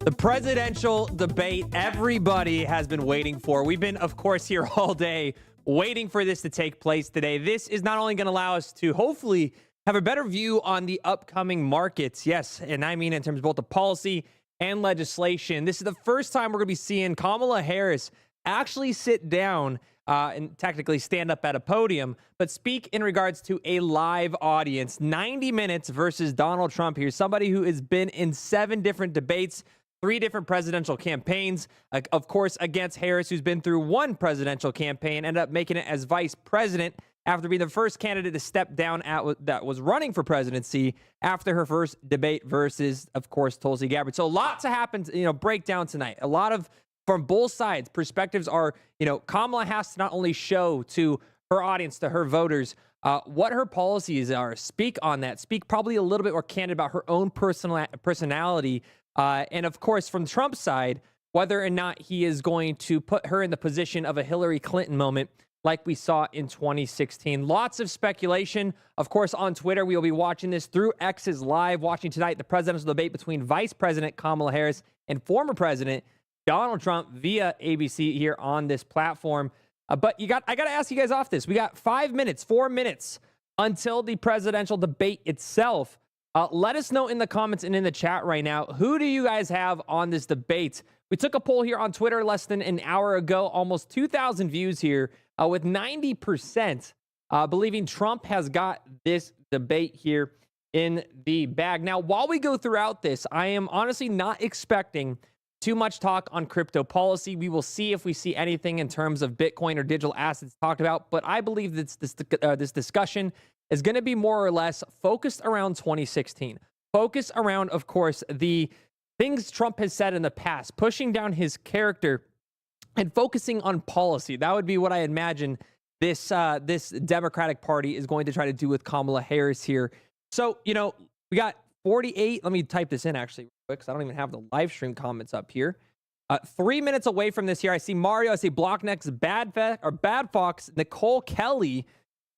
The presidential debate everybody has been waiting for. We've been, of course, here all day waiting for this to take place today. This is not only going to allow us to hopefully have a better view on the upcoming markets. Yes, and I mean in terms of both the policy and legislation. This is the first time we're going to be seeing Kamala Harris actually sit down and technically stand up at a podium, but speak in regards to a live audience. 90 minutes versus Donald Trump here, somebody who has been in 7 different debates, 3 different presidential campaigns, of course, against Harris, who's been through 1 presidential campaign, ended up making it as vice president after being the first candidate to step down that was running for presidency after her first debate versus, of course, Tulsi Gabbard. So a lot to happen, break down tonight. A lot of, from both sides, perspectives are, Kamala has to not only show to her audience, to her voters, what her policies are, speak on that, speak probably a little bit more candid about her own personality, and of course, from Trump's side, whether or not he is going to put her in the position of a Hillary Clinton moment like we saw in 2016. Lots of speculation. Of course, on Twitter, we will be watching this through X's Live, watching tonight the presidential debate between Vice President Kamala Harris and former President Donald Trump via ABC here on this platform. But I got to ask you guys off this. We got 4 minutes until the presidential debate itself. Let us know in the comments and in the chat right now, who do you guys have on this debate? We took a poll here on Twitter less than an hour ago, almost 2,000 views here, with 90% believing Trump has got this debate here in the bag. Now, while we go throughout this, I am honestly not expecting too much talk on crypto policy. We will see if we see anything in terms of Bitcoin or digital assets talked about, but I believe that this discussion is going to be more or less focused around 2016. Focused around, of course, the things Trump has said in the past, pushing down his character and focusing on policy. That would be what I imagine this Democratic Party is going to try to do with Kamala Harris here. So, we got 48. Let me type this in actually real quick because I don't even have the live stream comments up here. 3 minutes away from this here, I see Mario, I see Blocknext, Bad Fox, Nicole Kelly,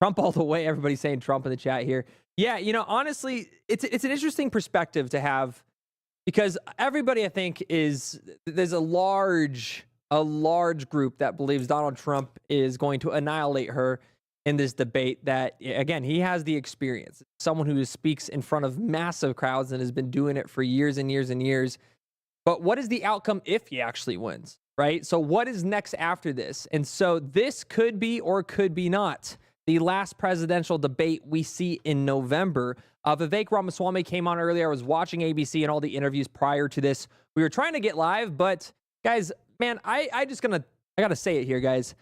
Trump all the way. Everybody's saying Trump in the chat here. Yeah, honestly, it's an interesting perspective to have because everybody, I think, there's a large group that believes Donald Trump is going to annihilate her in this debate. That, again, he has the experience. Someone who speaks in front of massive crowds and has been doing it for years and years and years. But what is the outcome if he actually wins, right? So what is next after this? And so this could be or could be not the last presidential debate we see in November. Vivek Ramaswamy came on earlier. I was watching ABC and all the interviews prior to this. We were trying to get live, but guys, man, I got to say it here, guys.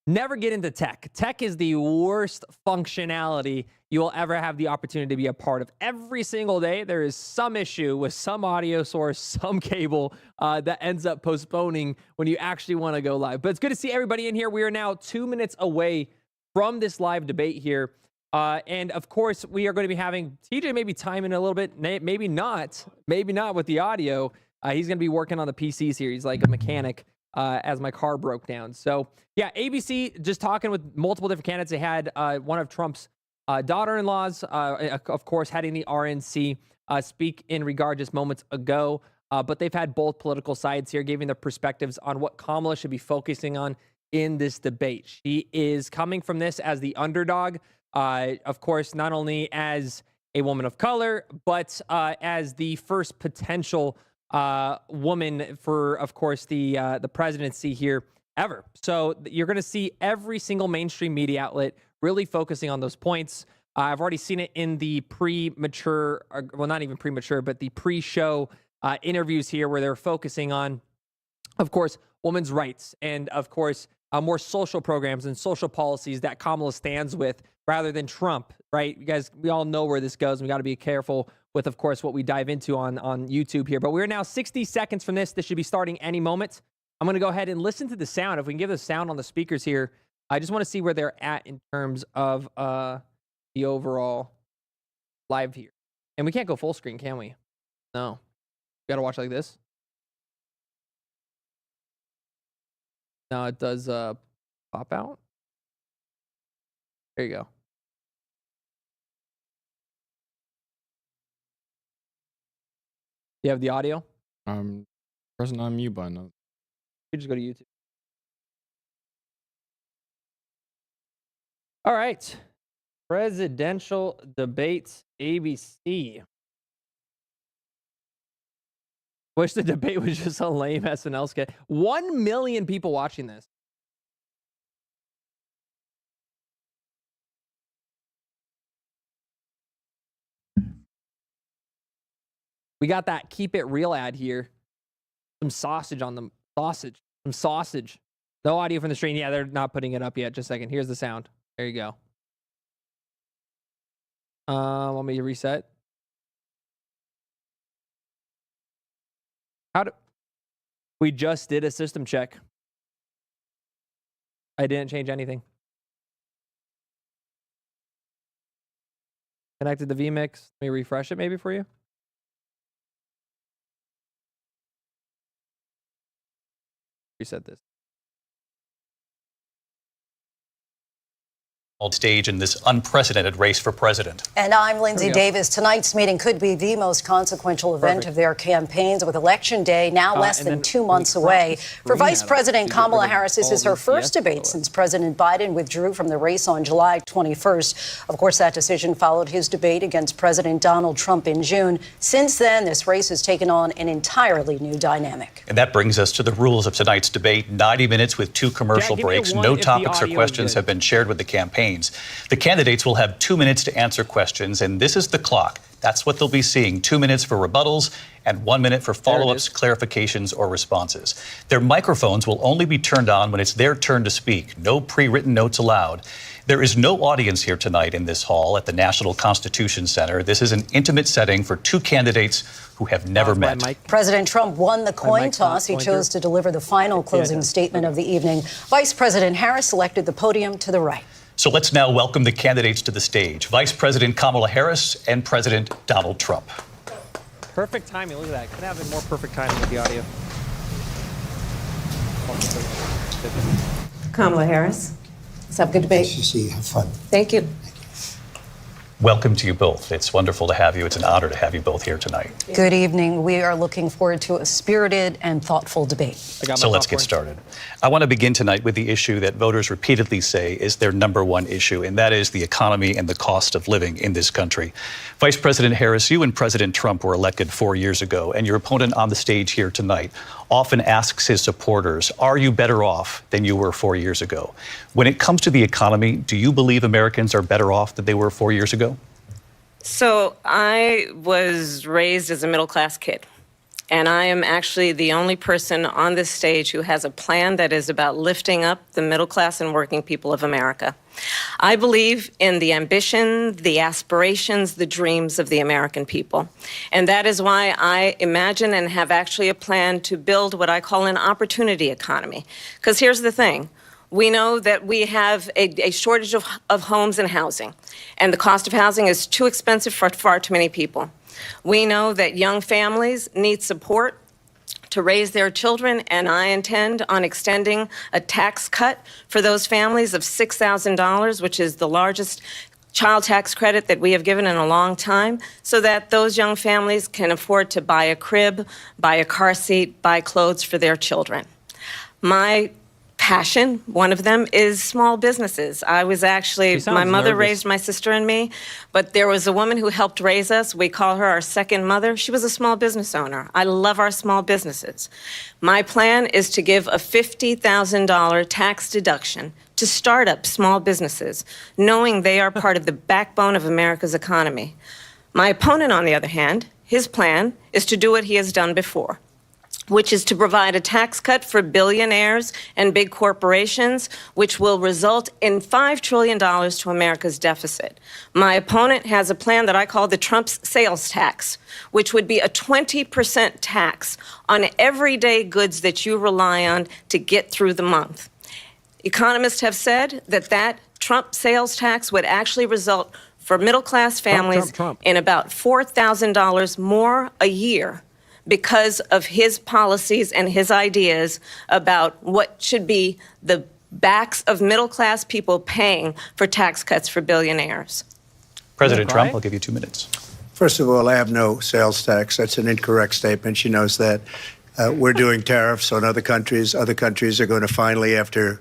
Never get into tech. Tech is the worst functionality you will ever have the opportunity to be a part of. Every single day, there is some issue with some audio source, some cable that ends up postponing when you actually want to go live. But it's good to see everybody in here. We are now 2 minutes away from this live debate here. And of course, we are going to be having TJ maybe time in a little bit, maybe not with the audio. He's going to be working on the PCs here. He's like a mechanic as my car broke down. So yeah, ABC just talking with multiple different candidates. They had one of Trump's daughter-in-laws, of course, heading the RNC, speak in regard just moments ago. But they've had both political sides here giving their perspectives on what Kamala should be focusing on in this debate. She is coming from this as the underdog, of course, not only as a woman of color, but as the first potential woman for, of course, the presidency here ever. So you're going to see every single mainstream media outlet really focusing on those points. I've already seen it in the premature, well, not even premature, but the pre-show interviews here where they're focusing on, of course, women's rights and, of course, more social programs and social policies that Kamala stands with rather than Trump, right? You guys, we all know where this goes, and we got to be careful with, of course, what we dive into on YouTube here. But we're now 60 seconds from this. This should be starting any moment. I'm going to go ahead and listen to the sound. If we can give the sound on the speakers here, I just want to see where they're at in terms of the overall live here. And we can't go full screen, can we? No. We got to watch like this. No, it does pop out. There you go. You have the audio? Press the unmute button. You just go to YouTube. All right. Presidential debates, ABC. Wish the debate was just a lame SNL sketch. 1 million people watching this. We got that keep it real ad here. Some sausage on them. Some sausage. No audio from the stream. Yeah, they're not putting it up yet. Just a second. Here's the sound. There you go. Want me to reset? We just did a system check. I didn't change anything. Connected the vMix. Let me refresh it maybe for you. Reset this. Stage in this unprecedented race for president. And I'm Lindsay Davis. Tonight's meeting could be the most consequential event of their campaigns, with Election Day now less than 2 months away. For Vice President Kamala Harris, this is her first debate since President Biden withdrew from the race on July 21st. Of course, that decision followed his debate against President Donald Trump in June. Since then, this race has taken on an entirely new dynamic. And that brings us to the rules of tonight's debate. 90 minutes with 2 commercial breaks. No topics or questions have been shared with the campaigns. The candidates will have 2 minutes to answer questions, and this is the clock. That's what they'll be seeing. 2 minutes for rebuttals and 1 minute for follow-ups, clarifications, or responses. Their microphones will only be turned on when it's their turn to speak. No pre-written notes allowed. There is no audience here tonight in this hall at the National Constitution Center. This is an intimate setting for 2 candidates who have never met. President Trump won the coin toss. He chose to deliver the final closing statement of the evening. Vice President Harris selected the podium to the right. So let's now welcome the candidates to the stage. Vice President Kamala Harris and President Donald Trump. Perfect timing. Look at that. Could have been more perfect timing with the audio. Kamala Harris. Let's have a good debate. Nice to see you. Have fun. Thank you. Welcome to you both. It's wonderful to have you. It's an honor to have you both here tonight. Good evening. We are looking forward to a spirited and thoughtful debate. So let's get started. I want to begin tonight with the issue that voters repeatedly say is their #1 issue, and that is the economy and the cost of living in this country. Vice President Harris, you and President Trump were elected 4 years ago, and your opponent on the stage here tonight often asks his supporters, are you better off than you were 4 years ago? When it comes to the economy, do you believe Americans are better off than they were 4 years ago? So I was raised as a middle-class kid, and I am actually the only person on this stage who has a plan that is about lifting up the middle class and working people of America. I believe in the ambition, the aspirations, the dreams of the American people. And that is why I imagine and have actually a plan to build what I call an opportunity economy. Because here's the thing. We know that we have a shortage of homes and housing, and the cost of housing is too expensive for far too many people. We know that young families need support to raise their children, and I intend on extending a tax cut for those families of $6,000, which is the largest child tax credit that we have given in a long time, so that those young families can afford to buy a crib, buy a car seat, buy clothes for their children. My passion, one of them, is small businesses. I was actually, my mother raised my sister and me, but there was a woman who helped raise us. We call her our second mother. She was a small business owner. I love our small businesses. My plan is to give a $50,000 tax deduction to start up small businesses, knowing they are part of the backbone of America's economy. My opponent, on the other hand, his plan is to do what he has done before, which is to provide a tax cut for billionaires and big corporations, which will result in $5 trillion to America's deficit. My opponent has a plan that I call the Trump's sales tax, which would be a 20% tax on everyday goods that you rely on to get through the month. Economists have said that Trump sales tax would actually result for middle-class families in about $4,000 more a year, because of his policies and his ideas about what should be the backs of middle-class people paying for tax cuts for billionaires. President Trump, I'll give you 2 minutes. First of all, I have no sales tax. That's an incorrect statement. She knows that. We're doing tariffs on other countries. Other countries are going to finally, after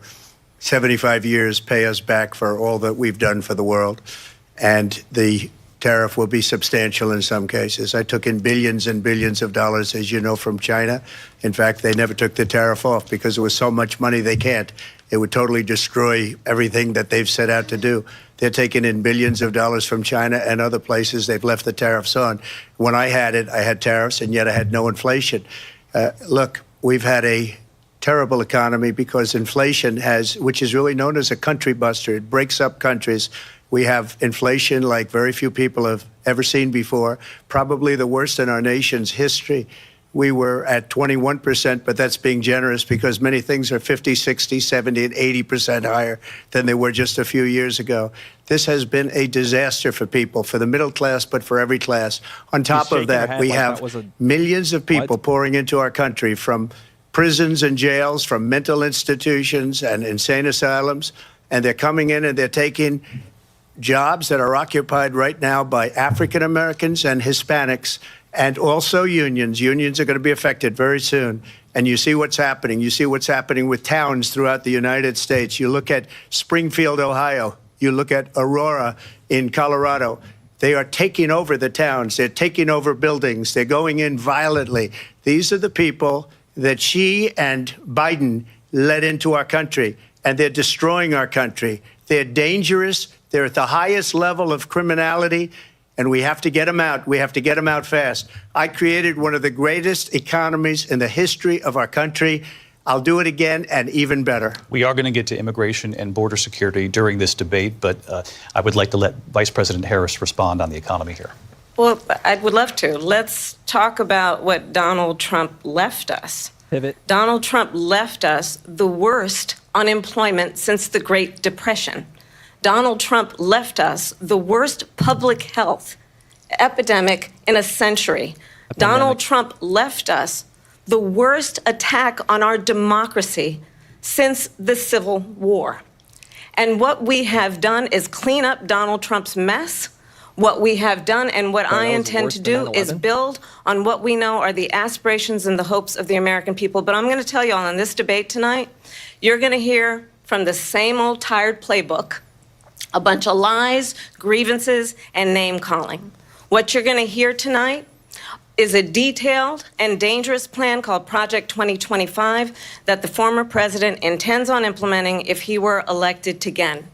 75 years, pay us back for all that we've done for the world. And the tariff will be substantial in some cases. I took in billions and billions of dollars, as you know, from China. In fact, they never took the tariff off because there was so much money they can't. It would totally destroy everything that they've set out to do. They're taking in billions of dollars from China and other places. They've left the tariffs on. When I had it, I had tariffs, and yet I had no inflation. Look, we've had a terrible economy because inflation has, which is really known as a country buster. It breaks up countries. We have inflation like very few people have ever seen before, probably the worst in our nation's history. We were at 21%, but that's being generous because many things are 50, 60, 70, and 80% higher than they were just a few years ago. This has been a disaster for people, for the middle class, but for every class. On top of that, we have millions of people pouring into our country from prisons and jails, from mental institutions and insane asylums, and they're coming in and they're taking jobs that are occupied right now by African Americans and Hispanics, and also unions. Unions are going to be affected very soon. And you see what's happening. You see what's happening with towns throughout the United States. You look at Springfield, Ohio. You look at Aurora in Colorado. They are taking over the towns. They're taking over buildings. They're going in violently. These are the people that Xi and Biden led into our country, and they're destroying our country. They're dangerous. They're at the highest level of criminality, and we have to get them out. We have to get them out fast. I created one of the greatest economies in the history of our country. I'll do it again and even better. We are going to get to immigration and border security during this debate, but I would like to let Vice President Harris respond on the economy here. Well, I would love to. Let's talk about what Donald Trump left us. Pivot. Donald Trump left us the worst unemployment since the Great Depression. Donald Trump left us the worst public health epidemic in a century. Donald Trump left us the worst attack on our democracy since the Civil War. And what we have done is clean up Donald Trump's mess. What we have done and what I intend to do is build on what we know are the aspirations and the hopes of the American people. But I'm going to tell you all in this debate tonight, you're going to hear from the same old tired playbook, a bunch of lies, grievances, and name-calling. What you're going to hear tonight is a detailed and dangerous plan called Project 2025 that the former president intends on implementing if he were elected again.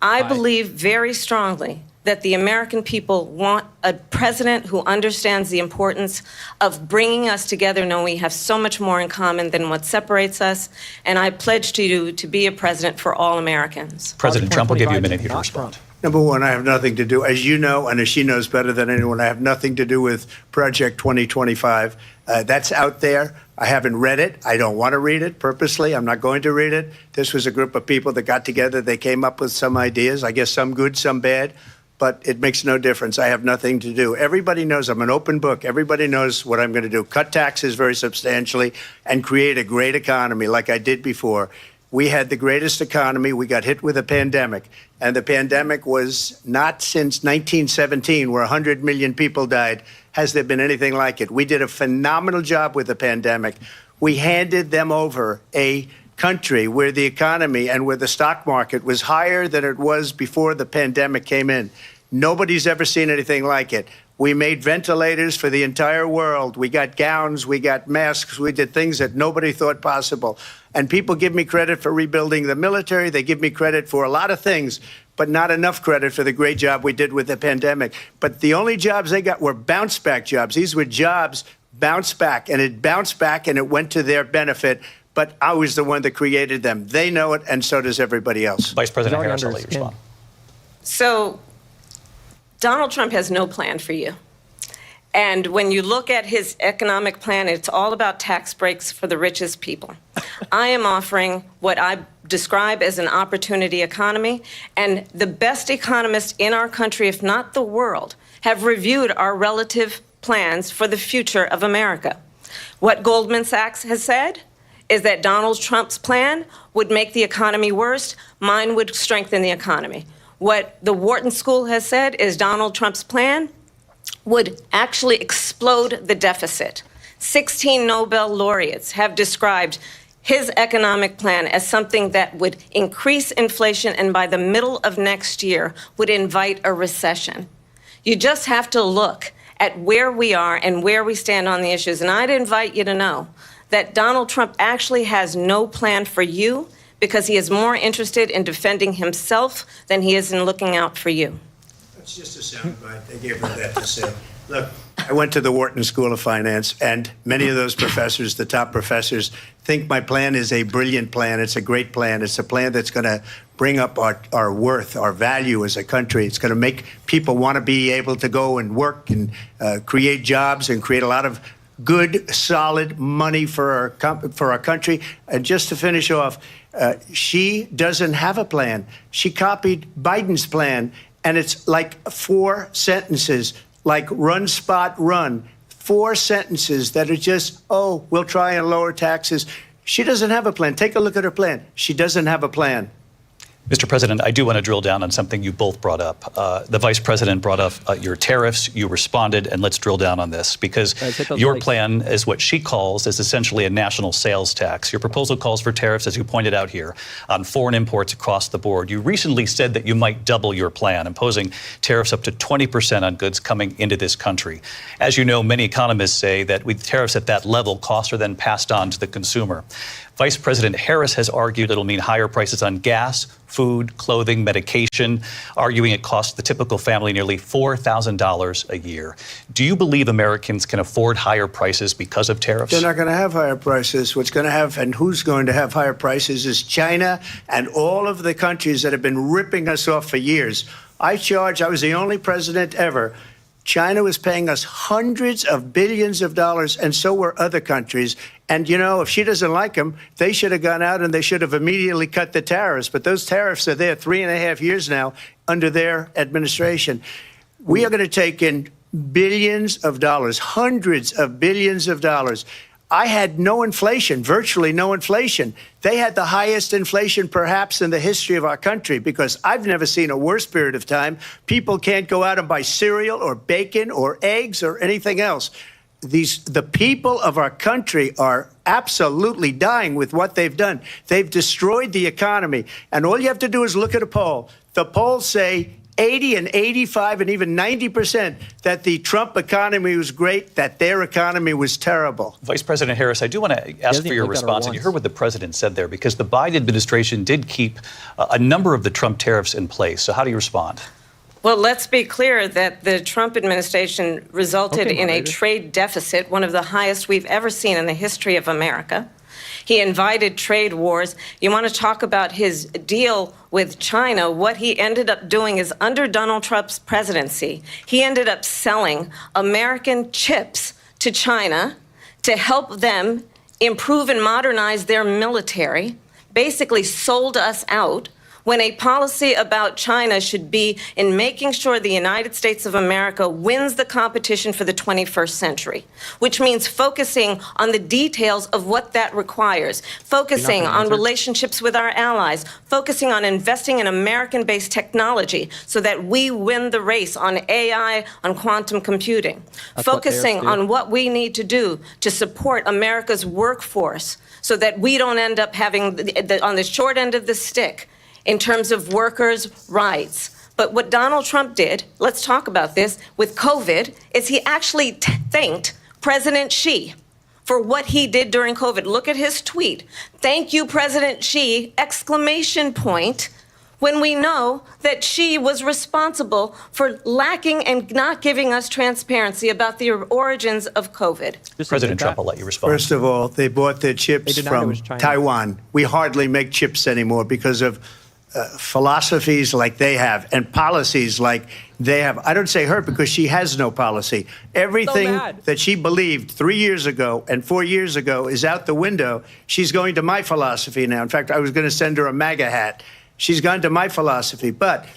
I believe very strongly that the American people want a president who understands the importance of bringing us together, knowing we have so much more in common than what separates us. And I pledge to you to be a president for all Americans. President Trump will give you a minute here to respond. Number one, I have nothing to do, as you know, and as she knows better than anyone, I have nothing to do with Project 2025. That's out there. I haven't read it. I don't want to read it purposely. I'm not going to read it. This was a group of people that got together. They came up with some ideas, I guess some good, some bad. But it makes no difference. I have nothing to do. Everybody knows I'm an open book. Everybody knows what I'm going to do. Cut taxes very substantially and create a great economy like I did before. We had the greatest economy. We got hit with a pandemic. And the pandemic was not since 1917, where 100 million people died, has there been anything like it. We did a phenomenal job with the pandemic. We handed them over a country where the economy and where the stock market was higher than it was before the pandemic came in. Nobody's ever seen anything like it. We made ventilators for the entire world. We got gowns, we got masks, we did things that nobody thought possible. And people give me credit for rebuilding the military. They give me credit for a lot of things, but not enough credit for the great job we did with the pandemic. But the only jobs they got were bounce back jobs. These were jobs bounced back, and it bounced back and it went to their benefit. But I was the one that created them. They know it, and so does everybody else. Vice President Harris, I'll let you respond. So Donald Trump has no plan for you. And when you look at his economic plan, it's all about tax breaks for the richest people. I am offering what I describe as an opportunity economy, and the best economists in our country, if not the world, have reviewed our relative plans for the future of America. What Goldman Sachs has said is that Donald Trump's plan would make the economy worse. Mine would strengthen the economy. What the Wharton School has said is Donald Trump's plan would actually explode the deficit. 16 Nobel laureates have described his economic plan as something that would increase inflation and by the middle of next year would invite a recession. You just have to look at where we are and where we stand on the issues. And I'd invite you to know that Donald Trump actually has no plan for you because he is more interested in defending himself than he is in looking out for you. It's just a soundbite. They gave her that to say. Look, I went to the Wharton School of Finance, and many of those professors, the top professors, think my plan is a brilliant plan. It's a great plan. It's a plan that's going to bring up our worth, our value as a country. It's going to make people want to be able to go and work and create jobs and create a lot of good, solid money for our country. And just to finish off, she doesn't have a plan. She copied Biden's plan, and it's like 4 sentences, like run, spot, run. 4 sentences that are just, oh, we'll try and lower taxes. She doesn't have a plan. Take a look at her plan. She doesn't have a plan. Mr. President, I do want to drill down on something you both brought up. The Vice President brought up your tariffs. You responded, and let's drill down on this because your plan is what she calls is essentially a national sales tax. Your proposal calls for tariffs, as you pointed out here, on foreign imports across the board. You recently said that you might double your plan, imposing tariffs up to 20% on goods coming into this country. As you know, many economists say that with tariffs at that level, costs are then passed on to the consumer. Vice President Harris has argued it'll mean higher prices on gas, food, clothing, medication, arguing it costs the typical family nearly $4,000 a year. Do you believe Americans can afford higher prices because of tariffs? They're not going to have higher prices. What's going to have and who's going to have higher prices is China and all of the countries that have been ripping us off for years. I was the only president ever. China was paying us hundreds of billions of dollars, and so were other countries. And, you know, if she doesn't like them, they should have gone out and they should have immediately cut the tariffs. But those tariffs are there 3.5 years now under their administration. We are going to take in billions of dollars, hundreds of billions of dollars. I had no inflation, virtually no inflation. They had the highest inflation perhaps in the history of our country because I've never seen a worse period of time. People can't go out and buy cereal or bacon or eggs or anything else. The people of our country are absolutely dying with what they've done. They've destroyed the economy. And all you have to do is look at a poll. The polls say 80 and 85 and even 90% that the Trump economy was great, that their economy was terrible. Vice President Harris, I do want to ask for your response. And you heard what the president said there, because the Biden administration did keep a number of the Trump tariffs in place. So how do you respond? Well, let's be clear that the Trump administration resulted in a trade deficit, one of the highest we've ever seen in the history of America. He invited trade wars. You want to talk about his deal with China? What he ended up doing is under Donald Trump's presidency, he ended up selling American chips to China to help them improve and modernize their military, basically sold us out, when a policy about China should be in making sure the United States of America wins the competition for the 21st century, which means focusing on the details of what that requires, focusing on relationships with our allies, focusing on investing in American-based technology so that we win the race on AI, on quantum computing, focusing on what we need to do to support America's workforce so that we don't end up having, on the short end of the stick, in terms of workers' rights. But what Donald Trump did, let's talk about this, with COVID, is he actually thanked President Xi for what he did during COVID. Look at his tweet. Thank you, President Xi, exclamation point, when we know that Xi was responsible for lacking and not giving us transparency about the origins of COVID. President Trump, I'll let you respond. First of all, they bought their chips from Taiwan. We hardly make chips anymore because of philosophies like they have and policies like they have. I don't say her because she has no policy. Everything that she believed 3 years ago and 4 years ago is out the window. She's going to my philosophy now. In fact, I was going to send her a MAGA hat. She's gone to my philosophy. But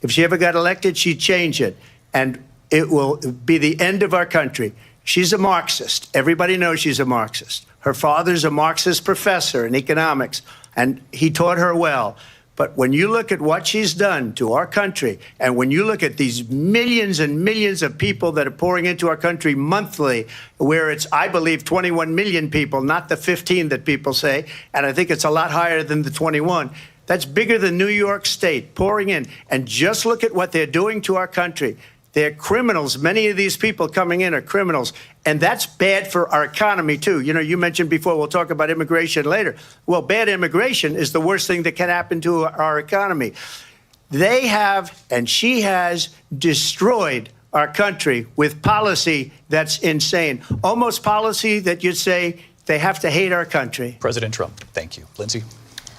if she ever got elected, she'd change it. And it will be the end of our country. She's a Marxist. Everybody knows she's a Marxist. Her father's a Marxist professor in economics, and he taught her well. But when you look at what she's done to our country, and when you look at these millions and millions of people that are pouring into our country monthly, where it's, I believe, 21 million people, not the 15 that people say, and I think it's a lot higher than the 21. That's bigger than New York State pouring in. And just look at what they're doing to our country. They're criminals. Many of these people coming in are criminals. And that's bad for our economy, too. You know, you mentioned before, we'll talk about immigration later. Well, bad immigration is the worst thing that can happen to our economy. They have, and she has, destroyed our country with policy that's insane. Almost policy that you'd say they have to hate our country. President Trump, thank you. Lindsay?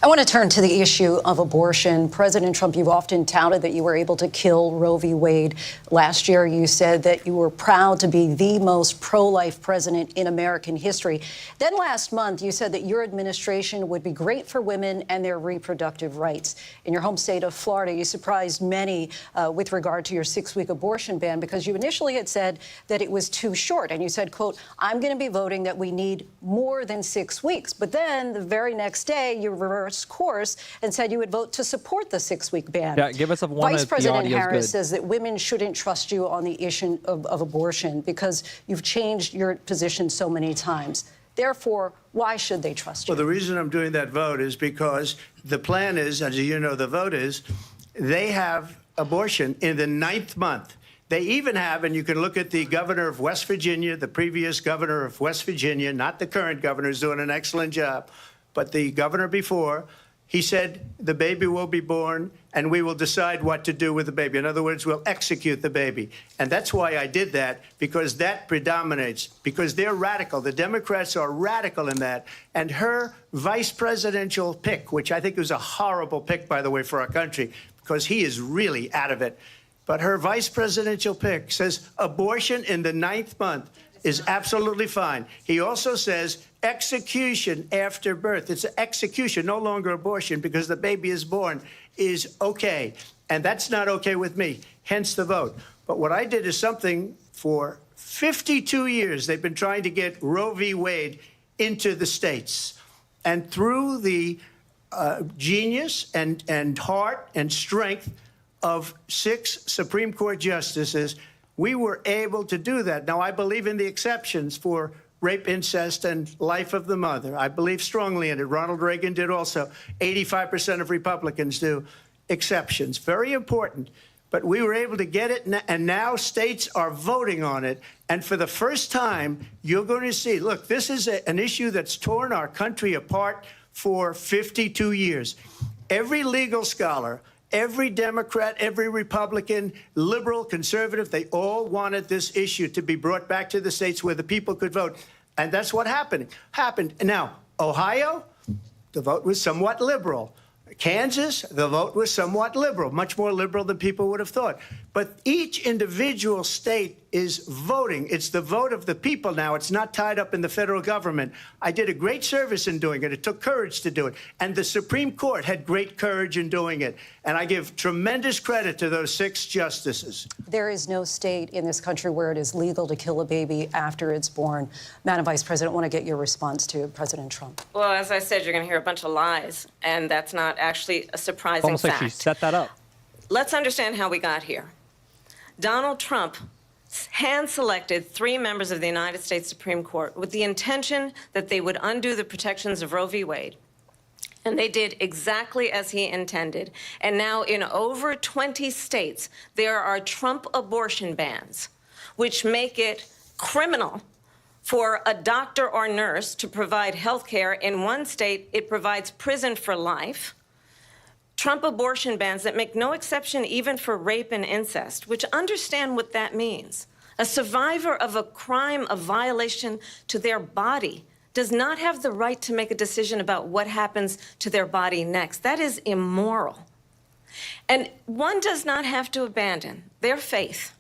I want to turn to the issue of abortion. President Trump, you've often touted that you were able to kill Roe v. Wade. Last year, you said that you were proud to be the most pro-life president in American history. Then last month, you said that your administration would be great for women and their reproductive rights. In your home state of Florida, you surprised many with regard to your 6-week abortion ban because you initially had said that it was too short. And you said, quote, I'm going to be voting that we need more than 6 weeks. But then the very next day, you reversed course and said you would vote to support the 6-week ban. Yeah, give us a one. Vice President Harris says that women shouldn't trust you on the issue of abortion because you've changed your position so many times. Therefore, why should they trust you? Well, the reason I'm doing that vote is because the plan is, as you know, the vote is, they have abortion in the 9th month. They even have, and you can look at the governor of West Virginia, the previous governor of West Virginia, not the current governor, is doing an excellent job. But the governor before, he said the baby will be born and we will decide what to do with the baby. In other words, we'll execute the baby. And that's why I did that, because that predominates, because they're radical. The Democrats are radical in that. And her vice presidential pick, which I think was a horrible pick, by the way, for our country, because he is really out of it. But her vice presidential pick says abortion in the 9th month is absolutely fine. He also says execution after birth. It's execution, no longer abortion, because the baby is born, is okay. And that's not okay with me, hence the vote. But what I did is something for 52 years. They've been trying to get Roe v. Wade into the states. And through the genius and heart and strength of 6 Supreme Court justices, we were able to do that. Now, I believe in the exceptions for rape, incest, and life of the mother. I believe strongly in it. Ronald Reagan did also. 85% of Republicans do. Exceptions. Very important. But we were able to get it, and now states are voting on it. And for the first time, you're going to see, look, this is an issue that's torn our country apart for 52 years. Every legal scholar, every Democrat, every Republican, liberal, conservative, they all wanted this issue to be brought back to the states where the people could vote. And that's what happened. Now, Ohio, the vote was somewhat liberal. Kansas, the vote was somewhat liberal, much more liberal than people would have thought. But each individual state is voting. It's the vote of the people now. It's not tied up in the federal government. I did a great service in doing it. It took courage to do it. And the Supreme Court had great courage in doing it. And I give tremendous credit to those 6 justices. There is no state in this country where it is legal to kill a baby after it's born. Madam Vice President, I want to get your response to President Trump. Well, as I said, you're going to hear a bunch of lies, and that's not actually a surprising Almost fact. like she set that up. Let's understand how we got here. Donald Trump hand-selected 3 members of the United States Supreme Court with the intention that they would undo the protections of Roe v. Wade. And they did exactly as he intended. And now in over 20 states, there are Trump abortion bans, which make it criminal for a doctor or nurse to provide health care. In one state, it provides prison for life. Trump abortion bans that make no exception even for rape and incest, which understand what that means. A survivor of a crime, a violation to their body, does not have the right to make a decision about what happens to their body next. That is immoral. And one does not have to abandon their faith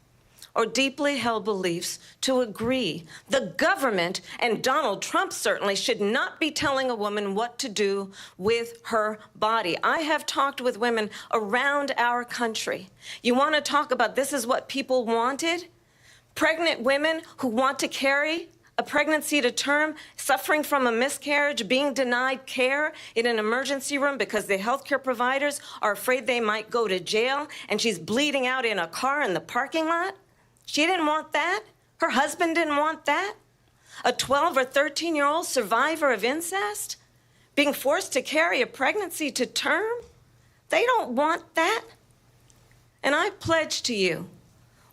or deeply held beliefs to agree. The government, and Donald Trump certainly, should not be telling a woman what to do with her body. I have talked with women around our country. You want to talk about this is what people wanted? Pregnant women who want to carry a pregnancy to term, suffering from a miscarriage, being denied care in an emergency room because the healthcare providers are afraid they might go to jail, and she's bleeding out in a car in the parking lot? She didn't want that. Her husband didn't want that. A 12 or 13-year-old survivor of incest being forced to carry a pregnancy to term? They don't want that. And I pledge to you,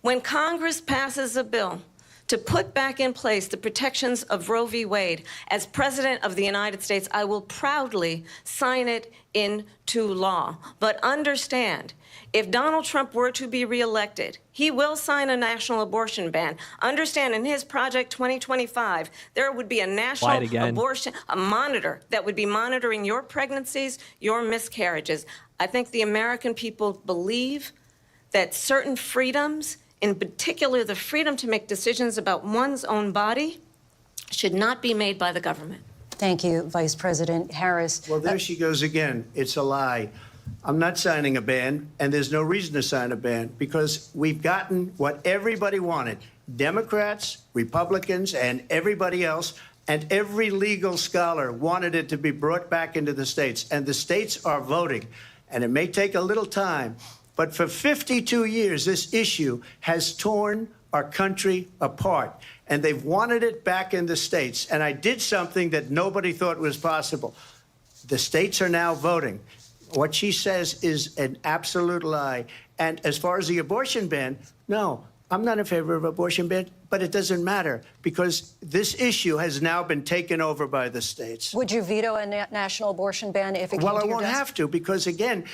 when Congress passes a bill to put back in place the protections of Roe v. Wade, as President of the United States, I will proudly sign it into law. But understand, if Donald Trump were to be reelected, he will sign a national abortion ban. Understand, in his Project 2025, there would be a national abortion, a monitor that would be monitoring your pregnancies, your miscarriages. I think the American people believe that certain freedoms, in particular the freedom to make decisions about one's own body, should not be made by the government. Thank you, Vice President Harris. Well, there she goes again. It's a lie. I'm not signing a ban, and there's no reason to sign a ban, because we've gotten what everybody wanted. Democrats, Republicans, and everybody else, and every legal scholar wanted it to be brought back into the states, and the states are voting. And it may take a little time, but for 52 years, this issue has torn our country apart, and they've wanted it back in the states. And I did something that nobody thought was possible. The states are now voting. What she says is an absolute lie. And as far as the abortion ban, no, I'm not in favor of abortion ban, but it doesn't matter, because this issue has now been taken over by the states. Would you veto a national abortion ban if it came to your desk? Well, I won't have to, because, again,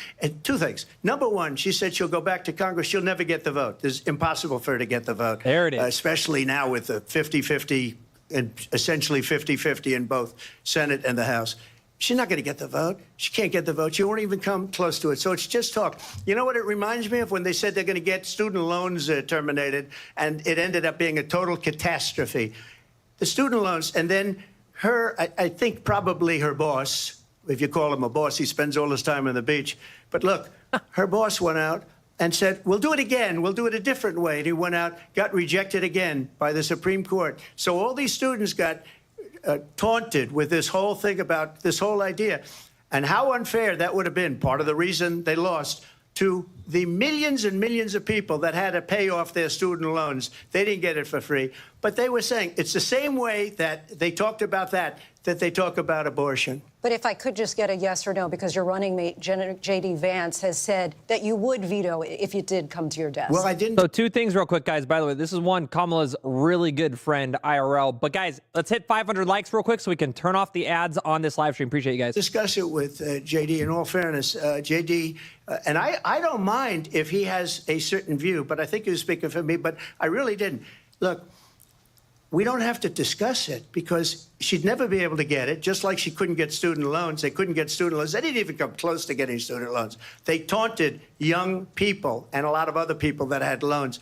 two things. Number one, she said she'll go back to Congress. She'll never get the vote. It's impossible for her to get the vote. There it is. Especially now with the 50-50, and essentially 50-50 in both Senate and the House. She's not going to get the vote. She can't get the vote. She won't even come close to it. So it's just talk. You know what it reminds me of? When they said they're going to get student loans terminated, and it ended up being a total catastrophe. The student loans, and then her, I think probably her boss, if you call him a boss, he spends all his time on the beach. But look, her boss went out and said, we'll do it again. We'll do it a different way. And he went out, got rejected again by the Supreme Court. So all these students got taunted with this whole thing about this whole idea. And how unfair that would have been, part of the reason they lost, to the millions and millions of people that had to pay off their student loans. They didn't get it for free. But they were saying it's the same way that they talked about that they talk about abortion. But if I could just get a yes or no, because your running mate, J.D. Vance, has said that you would veto if it did come to your desk. Well, I didn't. So two things real quick, guys. By the way, this is one, Kamala's really good friend, IRL. But, guys, let's hit 500 likes real quick so we can turn off the ads on this live stream. Appreciate you guys. Discuss it with J.D. In all fairness, J.D., and I don't mind if he has a certain view, but I think he was speaking for me, but I really didn't. Look, we don't have to discuss it, because she'd never be able to get it, just like she couldn't get student loans. They couldn't get student loans. They didn't even come close to getting student loans. They taunted young people and a lot of other people that had loans.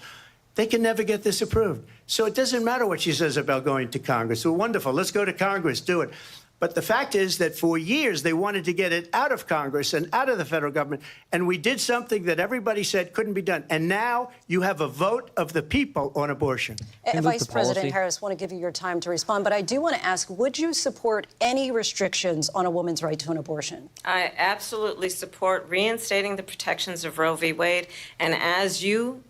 They can never get this approved. So it doesn't matter what she says about going to Congress. Well, wonderful. Let's go to Congress. Do it. But the fact is that for years they wanted to get it out of Congress and out of the federal government, and we did something that everybody said couldn't be done. And now you have a vote of the people on abortion. Vice President Harris, want to give you your time to respond, but I do want to ask, would you support any restrictions on a woman's right to an abortion? I absolutely support reinstating the protections of Roe v. Wade. And as you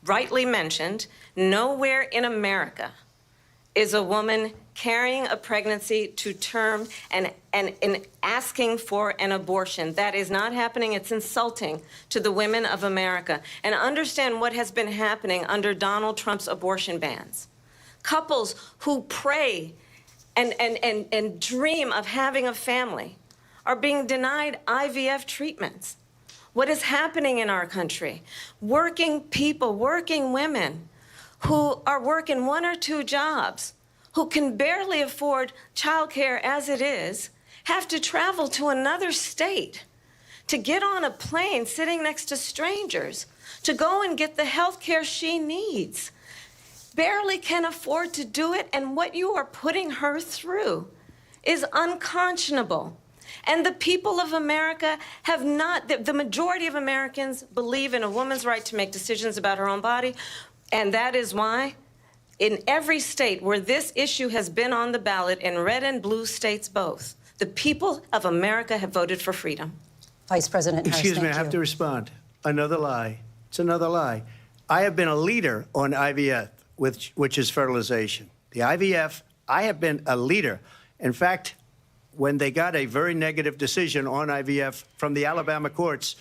rightly mentioned, nowhere in America is a woman carrying a pregnancy to term and asking for an abortion. That is not happening. It's insulting to the women of America. And understand what has been happening under Donald Trump's abortion bans. Couples who pray and dream of having a family are being denied IVF treatments. What is happening in our country? Working people, working women who are working 1 or 2 jobs, who can barely afford childcare as it is, have to travel to another state to get on a plane sitting next to strangers to go and get the health care she needs. Barely can afford to do it, and what you are putting her through is unconscionable. And the people of America have not, the majority of Americans believe in a woman's right to make decisions about her own body, and that is why in every state where this issue has been on the ballot, in red and blue states both, the people of America have voted for freedom. Vice President Harris, excuse me, I have to respond. Another lie. It's another lie. I have been a leader on IVF, which is fertilization. The IVF, I have been a leader. In fact, when they got a very negative decision on IVF from the Alabama courts,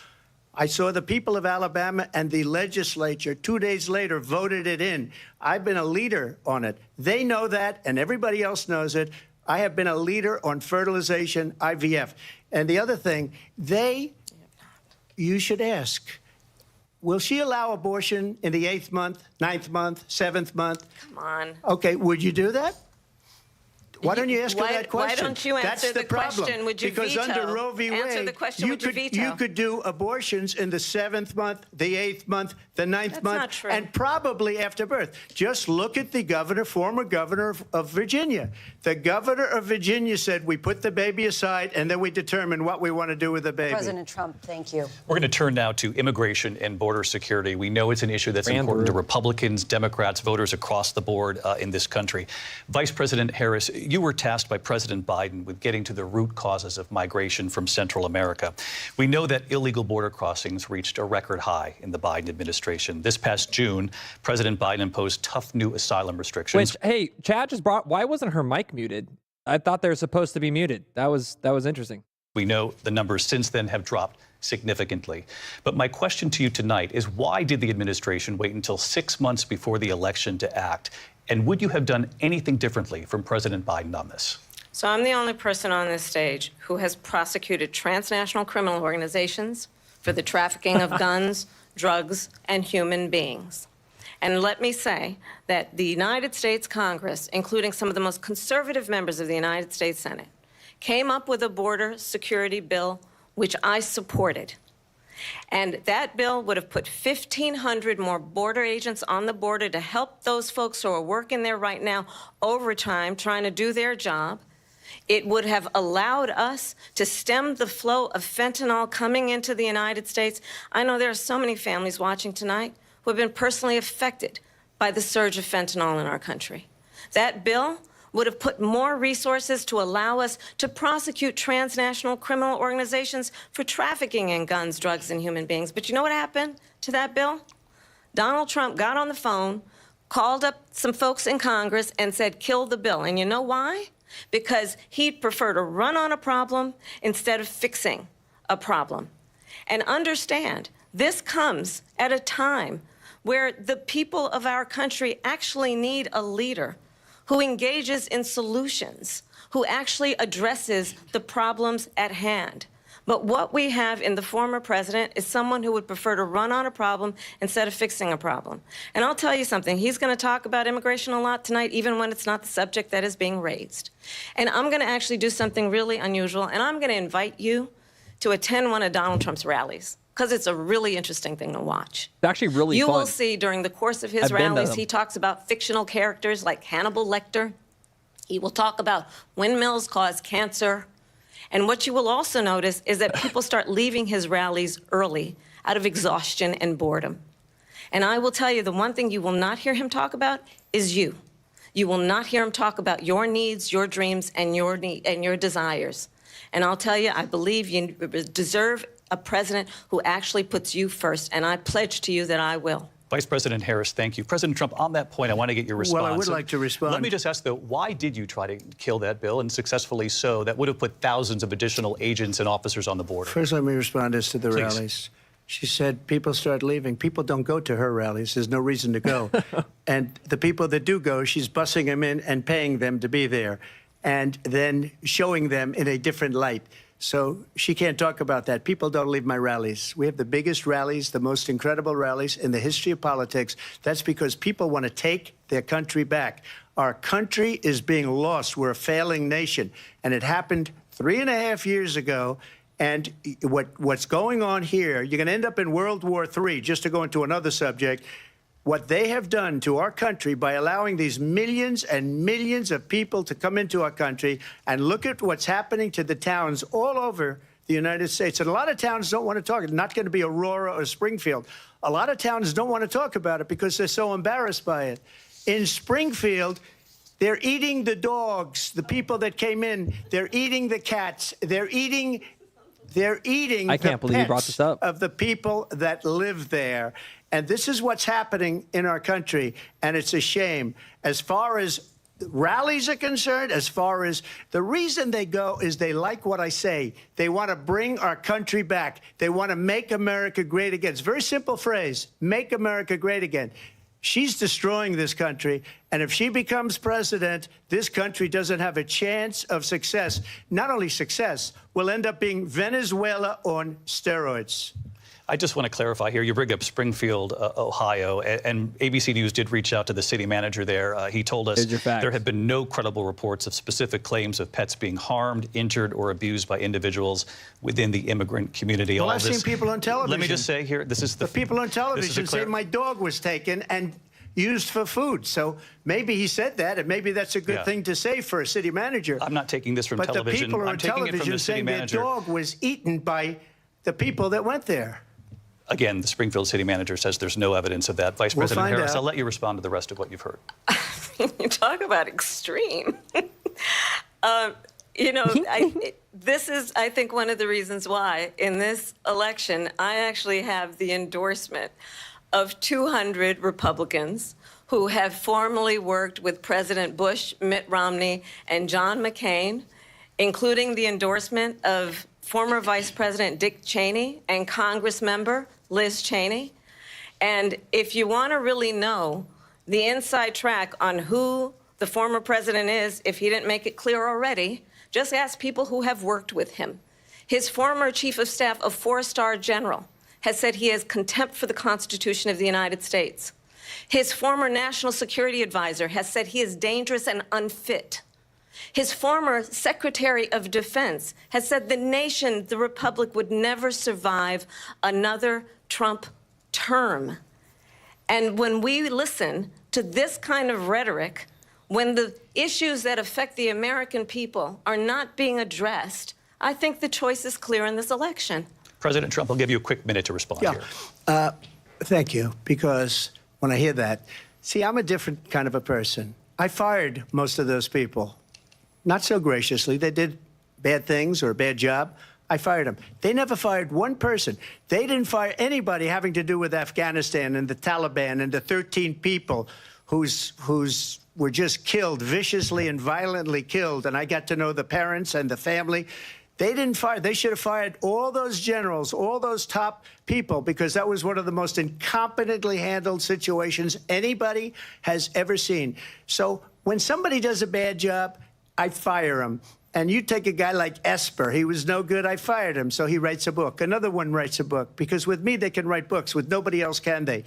I saw the people of Alabama and the legislature 2 days later voted it in. I've been a leader on it. They know that, and everybody else knows it. I have been a leader on fertilization, IVF. And the other thing, you should ask, will she allow abortion in the 8th month, 9th month, 7th month? Come on. Okay, would you do that? Why don't you ask her that question? Why don't you answer the question? Would you because veto? Under Roe v. Wade, answer the question, would you veto? You could do abortions in the 7th month, the 8th month, the 9th That's month, not true. and probably after birth. Just look at the governor, former governor of Virginia. The governor of Virginia said we put the baby aside and then we determine what we want to do with the baby. President Trump, thank you. We're going to turn now to immigration and border security. We know it's an issue that's important to Republicans, Democrats, voters across the board in this country. Vice President Harris, you were tasked by President Biden with getting to the root causes of migration from Central America. We know that illegal border crossings reached a record high in the Biden administration. This past June, President Biden imposed tough new asylum restrictions. Which, hey, Chad just brought, why wasn't her mic muted? I thought they were supposed to be muted. That was interesting. We know the numbers since then have dropped significantly. But my question to you tonight is, why did the administration wait until 6 months before the election to act? And would you have done anything differently from President Biden on this? So I'm the only person on this stage who has prosecuted transnational criminal organizations for the trafficking of guns, drugs, and human beings. And let me say that the United States Congress, including some of the most conservative members of the United States Senate, came up with a border security bill which I supported. And that bill would have put 1,500 more border agents on the border to help those folks who are working there right now overtime, trying to do their job. It would have allowed us to stem the flow of fentanyl coming into the United States. I know there are so many families watching tonight who have been personally affected by the surge of fentanyl in our country. That bill would have put more resources to allow us to prosecute transnational criminal organizations for trafficking in guns, drugs, and human beings. But you know what happened to that bill? Donald Trump got on the phone, called up some folks in Congress, and said, kill the bill. And you know why? Because he'd prefer to run on a problem instead of fixing a problem. And understand, this comes at a time where the people of our country actually need a leader who engages in solutions, who actually addresses the problems at hand. But what we have in the former president is someone who would prefer to run on a problem instead of fixing a problem. And I'll tell you something, he's going to talk about immigration a lot tonight, even when it's not the subject that is being raised. And I'm going to actually do something really unusual, and I'm going to invite you to attend one of Donald Trump's rallies, because it's a really interesting thing to watch. It's actually really You fun. will see during the course of his I've been to rallies, them. he talks about fictional characters like Hannibal Lecter. He will talk about windmills cause cancer. And what you will also notice is that people start leaving his rallies early out of exhaustion and boredom. And I will tell you, the one thing you will not hear him talk about is you. You will not hear him talk about your needs, your dreams, and your desires. And I'll tell you, I believe you deserve a president who actually puts you first, and I pledge to you that I will. Vice President Harris, thank you. President Trump, on that point, I want to get your response. Well, I would like to respond. Let me just ask, though, why did you try to kill that bill, and successfully so, that would have put thousands of additional agents and officers on the border? First, let me respond as to the Please. rallies. She said people start leaving. People don't go to her rallies. There's no reason to go. And the people that do go, she's bussing them in and paying them to be there, and then showing them in a different light. So she can't talk about that. People don't leave my rallies. We have the biggest rallies, the most incredible rallies in the history of politics. That's because people want to take their country back. Our country is being lost. We're a failing nation. And it happened 3.5 years ago. And what's going on here, you're going to end up in World War III, just to go into another subject. What they have done to our country by allowing these millions and millions of people to come into our country, and look at what's happening to the towns all over the United States. And a lot of towns don't want to talk. It's not going to be Aurora or Springfield. A lot of towns don't want to talk about it because they're so embarrassed by it. In Springfield, they're eating the dogs, the people that came in. They're eating the cats. They're eating I can't believe you brought this up. of the people that live there. And this is what's happening in our country, and it's a shame. As far as rallies are concerned, as far as the reason they go is they like what I say. They want to bring our country back. They want to make America great again. It's a very simple phrase, make America great again. She's destroying this country, and if she becomes president, this country doesn't have a chance of success. Not only success, we'll end up being Venezuela on steroids. I just want to clarify here. You bring up Springfield, Ohio, and ABC News did reach out to the city manager there. He told us there have been no credible reports of specific claims of pets being harmed, injured, or abused by individuals within the immigrant community. Well, I've seen people on television. Let me just say here, this is the people on television say my dog was taken and used for food. So maybe he said that, and maybe that's a good thing to say for a city manager. I'm not taking this from but television. But the people I'm on taking television it from the city saying manager. their dog was eaten by the people that went there. Again, the Springfield city manager says there's no evidence of that. Vice President Harris, I'll let you respond to the rest of what you've heard. You talk about extreme. You know, this is, I think, one of the reasons why in this election, I actually have the endorsement of 200 Republicans who have formerly worked with President Bush, Mitt Romney, and John McCain, including the endorsement of former Vice President Dick Cheney and Congress member Liz Cheney. And if you want to really know the inside track on who the former president is, if he didn't make it clear already, just ask people who have worked with him. His former chief of staff, a four-star general, has said he has contempt for the Constitution of the United States. His former national security advisor has said he is dangerous and unfit. His former Secretary of Defense has said the nation, the Republic, would never survive another Trump term. And when we listen to this kind of rhetoric, when the issues that affect the American people are not being addressed, I think the choice is clear in this election. President Trump, I'll give you a quick minute to respond here. Thank you, because when I hear that, see, I'm a different kind of a person. I fired most of those people. Not so graciously. They did bad things or a bad job. I fired them. They never fired one person. They didn't fire anybody having to do with Afghanistan and the Taliban and the 13 people whose were just killed, viciously and violently killed. And I got to know the parents and the family. They didn't fire. They should have fired all those generals, all those top people, because that was one of the most incompetently handled situations anybody has ever seen. So when somebody does a bad job, I fire him. And you take a guy like Esper. He was no good. I fired him. So he writes a book. Another one writes a book. Because with me, they can write books. With nobody else can they.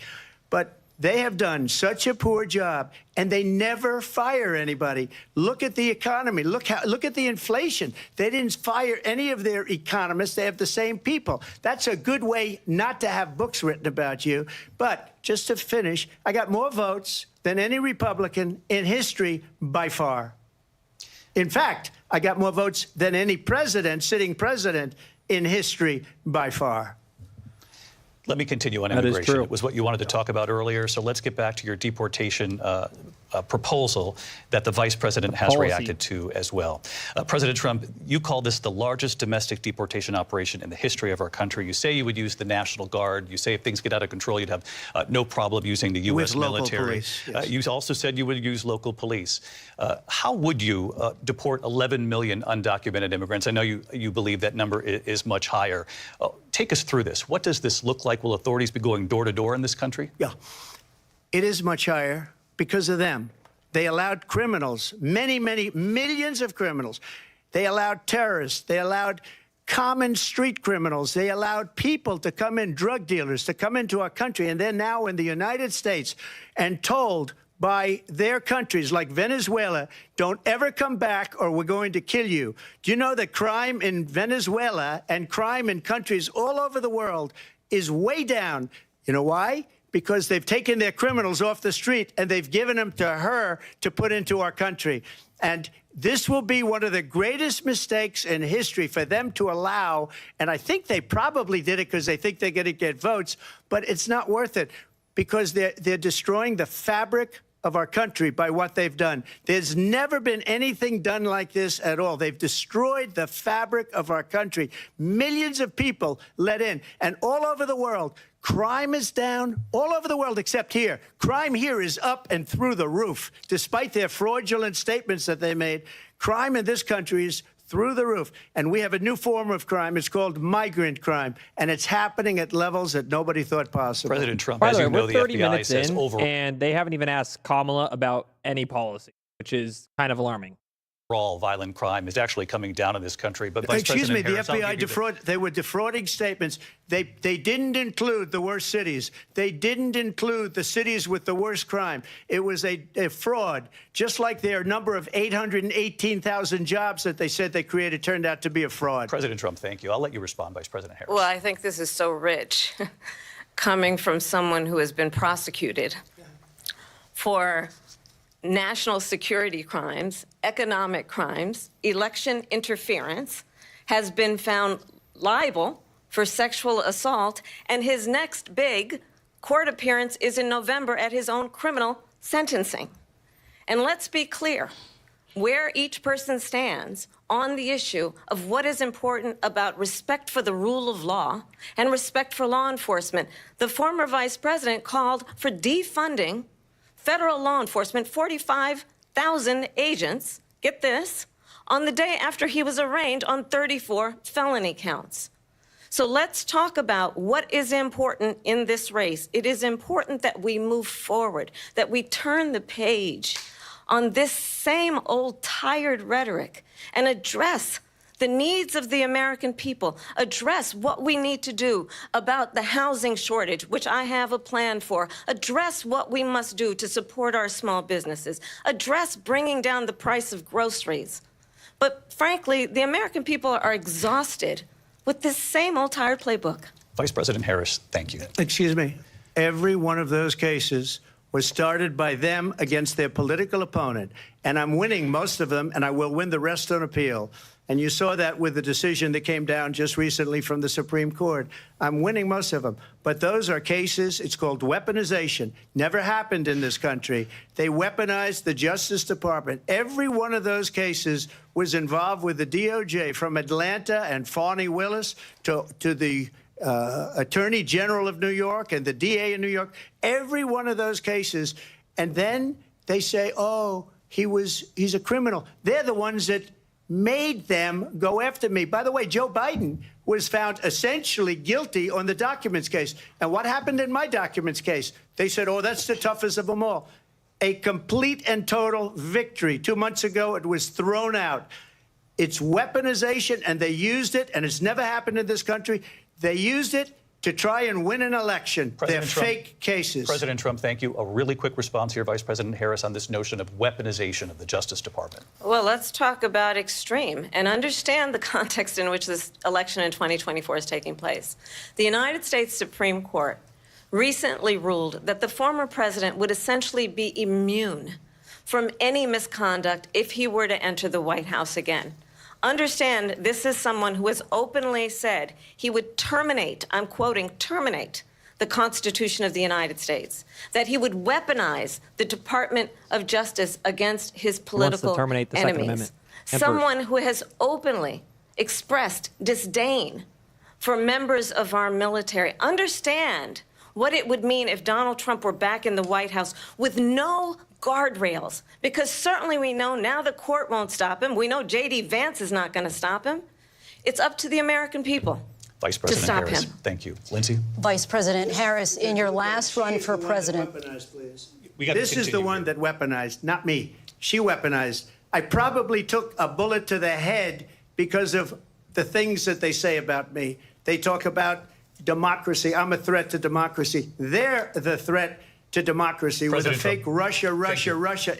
But they have done such a poor job, and they never fire anybody. Look at the economy. Look at the inflation. They didn't fire any of their economists. They have the same people. That's a good way not to have books written about you. But just to finish, I got more votes than any Republican in history by far. In fact, I got more votes than any president, sitting president, in history by far. Let me continue on immigration. It was what you wanted to talk about earlier, so let's get back to your deportation proposal that the vice president has reacted to as well. President Trump, you call this the largest domestic deportation operation in the history of our country. You say you would use the National Guard. You say if things get out of control, you'd have no problem using the U.S. military. Police, yes. You also said you would use local police. How would you deport 11 million undocumented immigrants? I know you believe that number is much higher. Take us through this. What does this look like? Will authorities be going door to door in this country? Yeah, it is much higher because of them. They allowed criminals, many, many millions of criminals. They allowed terrorists. They allowed common street criminals. They allowed people to come in, drug dealers, to come into our country. And they're now in the United States and told by their countries like Venezuela, don't ever come back or we're going to kill you. Do you know that crime in Venezuela and crime in countries all over the world is way down? You know why? Because they've taken their criminals off the street and they've given them to her to put into our country. And this will be one of the greatest mistakes in history for them to allow. And I think they probably did it because they think they're going to get votes, but it's not worth it because they're destroying the fabric of our country by what they've done. There's never been anything done like this at all. They've destroyed the fabric of our country. Millions of people let in. And all over the world, crime is down. All over the world except here. Crime here is up and through the roof. Despite their fraudulent statements that they made, crime in this country is through the roof. And we have a new form of crime. It's called migrant crime. And it's happening at levels that nobody thought possible. President Trump, By as the way, you know, we're the 30 FBI minutes says in, overall and they haven't even asked Kamala about any policy, which is kind of alarming. violent crime is actually coming down in this country. But Vice Excuse me, President the Harris, FBI they were defrauding statements. They didn't include the worst cities. They didn't include the cities with the worst crime. It was a fraud, just like their number of 818,000 jobs that they said they created turned out to be a fraud. President Trump, thank you. I'll let you respond, Vice President Harris. Well, I think this is so rich, coming from someone who has been prosecuted for national security crimes, economic crimes, election interference, has been found liable for sexual assault, and his next big court appearance is in November at his own criminal sentencing. And let's be clear where each person stands on the issue of what is important about respect for the rule of law and respect for law enforcement. The former vice president called for defunding federal law enforcement, 45,000 agents, get this, on the day after he was arraigned on 34 felony counts. So let's talk about what is important in this race. It is important that we move forward, that we turn the page on this same old tired rhetoric and address the needs of the American people, address what we need to do about the housing shortage, which I have a plan for, address what we must do to support our small businesses, address bringing down the price of groceries. But frankly, the American people are exhausted with this same old tired playbook. Vice President Harris, thank you. Excuse me. Every one of those cases was started by them against their political opponent. And I'm winning most of them, and I will win the rest on appeal. And you saw that with the decision that came down just recently from the Supreme Court. I'm winning most of them. But those are cases, it's called weaponization. Never happened in this country. They weaponized the Justice Department. Every one of those cases was involved with the DOJ, from Atlanta and Fani Willis to the Attorney General of New York and the DA in New York. Every one of those cases. And then they say, oh, he's a criminal. They're the ones that made them go after me. By the way, Joe Biden was found essentially guilty on the documents case. And what happened in my documents case? They said, oh, that's the toughest of them all. A complete and total victory. 2 months ago, it was thrown out. It's weaponization, and they used it, and it's never happened in this country. They used it to try and win an election. They're fake cases. President Trump, thank you. A really quick response here, Vice President Harris, on this notion of weaponization of the Justice Department. Well, let's talk about extreme and understand the context in which this election in 2024 is taking place. The United States Supreme Court recently ruled that the former president would essentially be immune from any misconduct if he were to enter the White House again. Understand, this is someone who has openly said he would terminate, I'm quoting, terminate the Constitution of the United States, that he would weaponize the Department of Justice against his political enemies. Someone who has openly expressed disdain for members of our military. Understand what it would mean if Donald Trump were back in the White House with no guardrails, because certainly we know now the court won't stop him. We know J.D. Vance is not going to stop him. It's up to the American people Vice President to stop Harris, him. Thank you. Lindsay? Vice President Harris, in your last run for president. This is the one that weaponized, not me. She weaponized. I probably took a bullet to the head because of the things that they say about me. They talk about democracy. I'm a threat to democracy. They're the threat to democracy with a fake Russia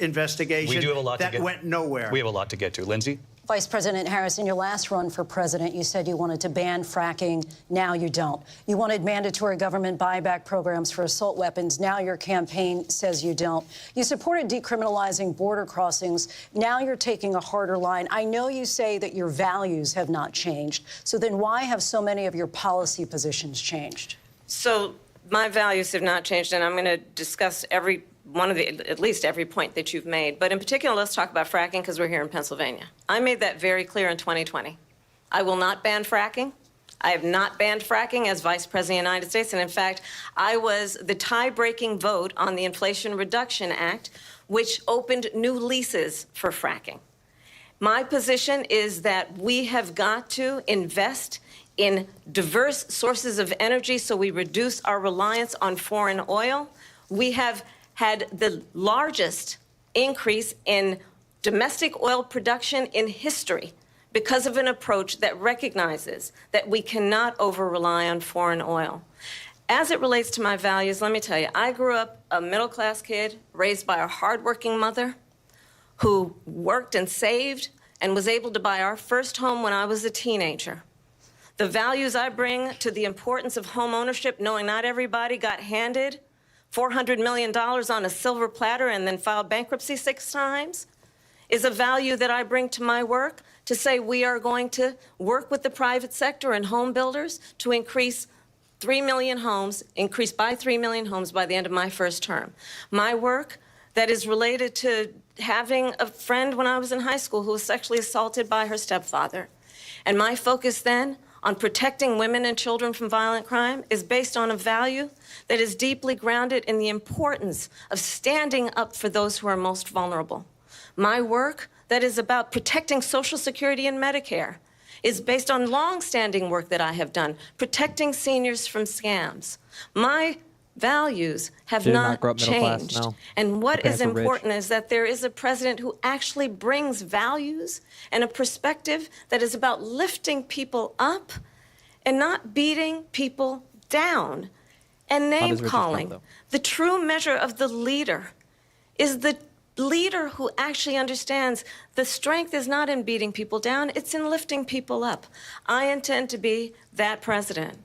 investigation that went nowhere. We have a lot to get to. Lindsay? Vice President Harris, in your last run for president, you said you wanted to ban fracking. Now you don't. You wanted mandatory government buyback programs for assault weapons. Now your campaign says you don't. You supported decriminalizing border crossings. Now you're taking a harder line. I know you say that your values have not changed. So then why have so many of your policy positions changed? So my values have not changed, and I'm going to discuss every at least every point that you've made. But in particular, let's talk about fracking because we're here in Pennsylvania. I made that very clear in 2020. I will not ban fracking. I have not banned fracking as Vice President of the United States. And in fact, I was the tie-breaking vote on the Inflation Reduction Act, which opened new leases for fracking. My position is that we have got to invest in diverse sources of energy so we reduce our reliance on foreign oil. We have had the largest increase in domestic oil production in history because of an approach that recognizes that we cannot over-rely on foreign oil. As it relates to my values, let me tell you, I grew up a middle-class kid raised by a hardworking mother who worked and saved and was able to buy our first home when I was a teenager. The values I bring to the importance of home ownership, knowing not everybody got handed $400 million on a silver platter and then filed bankruptcy 6 times, is a value that I bring to my work to say we are going to work with the private sector and home builders to increase 3 million homes, increase by 3 million homes by the end of my first term. My work that is related to having a friend when I was in high school who was sexually assaulted by her stepfather. And my focus then on protecting women and children from violent crime is based on a value that is deeply grounded in the importance of standing up for those who are most vulnerable. My work that is about protecting Social Security and Medicare is based on long-standing work that I have done, protecting seniors from scams. My values have not changed. No. And what is important is that there is a president who actually brings values and a perspective that is about lifting people up and not beating people down and name-calling. The true measure of the leader is the leader who actually understands the strength is not in beating people down, it's in lifting people up. I intend to be that president.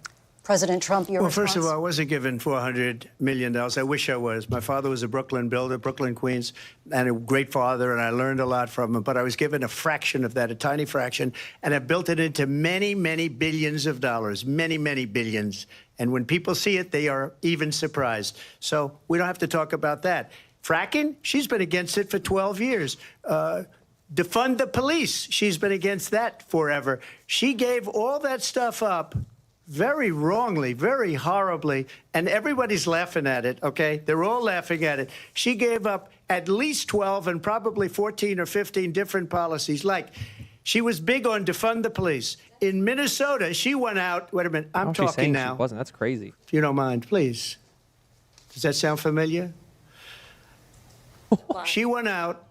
President Trump, your response? First of all, I wasn't given $400 million. I wish I was. My father was a Brooklyn builder, Brooklyn, Queens, and a great father, and I learned a lot from him. But I was given a fraction of that, a tiny fraction, and I built it into many, many billions of dollars, many, many billions. And when people see it, they are even surprised. So we don't have to talk about that. Fracking, she's been against it for 12 years. Defund the police, she's been against that forever. She gave all that stuff up very wrongly, very horribly, and everybody's laughing at it, okay? They're all laughing at it. She gave up at least 12 and probably 14 or 15 different policies. Like, she was big on defund the police. In Minnesota, she went out, wait a minute, I'm talking now. She wasn't. That's crazy. If you don't mind, please. Does that sound familiar? She went out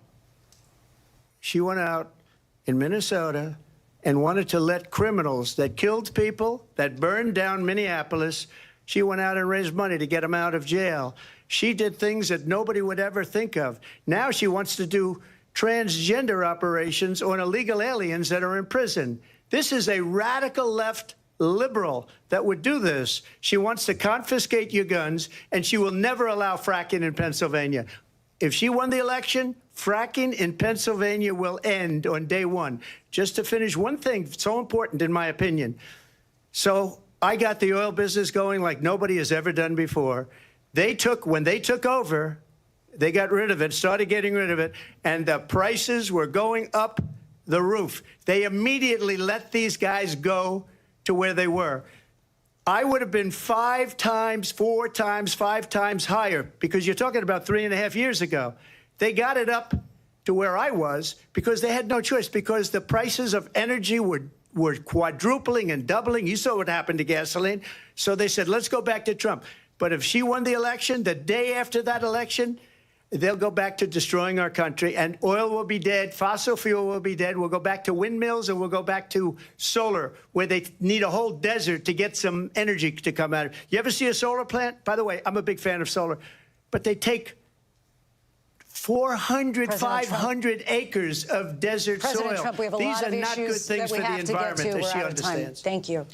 in Minnesota and wanted to let criminals that killed people, that burned down Minneapolis, she went out and raised money to get them out of jail. She did things that nobody would ever think of. Now she wants to do transgender operations on illegal aliens that are in prison. This is a radical left liberal that would do this. She wants to confiscate your guns, and she will never allow fracking in Pennsylvania. If she won the election, fracking in Pennsylvania will end on day one. Just to finish, one thing so important in my opinion. So I got the oil business going like nobody has ever done before. When they took over, they got rid of it, started getting rid of it, and the prices were going up the roof. They immediately let these guys go to where they were. I would have been 5 times, 4 times, 5 times higher, because you're talking about 3.5 years ago. They got it up to where I was because they had no choice, because the prices of energy were quadrupling and doubling. You saw what happened to gasoline. So they said, let's go back to Trump. But if she won the election, the day after that election, they'll go back to destroying our country, and oil will be dead, fossil fuel will be dead, we'll go back to windmills, and we'll go back to solar, where they need a whole desert to get some energy to come out of it. You ever see a solar plant? By the way, I'm a big fan of solar, but they take 400, 500 acres of desert President soil. Trump, we have a These lot are of not good issues things that we for the have to get environment, to. as she We're out of time. understands. Thank you.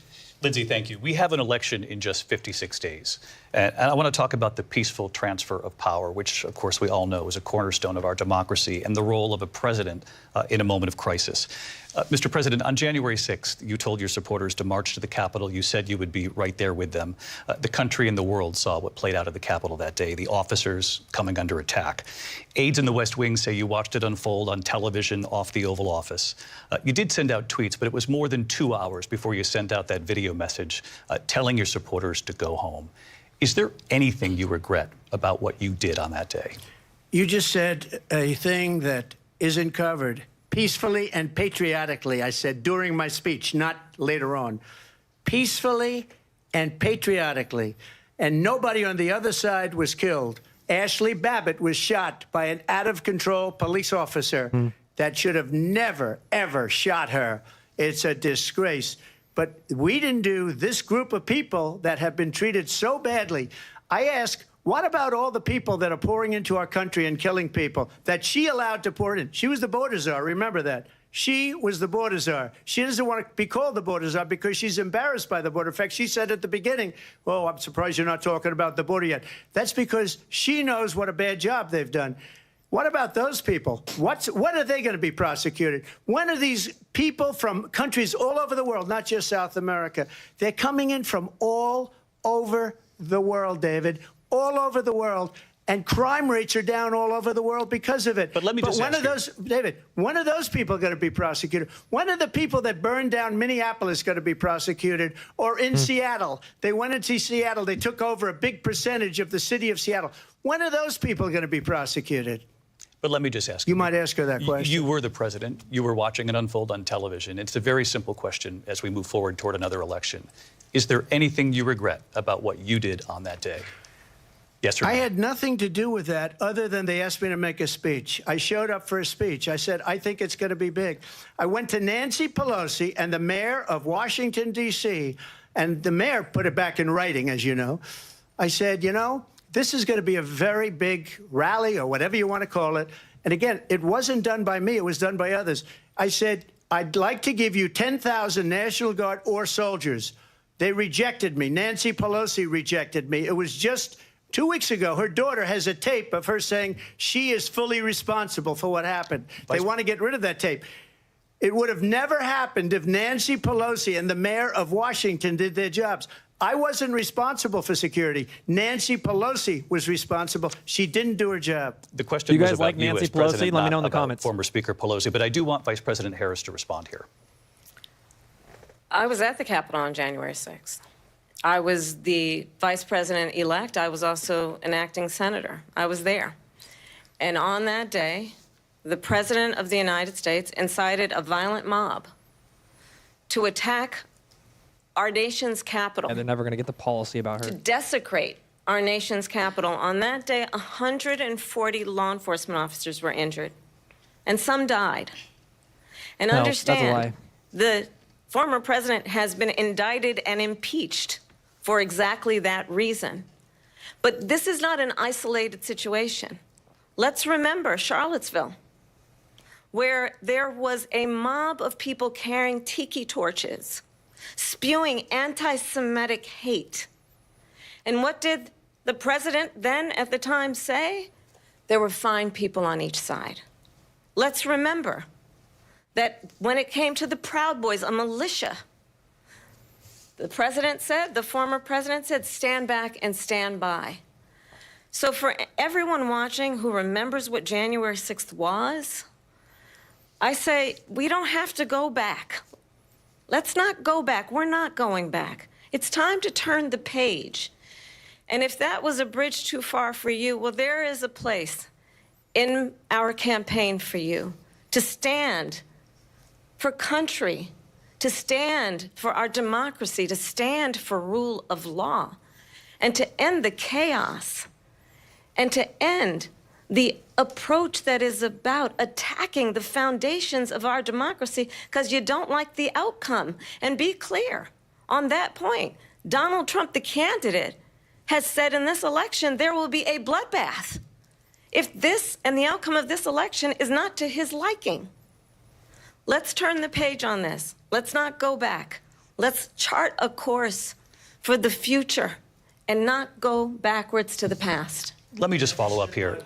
Lindsay, thank you. We have an election in just 56 days. And I want to talk about the peaceful transfer of power, which, of course, we all know is a cornerstone of our democracy, and the role of a president in a moment of crisis. Mr. President, on January 6th, you told your supporters to march to the Capitol. You said you would be right there with them. The country and the world saw what played out at the Capitol that day, the officers coming under attack. Aides in the West Wing say you watched it unfold on television off the Oval Office. You did send out tweets, but it was more than 2 hours before you sent out that video message telling your supporters to go home. Is there anything you regret about what you did on that day? You just said a thing that isn't covered. Peacefully and patriotically, I said during my speech, not later on. Peacefully and patriotically. And nobody on the other side was killed. Ashley Babbitt was shot by an out-of-control police officer that should have never, ever shot her. It's a disgrace. But we didn't do this group of people that have been treated so badly. I ask, what about all the people that are pouring into our country and killing people that she allowed to pour in? She was the border czar, remember that. She was the border czar. She doesn't want to be called the border czar because she's embarrassed by the border. In fact, she said at the beginning, oh, I'm surprised you're not talking about the border yet. That's because she knows what a bad job they've done. What about those people? When are they going to be prosecuted? When are these people from countries all over the world, not just South America? They're coming in from all over the world, David. All over the world, and crime rates are down all over the world because of it. But let me just ask you, David, when are those people going to be prosecuted? When are the people that burned down Minneapolis going to be prosecuted? Or in Seattle, they went into Seattle, they took over a big percentage of the city of Seattle. When are those people going to be prosecuted? But let me just ask you. You might ask her that question. You were the president. You were watching it unfold on television. It's a very simple question as we move forward toward another election. Is there anything you regret about what you did on that day? Yes or no? I had nothing to do with that other than they asked me to make a speech. I showed up for a speech. I said, I think it's going to be big. I went to Nancy Pelosi and the mayor of Washington, D.C., and the mayor put it back in writing, as you know. I said, you know, this is going to be a very big rally or whatever you want to call it. And again, it wasn't done by me. It was done by others. I said, I'd like to give you 10,000 National Guard or soldiers. They rejected me. Nancy Pelosi rejected me. It was just 2 weeks ago, her daughter has a tape of her saying she is fully responsible for what happened. They want to get rid of that tape. It would have never happened if Nancy Pelosi and the mayor of Washington did their jobs. I wasn't responsible for security. Nancy Pelosi was responsible. She didn't do her job. The question you was guys about like you Nancy as Pelosi? president, Let me know not in the about comments. former Speaker Pelosi, but I do want Vice President Harris to respond here. I was at the Capitol on January 6th. I was the vice president-elect. I was also an acting senator. I was there. And on that day, the President of the United States incited a violent mob to attack our nation's capital. And they're never going to get the policy about her. To desecrate our nation's capital. On that day, 140 law enforcement officers were injured, and some died. And No, understand, that's a lie. the former president has been indicted and impeached for exactly that reason. But this is not an isolated situation. Let's remember Charlottesville, where there was a mob of people carrying tiki torches, spewing anti-Semitic hate. And what did the president then at the time say? There were fine people on each side. Let's remember that when it came to the Proud Boys, a militia, the president said, the former president said, stand back and stand by. So for everyone watching who remembers what January 6th was, I say we don't have to go back. Let's not go back. We're not going back. It's time to turn the page. And if that was a bridge too far for you, well, there is a place in our campaign for you to stand for country, to stand for our democracy, to stand for rule of law, and to end the chaos, and to end the approach that is about attacking the foundations of our democracy because you don't like the outcome. And be clear on that point. Donald Trump, the candidate, has said in this election there will be a bloodbath if this and the outcome of this election is not to his liking. Let's turn the page on this. Let's not go back. Let's chart a course for the future and not go backwards to the past. Let me just follow up here.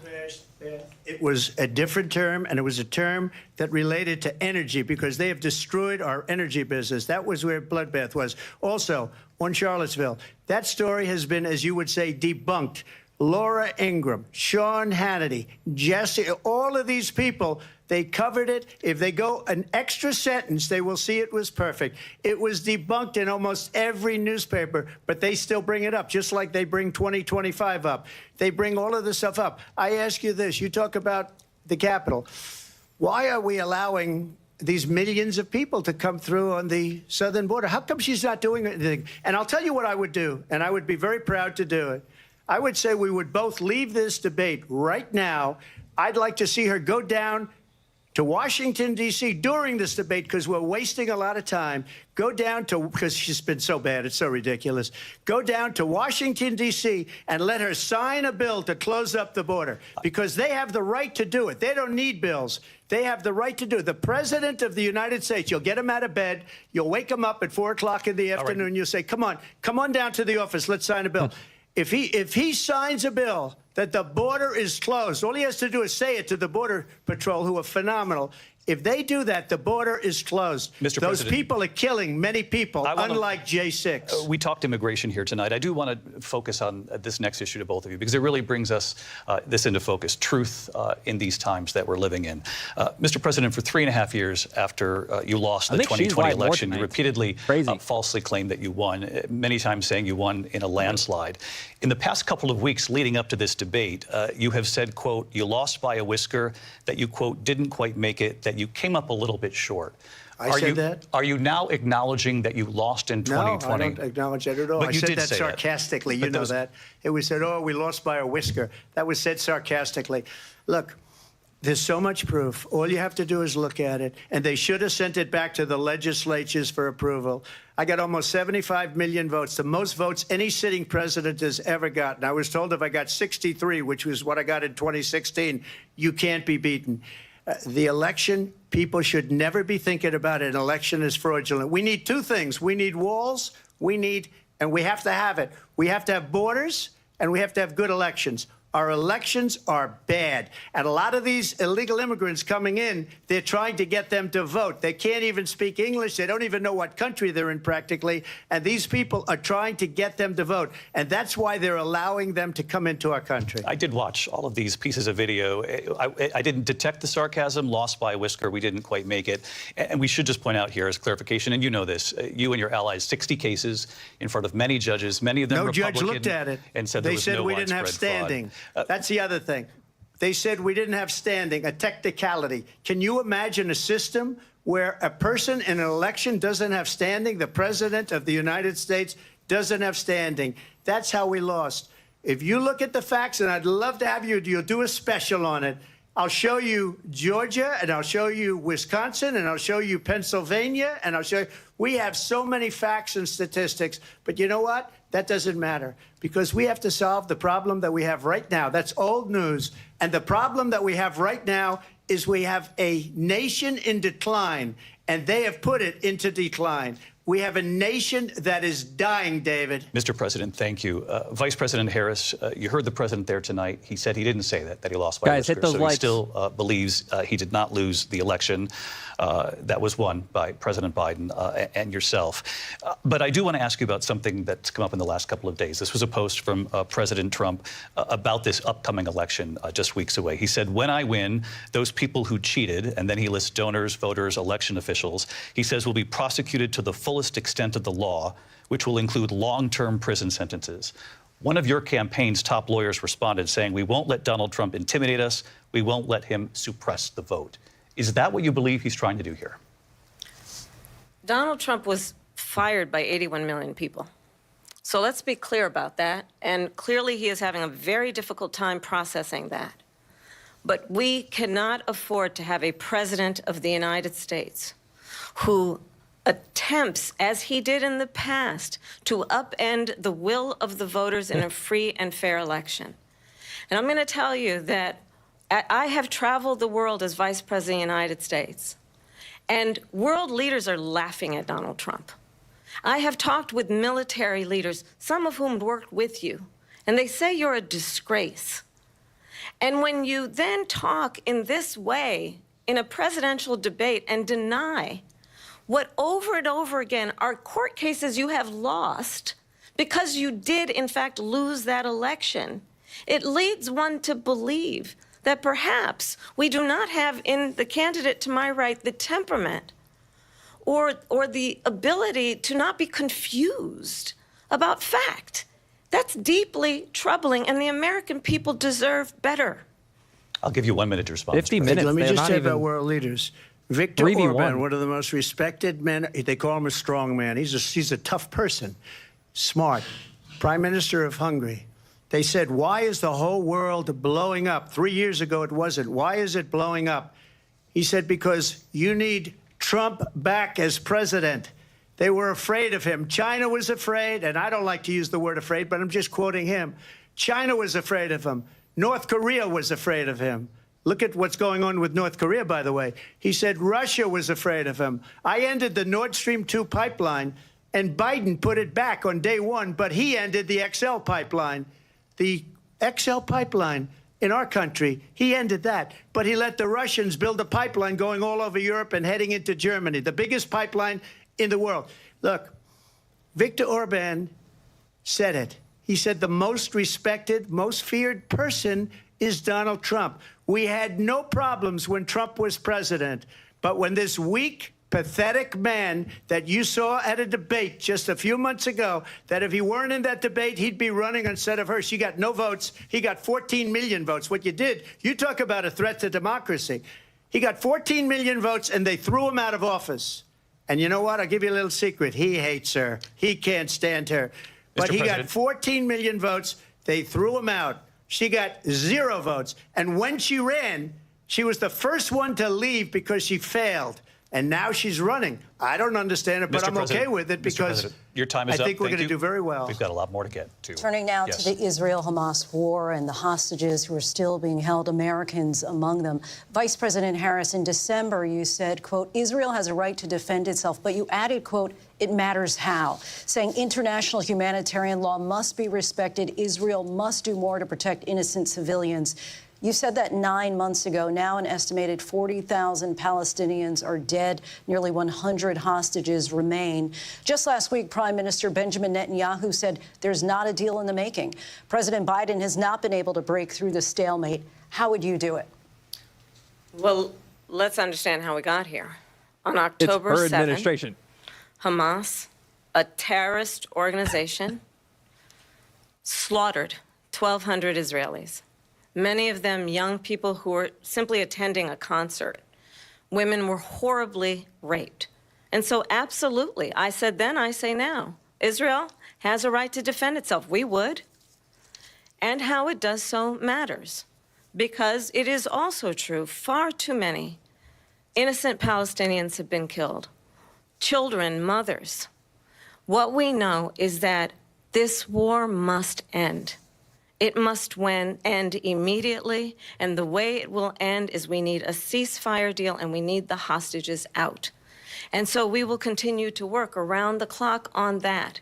It was a different term, and it was a term that related to energy because they have destroyed our energy business. That was where bloodbath was. Also, on Charlottesville, that story has been, as you would say, debunked. Laura Ingraham, Sean Hannity, Jesse, all of these people, they covered it. If they go an extra sentence, they will see it was perfect. It was debunked in almost every newspaper, but they still bring it up, just like they bring 2025 up. They bring all of this stuff up. I ask you this. You talk about the Capitol. Why are we allowing these millions of people to come through on the southern border? How come she's not doing anything? And I'll tell you what I would do, and I would be very proud to do it. I would say we would both leave this debate right now. I'd like to see her go down to Washington, D.C. during this debate because we're wasting a lot of time. Go down to, because she's been so bad, it's so ridiculous. Go down to Washington, D.C. and let her sign a bill to close up the border because they have the right to do it. They don't need bills. They have the right to do it. The President of the United States, you'll get him out of bed. You'll wake him up at 4 o'clock in the afternoon. You'll say, come on down to the office. Let's sign a bill. If he signs a bill that the border is closed, all he has to do is say it to the Border Patrol, who are phenomenal. If they do that, the border is closed. Mr. Those President, people are killing many people, unlike J6. We talked immigration here tonight. I do want to focus on this next issue to both of you because it really brings us this into focus, truth in these times that we're living in. Mr. President, for 3.5 years after you lost the 2020 election, you repeatedly falsely claimed that you won, many times saying you won in a landslide. In the past couple of weeks leading up to this debate, you have said, quote, you lost by a whisker, that you, quote, didn't quite make it, that you came up a little bit short. I said that? Are you now acknowledging that you lost in 2020? No, I don't acknowledge that at all. But I said that sarcastically. You know that. It was said, oh, we lost by a whisker. That was said sarcastically. Look, there's so much proof. All you have to do is look at it. And they should have sent it back to the legislatures for approval. I got almost 75 million votes, the most votes any sitting president has ever gotten. I was told if I got 63, which was what I got in 2016, you can't be beaten. The election, people should never be thinking about it. An election is fraudulent. We need two things. We need walls. And we have to have it. We have to have borders, and we have to have good elections. Our elections are bad. And a lot of these illegal immigrants coming in, they're trying to get them to vote. They can't even speak English. They don't even know what country they're in practically. And these people are trying to get them to vote. And that's why they're allowing them to come into our country. I did watch all of these pieces of video. I didn't detect the sarcasm, lost by a whisker. We didn't quite make it. And we should just point out here as clarification, and you know this, you and your allies, 60 cases in front of many judges, many of them Republican. No judge looked at it. And said there was no widespread fraud. They said we didn't have standing. That's the other thing. They said we didn't have standing, a technicality. Can you imagine a system where a person in an election doesn't have standing? The President of the United States doesn't have standing. That's how we lost. If you look at the facts, and I'd love to have you'll do a special on it. I'll show you Georgia, and I'll show you Wisconsin, and I'll show you Pennsylvania, and I'll show you. We have so many facts and statistics, but you know what? That doesn't matter because we have to solve the problem that we have right now. That's old news. And the problem that we have right now is we have a nation in decline, and they have put it into decline. We have a nation that is dying, David. Mr. President, thank you. Vice President Harris, you heard the president there tonight. He said he didn't say that he lost by a whisker. So he still believes he did not lose the election that was won by President Biden and yourself. But I do want to ask you about something that's come up in the last couple of days. This was a post from President Trump about this upcoming election just weeks away. He said, when I win, those people who cheated, and then he lists donors, voters, election officials, he says will be prosecuted to the fullest extent of the law, which will include long-term prison sentences. One of your campaign's top lawyers responded saying, we won't let Donald Trump intimidate us. We won't let him suppress the vote. Is that what you believe he's trying to do here? Donald Trump was fired by 81 million people. So let's be clear about that. And clearly he is having a very difficult time processing that. But we cannot afford to have a president of the United States who attempts, as he did in the past, to upend the will of the voters in a free and fair election. And I'm going to tell you that I have traveled the world as Vice President of the United States, and world leaders are laughing at Donald Trump. I have talked with military leaders, some of whom worked with you, and they say you're a disgrace. And when you then talk in this way in a presidential debate and deny what over and over again are court cases you have lost because you did, in fact, lose that election, it leads one to believe that perhaps we do not have in the candidate to my right the temperament or the ability to not be confused about fact. That's deeply troubling, and the American people deserve better. I'll give you 1 minute to respond. 50 minutes. Let me They're just not say even about world leaders. Viktor 3v1. Orban, one of the most respected men. They call him a strong man. He's a tough person, smart. Prime Minister of Hungary. They said, why is the whole world blowing up? 3 years ago, it wasn't. Why is it blowing up? He said, because you need Trump back as president. They were afraid of him. China was afraid, and I don't like to use the word afraid, but I'm just quoting him. China was afraid of him. North Korea was afraid of him. Look at what's going on with North Korea, by the way. He said Russia was afraid of him. I ended the Nord Stream 2 pipeline, and Biden put it back on day one, but he ended the XL pipeline. The XL pipeline in our country, he ended that. But he let the Russians build a pipeline going all over Europe and heading into Germany, the biggest pipeline in the world. Look, Viktor Orban said it. He said the most respected, most feared person is Donald Trump. We had no problems when Trump was president. But when this weak, pathetic man that you saw at a debate just a few months ago, that if he weren't in that debate, he'd be running instead of her. She got no votes. He got 14 million votes. What you did, you talk about a threat to democracy. He got 14 million votes, and they threw him out of office. And you know what? I'll give you a little secret. He hates her. He can't stand her. But he got 14 million votes. They threw him out. She got 0 votes. And when she ran, she was the first one to leave because she failed. And now she's running. I don't understand it, but I'm okay with it because your time is I think up. we're going to do very well. We've got a lot more to get to. Turning now to the Israel-Hamas war and the hostages who are still being held, Americans among them. Vice President Harris, in December, you said, quote, Israel has a right to defend itself, but you added, quote, it matters how, saying international humanitarian law must be respected. Israel must do more to protect innocent civilians. You said that 9 months ago. Now an estimated 40,000 Palestinians are dead. Nearly 100 hostages remain. Just last week, Prime Minister Benjamin Netanyahu said there's not a deal in the making. President Biden has not been able to break through the stalemate. How would you do it? Well, let's understand how we got here. On October 7th, administration. Hamas, a terrorist organization, slaughtered 1,200 Israelis. Many of them young people who were simply attending a concert. Women were horribly raped. And so absolutely, I said then, I say now, Israel has a right to defend itself. We would. And how it does so matters. Because it is also true, far too many innocent Palestinians have been killed. Children, mothers. What we know is that this war must end. It must end immediately, and the way it will end is we need a ceasefire deal and we need the hostages out. And so we will continue to work around the clock on that.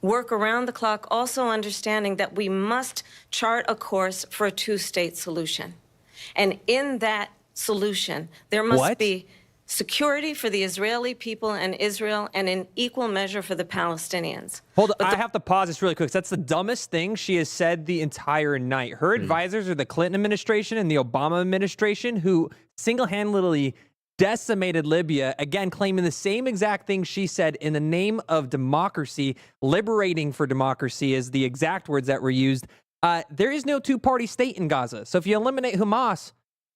Work around the clock, also understanding that we must chart a course for a two-state solution. And in that solution, there must be security for the Israeli people and Israel, and in equal measure for the Palestinians. Hold on, I have to pause this really quick. That's the dumbest thing she has said the entire night. Her advisors are the Clinton administration and the Obama administration, who single-handedly decimated Libya, again, claiming the same exact thing she said in the name of democracy. Liberating for democracy is the exact words that were used. There is no two-party state in Gaza. So if you eliminate Hamas,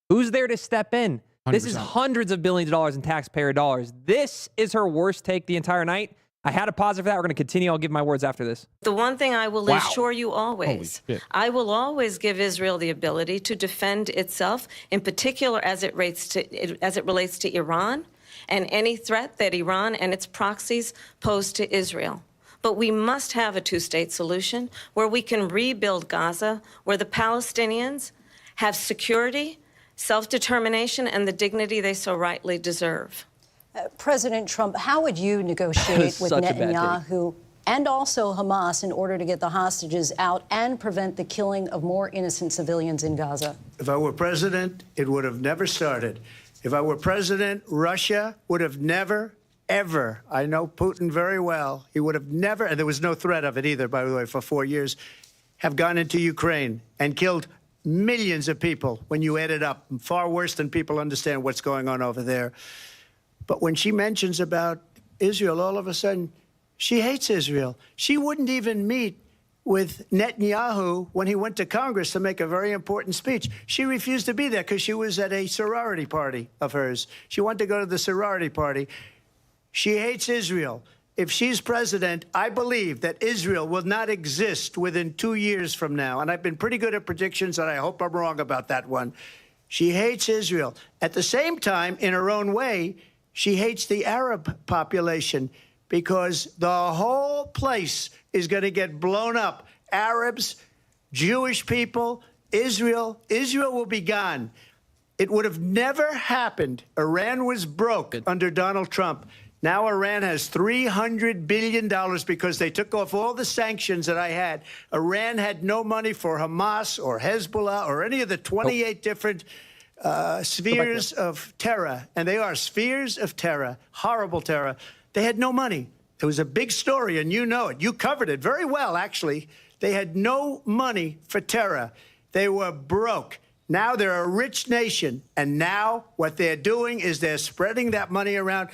who's there to step in? 100%. This is hundreds of billions of dollars in taxpayer dollars. This is her worst take the entire night. I had to pause it for that. We're going to continue. I'll give my words after this. The one thing I will assure you always, I will always give Israel the ability to defend itself, in particular as it relates to Iran and any threat that Iran and its proxies pose to Israel. But we must have a two-state solution where we can rebuild Gaza, where the Palestinians have security, self-determination, and the dignity they so rightly deserve. President Trump, how would you negotiate with Netanyahu and also Hamas in order to get the hostages out and prevent the killing of more innocent civilians in Gaza? If I were president, it would have never started. If I were president, Russia would have never, ever, I know Putin very well, he would have never, and there was no threat of it either, by the way, for 4 years, have gone into Ukraine and killed millions of people when you add it up, far worse than people understand what's going on over there. But when she mentions about Israel, all of a sudden, she hates Israel. She wouldn't even meet with Netanyahu when he went to Congress to make a very important speech. She refused to be there because she was at a sorority party of hers. She wanted to go to the sorority party. She hates Israel. If she's president, I believe that Israel will not exist within 2 years from now. And I've been pretty good at predictions, and I hope I'm wrong about that one. She hates Israel. At the same time, in her own way, she hates the Arab population because the whole place is going to get blown up. Arabs, Jewish people, Israel. Israel will be gone. It would have never happened. Iran was broke under Donald Trump. Now Iran has $300 billion because they took off all the sanctions that I had. Iran had no money for Hamas or Hezbollah or any of the 28 different spheres of terror. And they are spheres of terror, horrible terror. They had no money. It was a big story, and you know it. You covered it very well, actually. They had no money for terror. They were broke. Now they're a rich nation, and now what they're doing is they're spreading that money around.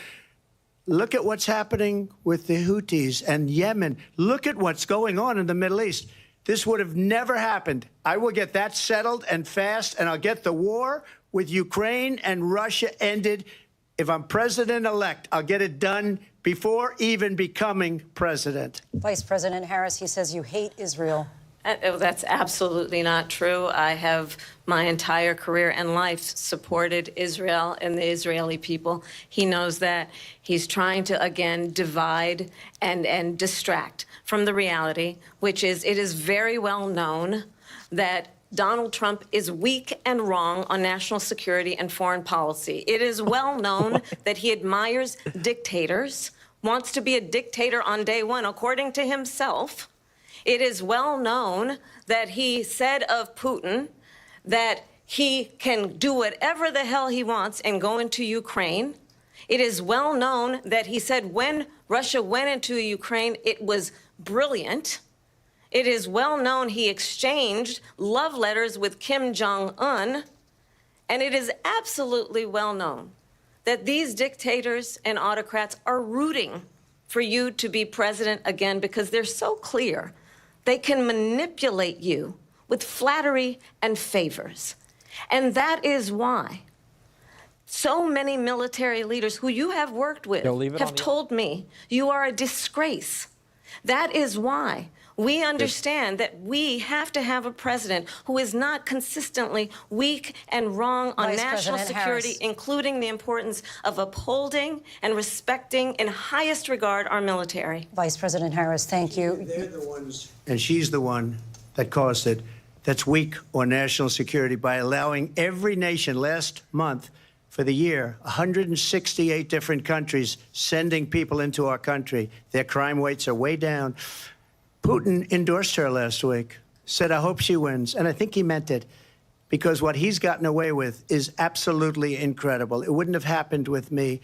Look at what's happening with the Houthis and Yemen. Look at what's going on in the Middle East. This would have never happened. I will get that settled and fast, and I'll get the war with Ukraine and Russia ended. If I'm president-elect, I'll get it done before even becoming president. Vice President Harris, he says you hate Israel. That's absolutely not true. I have my entire career and life supported Israel and the Israeli people. He knows that. He's trying to, again, divide and distract from the reality, which is it is very well known that Donald Trump is weak and wrong on national security and foreign policy. It is well known that he admires dictators, wants to be a dictator on day one, according to himself. It is well known that he said of Putin that he can do whatever the hell he wants and go into Ukraine. It is well known that he said when Russia went into Ukraine, it was brilliant. It is well known he exchanged love letters with Kim Jong-un. And it is absolutely well known that these dictators and autocrats are rooting for you to be president again because they're so clear. They can manipulate you with flattery and favors. And that is why so many military leaders who you have worked with have told me you are a disgrace. That is why we understand that we have to have a president who is not consistently weak and wrong on national security, including the importance of upholding and respecting in highest regard our military. Vice President Harris, thank you. They're the ones, and she's the one that caused it, that's weak on national security by allowing every nation last month for the year, 168 different countries sending people into our country. Their crime rates are way down. Putin endorsed her last week, said, I hope she wins. And I think he meant it because what he's gotten away with is absolutely incredible. It wouldn't have happened with me.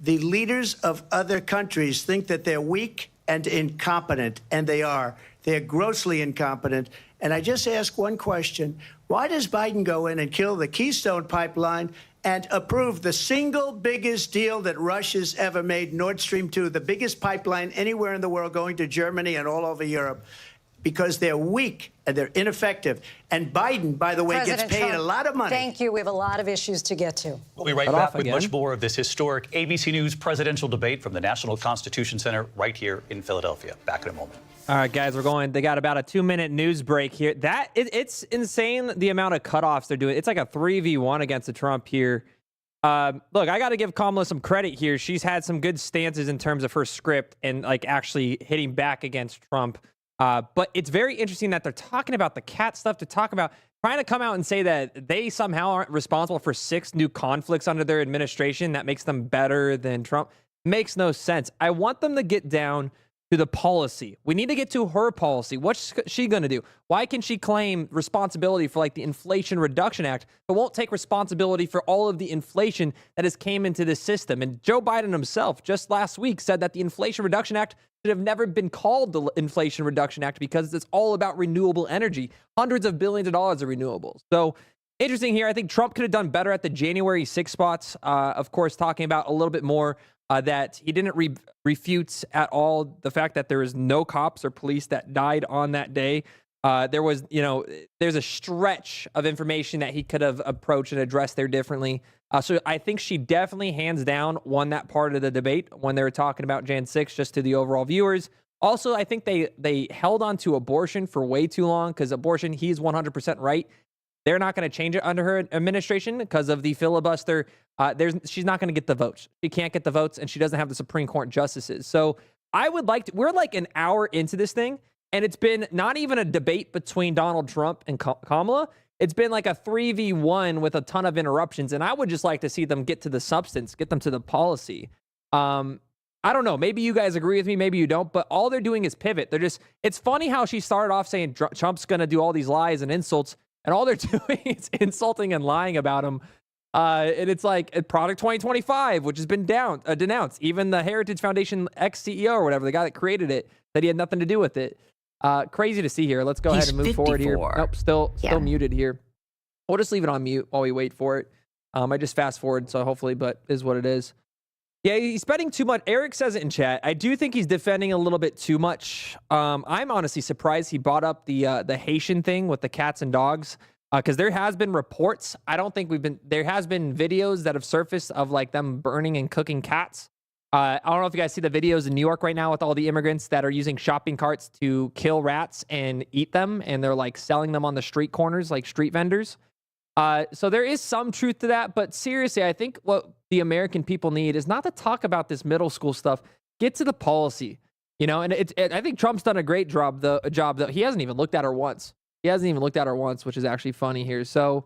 The leaders of other countries think that they're weak and incompetent, and they are. They're grossly incompetent. And I just ask one question. Why does Biden go in and kill the Keystone Pipeline and approve the single biggest deal that Russia's ever made, Nord Stream 2, the biggest pipeline anywhere in the world going to Germany and all over Europe? Because they're weak and they're ineffective. And Biden, by the way, President gets paid Trump, a lot of money. Thank you. We have a lot of issues to get to. We'll be right back with much more of this historic ABC News presidential debate from the National Constitution Center right here in Philadelphia. Back in a moment. All right, guys, we're going. They got about a 2-minute news break here. It's insane the amount of cutoffs they're doing. It's like a 3v1 against the Trump here. Look, I got to give Kamala some credit here. She's had some good stances in terms of her script and like actually hitting back against Trump. But it's very interesting that they're talking about the cat stuff, to talk about trying to come out and say that they somehow aren't responsible for 6 new conflicts under their administration that makes them better than Trump. Makes no sense. I want them to get down to the policy. We need to get to her policy. What's she going to do? Why can she claim responsibility for like the Inflation Reduction Act, but won't take responsibility for all of the inflation that has came into this system? And Joe Biden himself just last week said that the Inflation Reduction Act should have never been called the Inflation Reduction Act because it's all about renewable energy, hundreds of billions of dollars of renewables. So interesting here. I think Trump could have done better at the January 6 spots. Of course, talking about a little bit more that he didn't refute at all the fact that there was no cops or police that died on that day. There was, there's a stretch of information that he could have approached and addressed there differently. So I think she definitely hands down won that part of the debate when they were talking about Jan 6, just to the overall viewers. Also, I think they held on to abortion for way too long because abortion, he's 100% right. They're not going to change it under her administration because of the filibuster. She's not going to get the votes. She can't get the votes, and she doesn't have the Supreme Court justices. So I would like to, we're like an hour into this thing, and it's been not even a debate between Donald Trump and Kamala. It's been like a 3v1 with a ton of interruptions, and I would just like to see them get to the substance, get them to the policy. I don't know. Maybe you guys agree with me. Maybe you don't. But all they're doing is pivot. It's funny how she started off saying Trump's going to do all these lies and insults, and all they're doing is insulting and lying about him. And it's like Product 2025, which has been denounced. Even the Heritage Foundation ex-CEO or whatever, the guy that created it, said he had nothing to do with it. Crazy to see here. Let's go ahead and move forward here. Nope, still muted here. We'll just leave it on mute while we wait for it. I just fast forward, so hopefully, but is what it is. Yeah, he's spending too much. Eric says it in chat. I do think he's defending a little bit too much. I'm honestly surprised he brought up the Haitian thing with the cats and dogs, because there has been reports. I don't think there has been videos that have surfaced of like them burning and cooking cats. I don't know if you guys see the videos in New York right now with all the immigrants that are using shopping carts to kill rats and eat them, and they're like selling them on the street corners like street vendors. So there is some truth to that, but seriously, I think what the American people need is not to talk about this middle school stuff. Get to the policy, and I think Trump's done a great job. Though he hasn't even looked at her once. Which is actually funny here. So,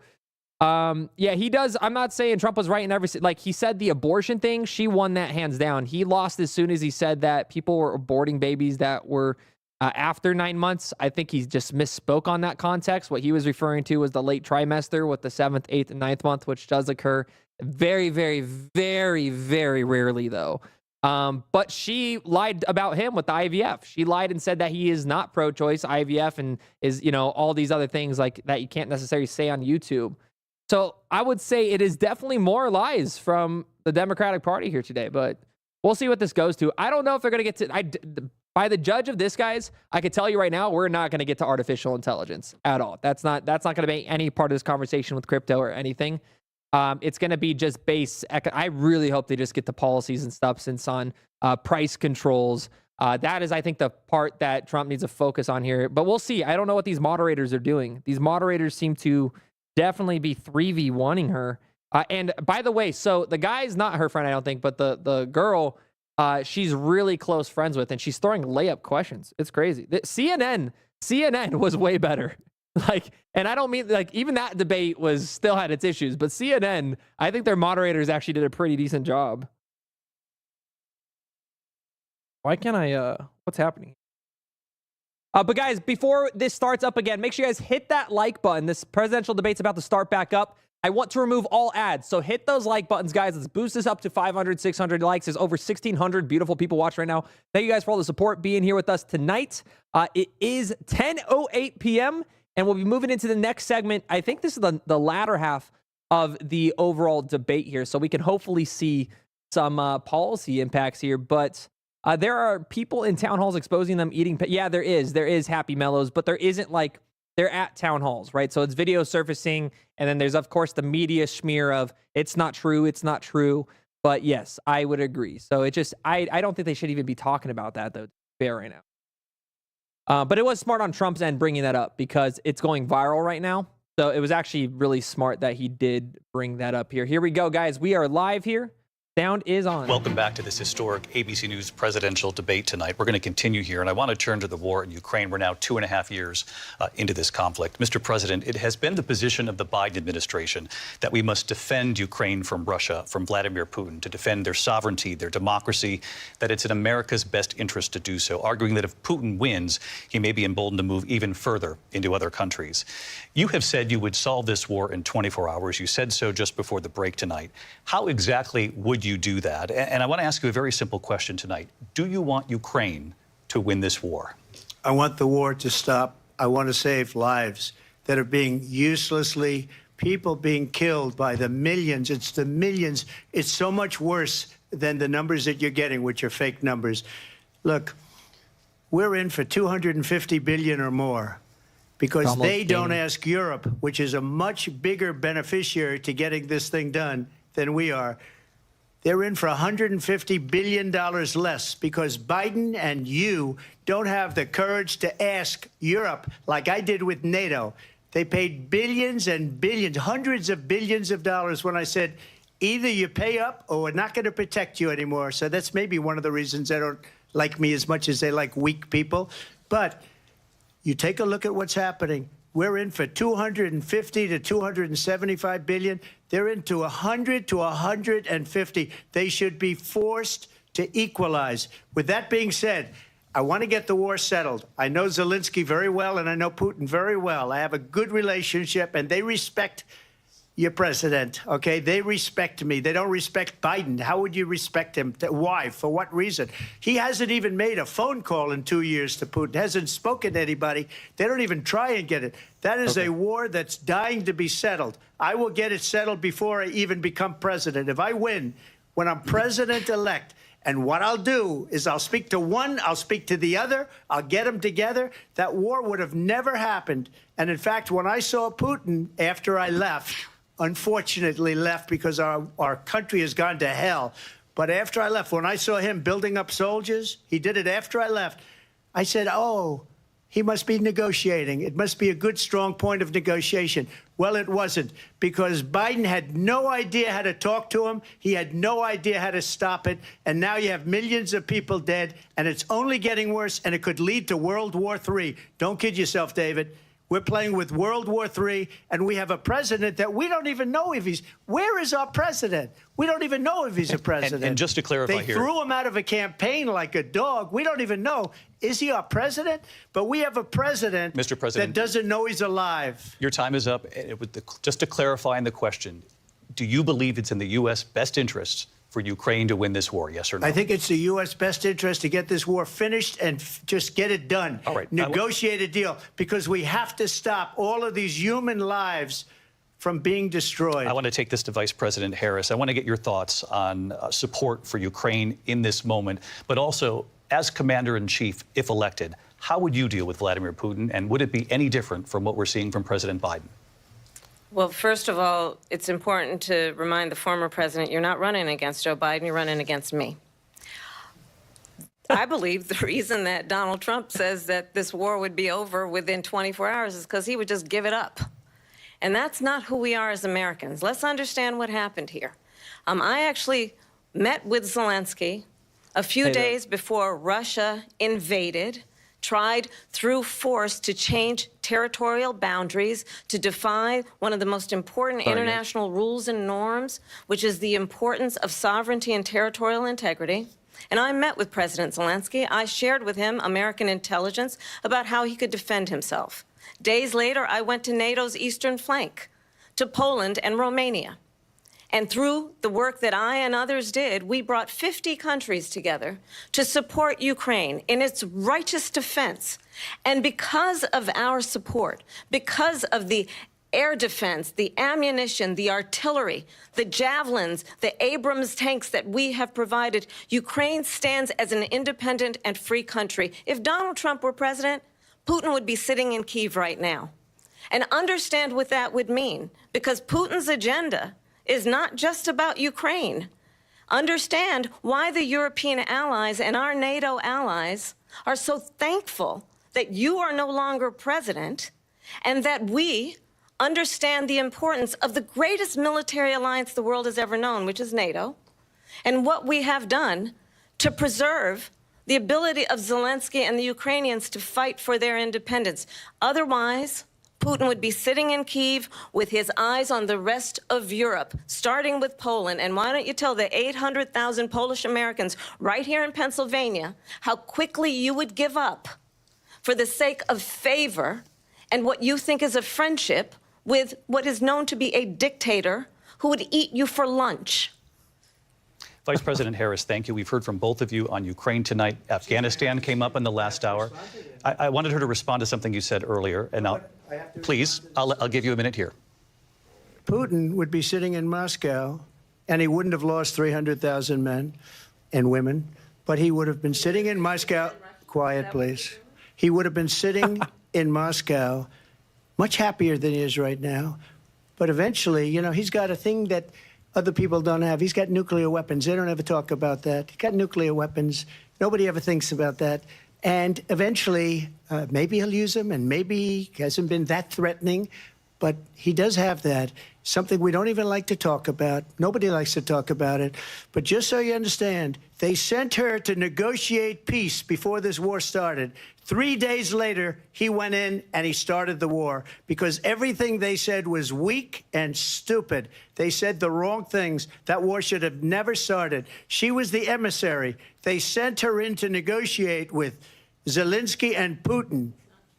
yeah, he does. I'm not saying Trump was right in every, like he said the abortion thing, she won that hands down. He lost as soon as he said that people were aborting babies that were after 9 months. I think he just misspoke on that context. What he was referring to was the late trimester with the 7th, 8th, and 9th month, which does occur very, very, very, very rarely though. But she lied about him with the IVF. She lied and said that he is not pro-choice IVF and is, all these other things like that you can't necessarily say on YouTube. So I would say it is definitely more lies from the Democratic Party here today, but we'll see what this goes to. I don't know if they're going to get to, by the judge of this, guys, I could tell you right now, we're not going to get to artificial intelligence at all. That's not going to be any part of this conversation with crypto or anything. It's going to be just base. I really hope they just get the policies and substance on price controls. That is, I think, the part that Trump needs to focus on here. But we'll see. I don't know what these moderators are doing. These moderators seem to definitely be 3v1ing her. And by the way, so the guy's not her friend, I don't think, but the girl, she's really close friends with, and she's throwing layup questions. It's crazy. CNN was way better. And I don't mean even that debate still had its issues, but CNN, I think their moderators actually did a pretty decent job. Why can't I, what's happening? But guys, before this starts up again, make sure you guys hit that like button. This presidential debate's about to start back up. I want to remove all ads, so hit those like buttons, guys. Let's boost this up to 500, 600 likes. There's over 1,600 beautiful people watching right now. Thank you guys for all the support being here with us tonight. It is 10:08 p.m., and we'll be moving into the next segment. I think this is the latter half of the overall debate here, so we can hopefully see some policy impacts here. But there are people in town halls exposing them eating. Yeah, there is Happy Mellows, but there isn't they're at town halls, right? So it's video surfacing, and then there's, of course, the media smear of it's not true. But yes, I would agree. So it just, I don't think they should even be talking about that, though, fair right now. But it was smart on Trump's end bringing that up because it's going viral right now. So it was actually really smart that he did bring that up here. Here we go, guys. We are live here. Sound is on. Welcome back to this historic ABC News presidential debate tonight. We're going to continue here, and I want to turn to the war in Ukraine. We're now 2.5 years into this conflict. Mr. President, it has been the position of the Biden administration that we must defend Ukraine from Russia, from Vladimir Putin, to defend their sovereignty, their democracy, that it's in America's best interest to do so, arguing that if Putin wins, he may be emboldened to move even further into other countries. You have said you would solve this war in 24 hours. You said so just before the break tonight. How exactly would you do that? And I want to ask you a very simple question tonight. Do you want Ukraine to win this war? I want the war to stop. I want to save lives that are being uselessly, people being killed by the millions. It's the millions. It's so much worse than the numbers that you're getting, which are fake numbers. Look, we're in for 250 billion or more because they don't ask Europe, which is a much bigger beneficiary to getting this thing done than we are. They're in for $150 billion less because Biden and you don't have the courage to ask Europe like I did with NATO. They paid billions and billions, hundreds of billions of dollars when I said, either you pay up or we're not going to protect you anymore. So that's maybe one of the reasons they don't like me as much as they like weak people. But you take a look at what's happening. We're in for 250 to 275 billion. They're into 100 to 150. They should be forced to equalize. With that being said, I want to get the war settled. I know Zelensky very well, and I know Putin very well. I have a good relationship, and they respect your president, okay? They respect me. They don't respect Biden. How would you respect him? Why? For what reason? He hasn't even made a phone call in 2 years to Putin, hasn't spoken to anybody. They don't even try and get it. That is a war that's dying to be settled. I will get it settled before I even become president. If I win, when I'm president-elect, and what I'll do is I'll speak to one, I'll speak to the other, I'll get them together. That war would have never happened. And in fact, when I saw Putin after I left, unfortunately left because our country has gone to hell. But after I left, when I saw him building up soldiers, he did it after I left, I said, oh, he must be negotiating. It must be a good, strong point of negotiation. Well, it wasn't, because Biden had no idea how to talk to him. He had no idea how to stop it. And now you have millions of people dead, and it's only getting worse, and it could lead to World War III. Don't kid yourself, David. We're playing with World War III, and we have a president that we don't even know if he's... Where is our president? We don't even know if he's a president. And just to clarify here... They threw him out of a campaign like a dog. We don't even know. Is he our president? But we have a president, Mr. President, that doesn't know he's alive. Your time is up. Just to clarify in the question, do you believe it's in the U.S. best interests for Ukraine to win this war, yes or no? I think it's the U.S. best interest to get this war finished and just get it done. All right. Negotiate a deal, because we have to stop all of these human lives from being destroyed. I want to take this to Vice President Harris. I want to get your thoughts on support for Ukraine in this moment, but also, as Commander-in-Chief, if elected, how would you deal with Vladimir Putin, and would it be any different from what we're seeing from President Biden? Well, first of all, it's important to remind the former president you're not running against Joe Biden, you're running against me. I believe the reason that Donald Trump says that this war would be over within 24 hours is because he would just give it up. And that's not who we are as Americans. Let's understand what happened here. I actually met with Zelensky a few days before Russia invaded, tried through force to change territorial boundaries, to defy one of the most important international rules and norms, which is the importance of sovereignty and territorial integrity. And I met with President Zelensky. I shared with him American intelligence about how he could defend himself. Days later, I went to NATO's eastern flank, to Poland and Romania. And through the work that I and others did, we brought 50 countries together to support Ukraine in its righteous defense. And because of our support, because of the air defense, the ammunition, the artillery, the javelins, the Abrams tanks that we have provided, Ukraine stands as an independent and free country. If Donald Trump were president, Putin would be sitting in Kyiv right now. And understand what that would mean, because Putin's agenda is not just about Ukraine. Understand why the European allies and our NATO allies are so thankful that you are no longer president, and that we understand the importance of the greatest military alliance the world has ever known, which is NATO, and what we have done to preserve the ability of Zelensky and the Ukrainians to fight for their independence. Otherwise, Putin would be sitting in Kyiv with his eyes on the rest of Europe, starting with Poland. And why don't you tell the 800,000 Polish Americans right here in Pennsylvania how quickly you would give up for the sake of favor and what you think is a friendship with what is known to be a dictator who would eat you for lunch. Vice President Harris, thank you. We've heard from both of you on Ukraine tonight. Afghanistan came up in the last hour. I wanted her to respond to something you said earlier, and please, I'll give you a minute here. Putin would be sitting in Moscow, and he wouldn't have lost 300,000 men and women, but he would have been sitting in Moscow. Quiet, please. He would have been sitting in Moscow, much happier than he is right now. But eventually, you know, he's got a thing that other people don't have. He's got nuclear weapons. They don't ever talk about that. He's got nuclear weapons. Nobody ever thinks about that. And eventually, maybe he'll use them, and maybe he hasn't been that threatening. But he does have that, something we don't even like to talk about. Nobody likes to talk about it. But just so you understand, they sent her to negotiate peace before this war started. 3 days later, he went in and he started the war because everything they said was weak and stupid. They said the wrong things. That war should have never started. She was the emissary. They sent her in to negotiate with Zelensky and Putin,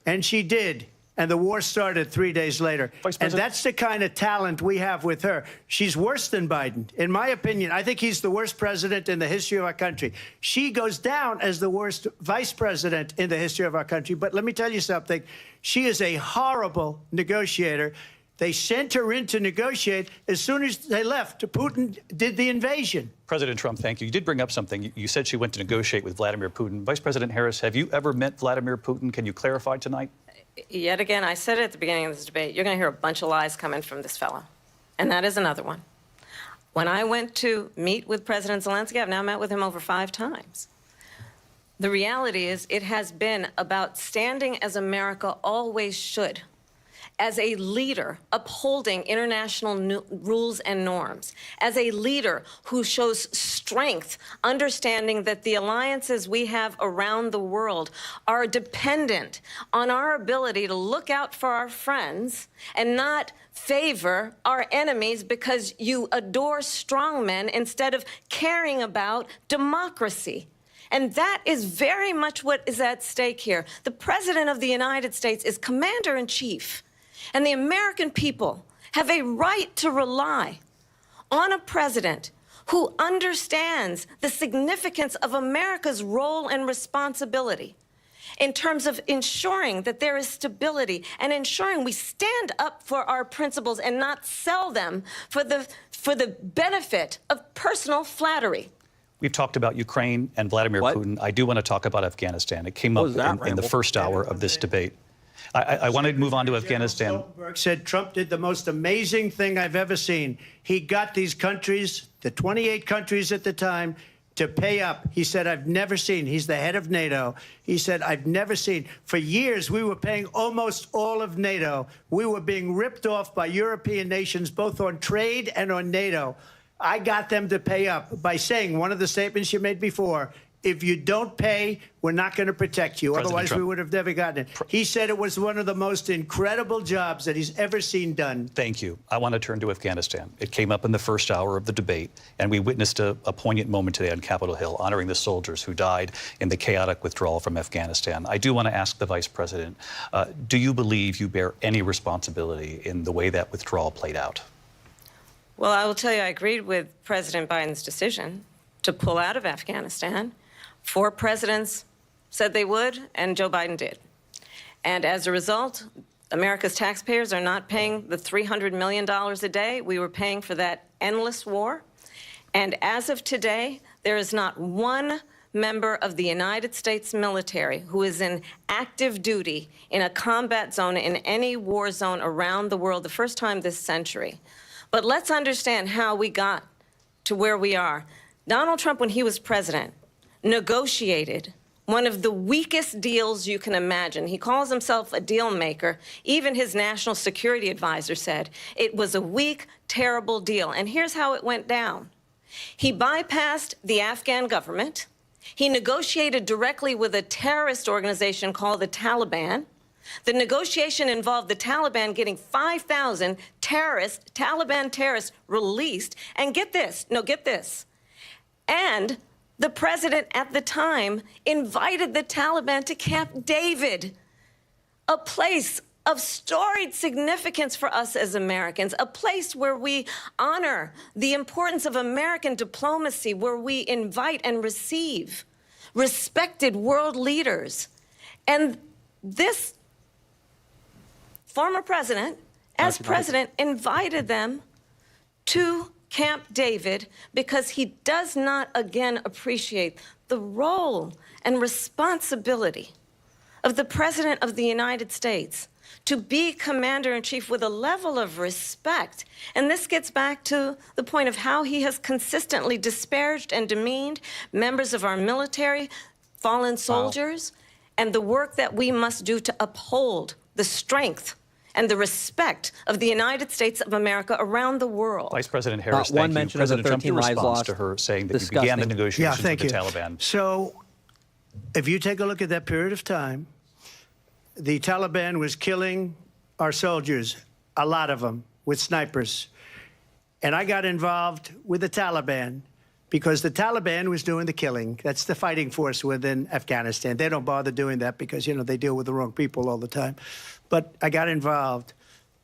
and she did. And the war started 3 days later. And that's the kind of talent we have with her. She's worse than Biden. In my opinion, I think he's the worst president in the history of our country. She goes down as the worst vice president in the history of our country. But let me tell you something. She is a horrible negotiator. They sent her in to negotiate. As soon as they left, Putin did the invasion. President Trump, thank you. You did bring up something. You said she went to negotiate with Vladimir Putin. Vice President Harris, have you ever met Vladimir Putin? Can you clarify tonight? Yet again, I said it at the beginning of this debate, you're going to hear a bunch of lies coming from this fellow. And that is another one. When I went to meet with President Zelensky, I've now met with him over 5 times. The reality is it has been about standing as America always should, as a leader upholding international rules and norms, as a leader who shows strength, understanding that the alliances we have around the world are dependent on our ability to look out for our friends and not favor our enemies because you adore strongmen instead of caring about democracy. And that is very much what is at stake here. The President of the United States is commander-in-chief. And the American people have a right to rely on a president who understands the significance of America's role and responsibility in terms of ensuring that there is stability and ensuring we stand up for our principles and not sell them for the benefit of personal flattery. We've talked about Ukraine and Vladimir Putin. I do want to talk about Afghanistan. It came up in the first hour of this debate. I want to move on to Afghanistan. Stoltenberg said Trump did the most amazing thing I've ever seen. He got these countries, the 28 countries at the time, to pay up. He said, I've never seen. He's the head of NATO. He said, I've never seen. For years, we were paying almost all of NATO. We were being ripped off by European nations, both on trade and on NATO. I got them to pay up by saying one of the statements you made before, if you don't pay, we're not going to protect you. President Otherwise, Trump. we would have never gotten it. He said it was one of the most incredible jobs that he's ever seen done. Thank you. I want to turn to Afghanistan. It came up in the first hour of the debate, and we witnessed a poignant moment today on Capitol Hill, honoring the soldiers who died in the chaotic withdrawal from Afghanistan. I do want to ask the Vice President, do you believe you bear any responsibility in the way that withdrawal played out? Well, I will tell you, I agreed with President Biden's decision to pull out of Afghanistan. 4 presidents said they would, and Joe Biden did. And as a result, America's taxpayers are not paying the $300 million a day we were paying for that endless war. And as of today, there is not one member of the United States military who is in active duty in a combat zone in any war zone around the world, the first time this century. But let's understand how we got to where we are. Donald Trump, when he was president, negotiated one of the weakest deals you can imagine. He calls himself a deal maker. Even his national security advisor said it was a weak, terrible deal. And here's how it went down. He bypassed the Afghan government. He negotiated directly with a terrorist organization called the Taliban. The negotiation involved the Taliban getting 5,000 Taliban terrorists released. And get this, and the president at the time invited the Taliban to Camp David, a place of storied significance for us as Americans, a place where we honor the importance of American diplomacy, where we invite and receive respected world leaders. And this former president, as president, invited them to Camp David because he does not, again, appreciate the role and responsibility of the President of the United States to be commander-in-chief with a level of respect. And this gets back to the point of how he has consistently disparaged and demeaned members of our military, fallen soldiers, and the work that we must do to uphold the strength and the respect of the United States of America around the world. Vice President Harris, one thank you. mention President of the Trump, 13 your lives response lost. to her saying that Disgusting. you began the negotiations thank with you. the Taliban. So, if you take a look at that period of time, the Taliban was killing our soldiers, a lot of them, with snipers. And I got involved with the Taliban because the Taliban was doing the killing. That's the fighting force within Afghanistan. They don't bother doing that because, you know, they deal with the wrong people all the time. But I got involved.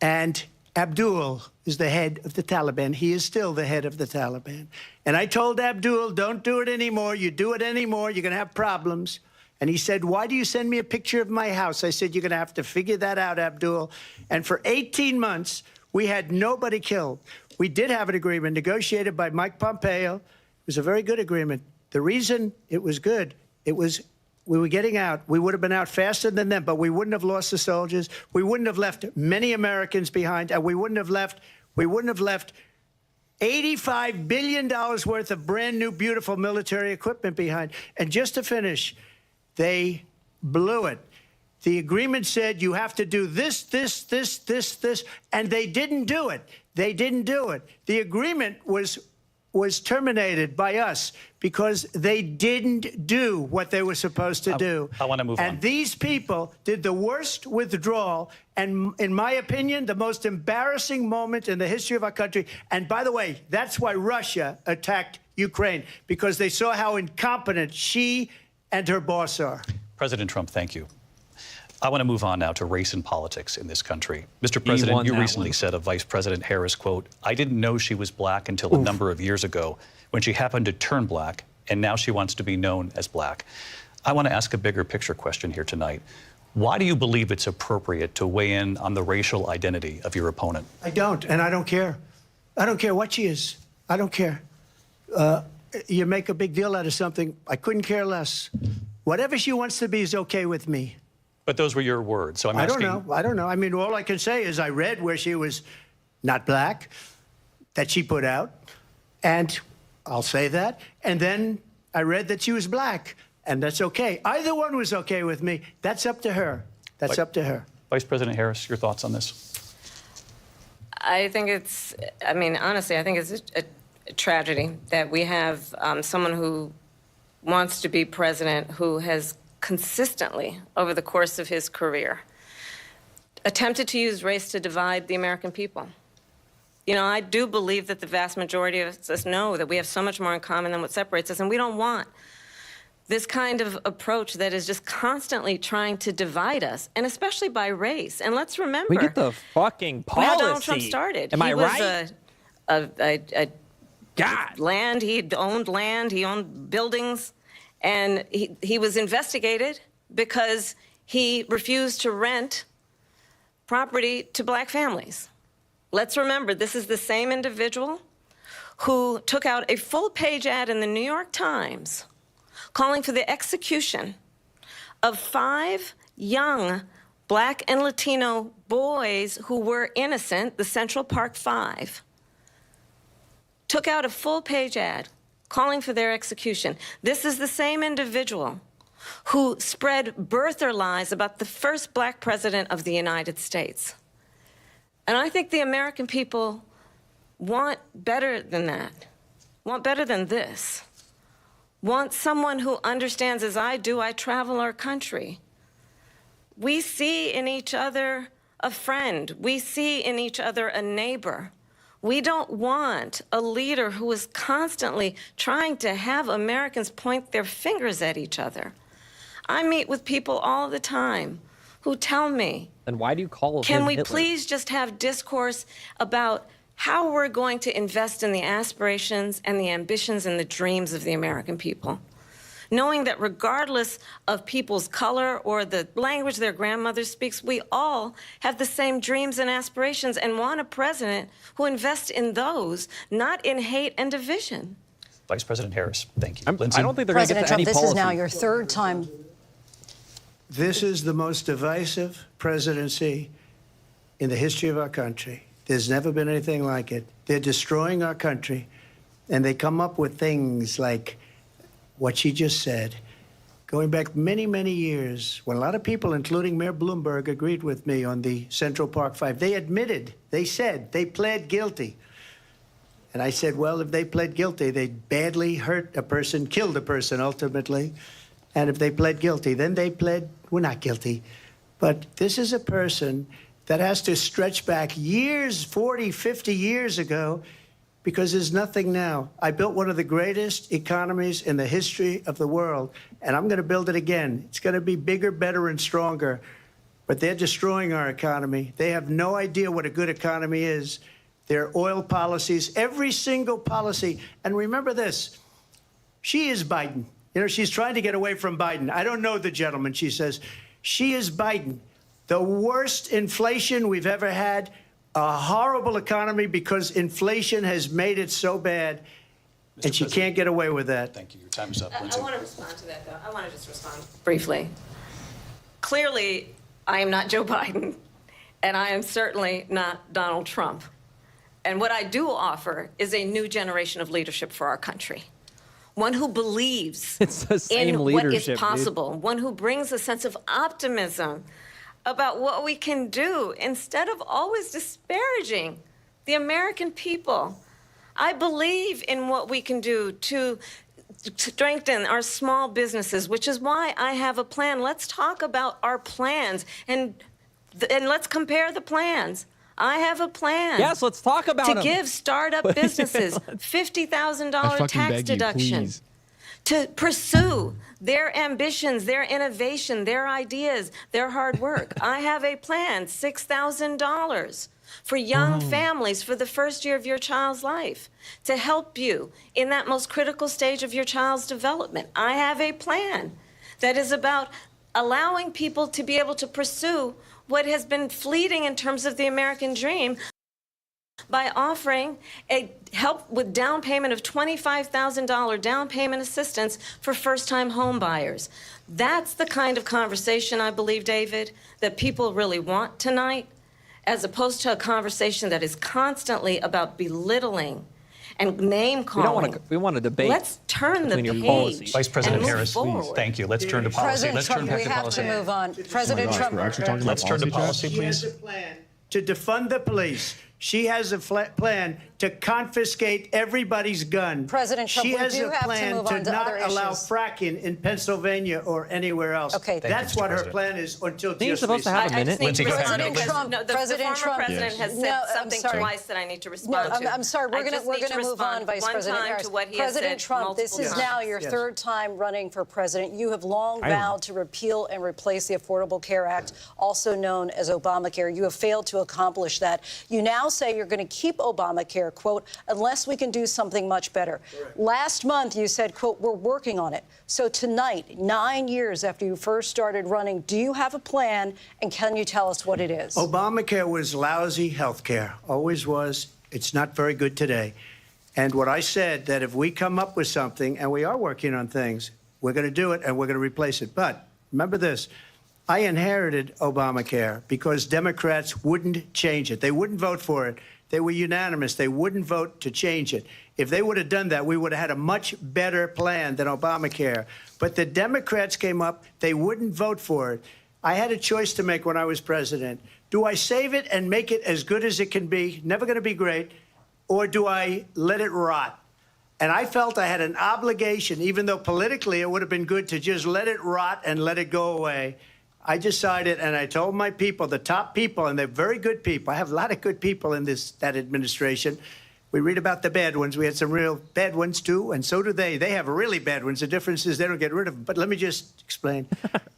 And Abdul is the head of the Taliban. He is still the head of the Taliban. And I told Abdul, don't do it anymore. You do it anymore, you're going to have problems. And he said, why do you send me a picture of my house? I said, you're going to have to figure that out, Abdul. And for 18 months, we had nobody killed. We did have an agreement negotiated by Mike Pompeo. It was a very good agreement. The reason it was good, it was we were getting out. We would have been out faster than them, but we wouldn't have lost the soldiers. We wouldn't have left many Americans behind, and we wouldn't have left $85 billion worth of brand new, beautiful military equipment behind. And just to finish, they blew it. The agreement said you have to do this, and they didn't do it. They didn't do it. The agreement was terminated by us because they didn't do what they were supposed to do. I want to move on. And these people did the worst withdrawal, and in my opinion, the most embarrassing moment in the history of our country. And by the way, that's why Russia attacked Ukraine, because they saw how incompetent she and her boss are. President Trump, thank you. I want to move on now to race and politics in this country. Mr. President, you recently said of Vice President Harris, quote, I didn't know she was black until a number of years ago when she happened to turn black, and now she wants to be known as black. I want to ask a bigger picture question here tonight. Why do you believe it's appropriate to weigh in on the racial identity of your opponent? I don't, and I don't care. I don't care what she is. I don't care. You make a big deal out of something, I couldn't care less. Whatever she wants to be is okay with me. But those were your words, so I'm asking. I don't know. I mean, all I can say is I read where she was not black, that she put out, and I'll say that. And then I read that she was black, and that's okay. Either one was okay with me. That's up to her. That's up to her. Vice President Harris, your thoughts on this? I think it's, I mean, honestly, I think it's a tragedy that we have someone who wants to be president who has consistently, over the course of his career, attempted to use race to divide the American people. You know, I do believe that the vast majority of us know that we have so much more in common than what separates us, and we don't want this kind of approach that is just constantly trying to divide us, and especially by race. And let's remember, We get the fucking policy. how Donald Trump started. Am I right? God. Land, he owned buildings, and he was investigated because he refused to rent property to black families. Let's remember, this is the same individual who took out a full-page ad in the New York Times calling for the execution of 5 young black and Latino boys who were innocent, the Central Park 5. Took out a full-page ad calling for their execution. This is the same individual who spread birther lies about the first black president of the United States. And I think the American people want better than that. want better than this. Want someone who understands, as I do, I travel our country. We see in each other a friend. We see in each other a neighbor. We don't want a leader who is constantly trying to have Americans point their fingers at each other. I meet with people all the time who tell me, then why do you call him can we Hitler? please just have discourse about how we're going to invest in the aspirations and the ambitions and the dreams of the American people? Knowing that regardless of people's color or the language their grandmother speaks, we all have the same dreams and aspirations and want a president who invests in those, not in hate and division. Vice President Harris, thank you. I don't think they're going to get President to any Trump, this policy. is now your third time. This is the most divisive presidency in the history of our country. There's never been anything like it. They're destroying our country, and they come up with things like what she just said. Going back many, many years, when a lot of people, including Mayor Bloomberg, agreed with me on the Central Park Five, they admitted, they said, they pled guilty. And I said, well, if they pled guilty, they badly hurt a person, killed a person ultimately. And if they pled guilty, then they pled, we're not guilty. But this is a person that has to stretch back years, 40, 50 years ago, because there's nothing now. I built one of the greatest economies in the history of the world, and I'm going to build it again. It's going to be bigger, better, and stronger. But they're destroying our economy. They have no idea what a good economy is. Their oil policies, every single policy. And remember this, she is Biden. You know, she's trying to get away from Biden. I don't know the gentleman, she says. She is Biden. The worst inflation we've ever had, a horrible economy because inflation has made it so bad, and she can't get away with that. Thank you. Your time is up, I Lindsay. want to respond to that, though. I want to just respond briefly. Clearly, I am not Joe Biden, and I am certainly not Donald Trump. And what I do offer is a new generation of leadership for our country. One who believes It's the same in what is leadership, possible. dude. One who brings a sense of optimism about what we can do instead of always disparaging the American people. I believe in what we can do to strengthen our small businesses, which is why I have a plan. Let's talk about our plans and let's compare the plans. I have a plan. Yes, let's talk about to them. give startup businesses $50,000 tax deduction. To pursue their ambitions, their innovation, their ideas, their hard work. I have a plan, $6,000 for young families for the first year of your child's life to help you in that most critical stage of your child's development. I have a plan that is about allowing people to be able to pursue what has been fleeting in terms of the American dream by offering a help with down payment of $25,000 down payment assistance for first-time home buyers. That's the kind of conversation, I believe, David, that people really want tonight, as opposed to a conversation that is constantly about belittling and name calling. We want to debate. Let's turn the between your page. policies. Vice President and move Harris, forward. thank you. Let's turn to policy. President Let's Trump, turn back we to have policy. to move on. President Trump. We're actually talking about Let's turn to policy, policy, She has please. a plan to defund the police. She has a plan to confiscate everybody's gun. President Trump, she we has do a have to plan move on to not other allow issues. fracking in Pennsylvania or anywhere else. Okay. Thank That's you, Mr. what her President. plan is until Think you're just supposed to recently. have a I minute? just need Lindsay, to go ahead. respond President because Trump, the President former Trump. president Yes. has said No, I'm something sorry. twice that I need to No, respond to. I'm sorry. We're I going just need to to move on, respond Vice one President time Harris. to what he has President said Trump, this multiple is now times. your Yes. third time running for president. You have long vowed to repeal and replace the Affordable Care Act, also known as Obamacare. You have failed to accomplish that. You now say you're going to keep Obamacare, quote, unless we can do something much better. Last month, you said, quote, we're working on it. So tonight, 9 years after you first started running, do you have a plan, and can you tell us what it is? Obamacare was lousy health care, always was. It's not very good today. And what I said, that if we come up with something, and we are working on things, we're going to do it and we're going to replace it. But remember this, I inherited Obamacare because Democrats wouldn't change it. They wouldn't vote for it. They were unanimous. They wouldn't vote to change it. If they would have done that, we would have had a much better plan than Obamacare. But the Democrats came up. They wouldn't vote for it. I had a choice to make when I was president. Do I save it and make it as good as it can be, never going to be great, or do I let it rot? And I felt I had an obligation, even though politically it would have been good to just let it rot and let it go away. I decided, and I told my people, the top people, and they're very good people. I have a lot of good people in that administration. We read about the bad ones. We had some real bad ones, too, and so do they. They have really bad ones. The difference is they don't get rid of them. But let me just explain.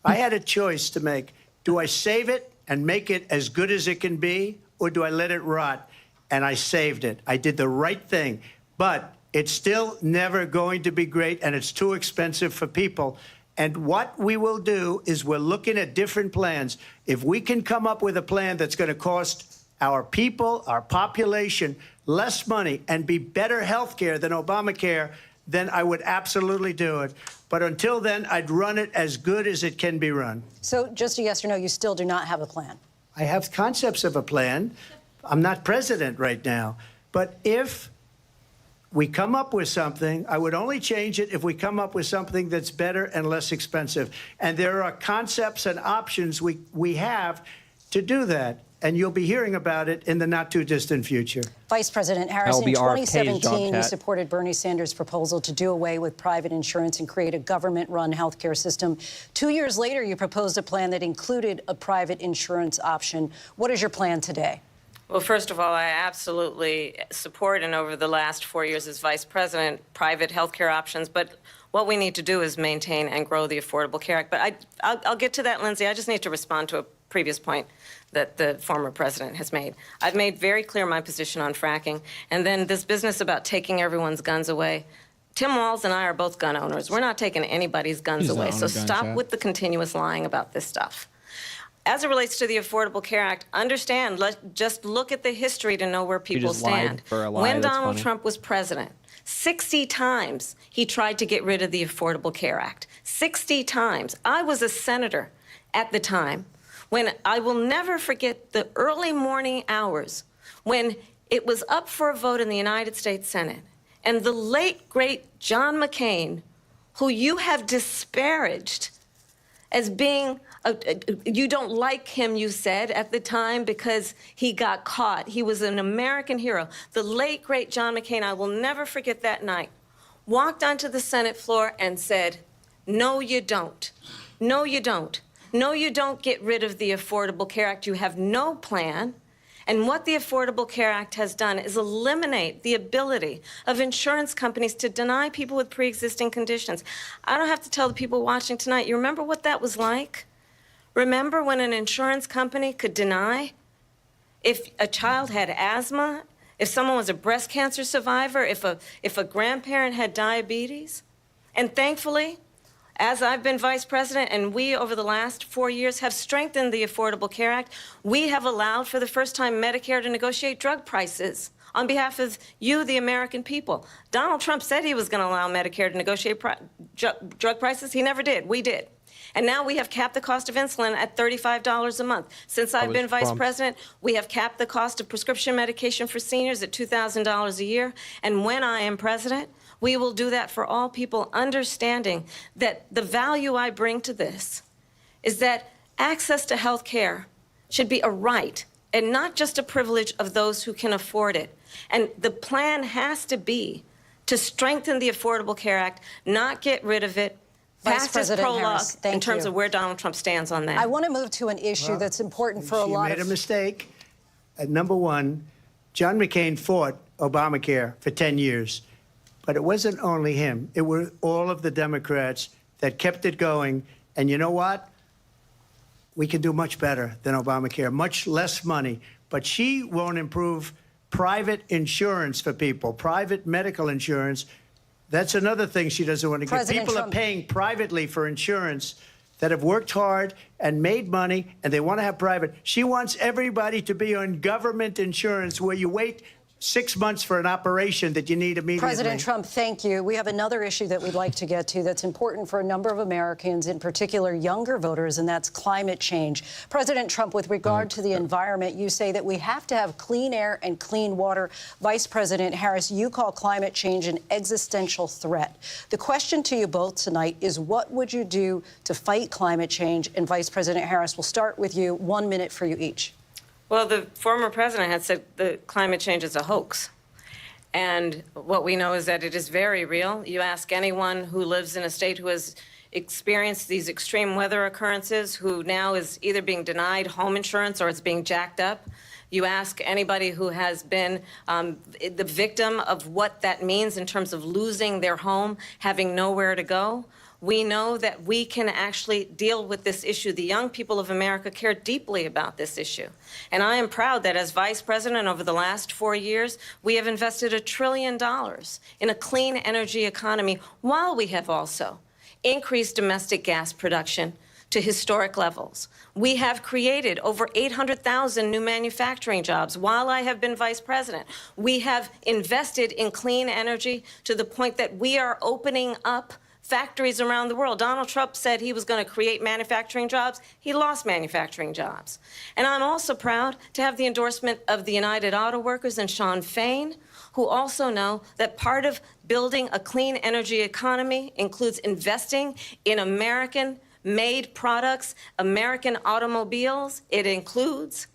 I had a choice to make. Do I save it and make it as good as it can be, or do I let it rot? And I saved it. I did the right thing. But it's still never going to be great, and it's too expensive for people. And what we will do is we're looking at different plans. If we can come up with a plan that's going to cost our people, our population, less money and be better health care than Obamacare, then I would absolutely do it. But until then, I'd run it as good as it can be run. So just a yes or no, you still do not have a plan? I have concepts of a plan. I'm not president right now. But if we come up with something, I would only change it if we come up with something that's better and less expensive. And there are concepts and options we have to do that. And you'll be hearing about it in the not-too-distant future. Vice President Harris, in 2017, you supported Bernie Sanders' proposal to do away with private insurance and create a government-run health care system. 2 years later, you proposed a plan that included a private insurance option. What is your plan today? Well, first of all, I absolutely support, and over the last 4 years as vice president, private health care options. But what we need to do is maintain and grow the Affordable Care Act. But I'll get to that, Lindsay. I just need to respond to a previous point that the former president has made. I've made very clear my position on fracking. And then this business about taking everyone's guns away. Tim Walz and I are both gun owners. We're not taking anybody's guns away. So stop with the continuous lying about this stuff. As it relates to the Affordable Care Act, understand, just look at the history to know where people stand. When Donald Trump was president, 60 times he tried to get rid of the Affordable Care Act. 60 times. I was a senator at the time when I will never forget the early morning hours when it was up for a vote in the United States Senate. And the late, great John McCain, who you have disparaged as being you don't like him, you said, at the time because he got caught. He was an American hero. The late, great John McCain, I will never forget that night, walked onto the Senate floor and said, no, you don't. No, you don't. No, you don't get rid of the Affordable Care Act. You have no plan. And what the Affordable Care Act has done is eliminate the ability of insurance companies to deny people with pre-existing conditions. I don't have to tell the people watching tonight, you remember what that was like? Remember when an insurance company could deny if a child had asthma, if someone was a breast cancer survivor, if a grandparent had diabetes? And thankfully, as I've been vice president and we over the last 4 years have strengthened the Affordable Care Act, we have allowed for the first time Medicare to negotiate drug prices on behalf of you, the American people. Donald Trump said he was going to allow Medicare to negotiate drug prices. He never did. We did. And now we have capped the cost of insulin at $35 a month. Since I've been vice president, we have capped the cost of prescription medication for seniors at $2,000 a year. And when I am president, we will do that for all people, understanding that the value I bring to this is that access to health care should be a right and not just a privilege of those who can afford it. And the plan has to be to strengthen the Affordable Care Act, not get rid of it, Vice President Harris, thank you. In terms of where Donald Trump stands on that. I want to move to an issue that's important for a lot of... She made a mistake. Number one, John McCain fought Obamacare for 10 years. But it wasn't only him. It were all of the Democrats that kept it going. And you know what? We can do much better than Obamacare, much less money. But she won't improve private insurance for people, private medical insurance. That's another thing she doesn't want to get. People are paying privately for insurance that have worked hard and made money, and they want to have private. She wants everybody to be on government insurance where you wait 6 months for an operation that you need immediately. President Trump, thank you. We have another issue that we'd like to get to that's important for a number of Americans, in particular younger voters, and that's climate change. President Trump, with regard to the environment, you say that we have to have clean air and clean water. Vice President Harris, you call climate change an existential threat. The question to you both tonight is, what would you do to fight climate change? And Vice President Harris, we'll start with you. 1 minute for you each. Well, the former president had said that climate change is a hoax. And what we know is that it is very real. You ask anyone who lives in a state who has experienced these extreme weather occurrences, who now is either being denied home insurance or it's being jacked up. You ask anybody who has been the victim of what that means in terms of losing their home, having nowhere to go. We know that we can actually deal with this issue. The young people of America care deeply about this issue. And I am proud that as vice president over the last 4 years, we have invested $1 trillion in a clean energy economy, while we have also increased domestic gas production to historic levels. We have created over 800,000 new manufacturing jobs while I have been vice president. We have invested in clean energy to the point that we are opening up factories around the world. Donald Trump said he was going to create manufacturing jobs. He lost manufacturing jobs. And I'm also proud to have the endorsement of the United Auto Workers and Sean Fain, who also know that part of building a clean energy economy includes investing in American-made products, American automobiles. It includes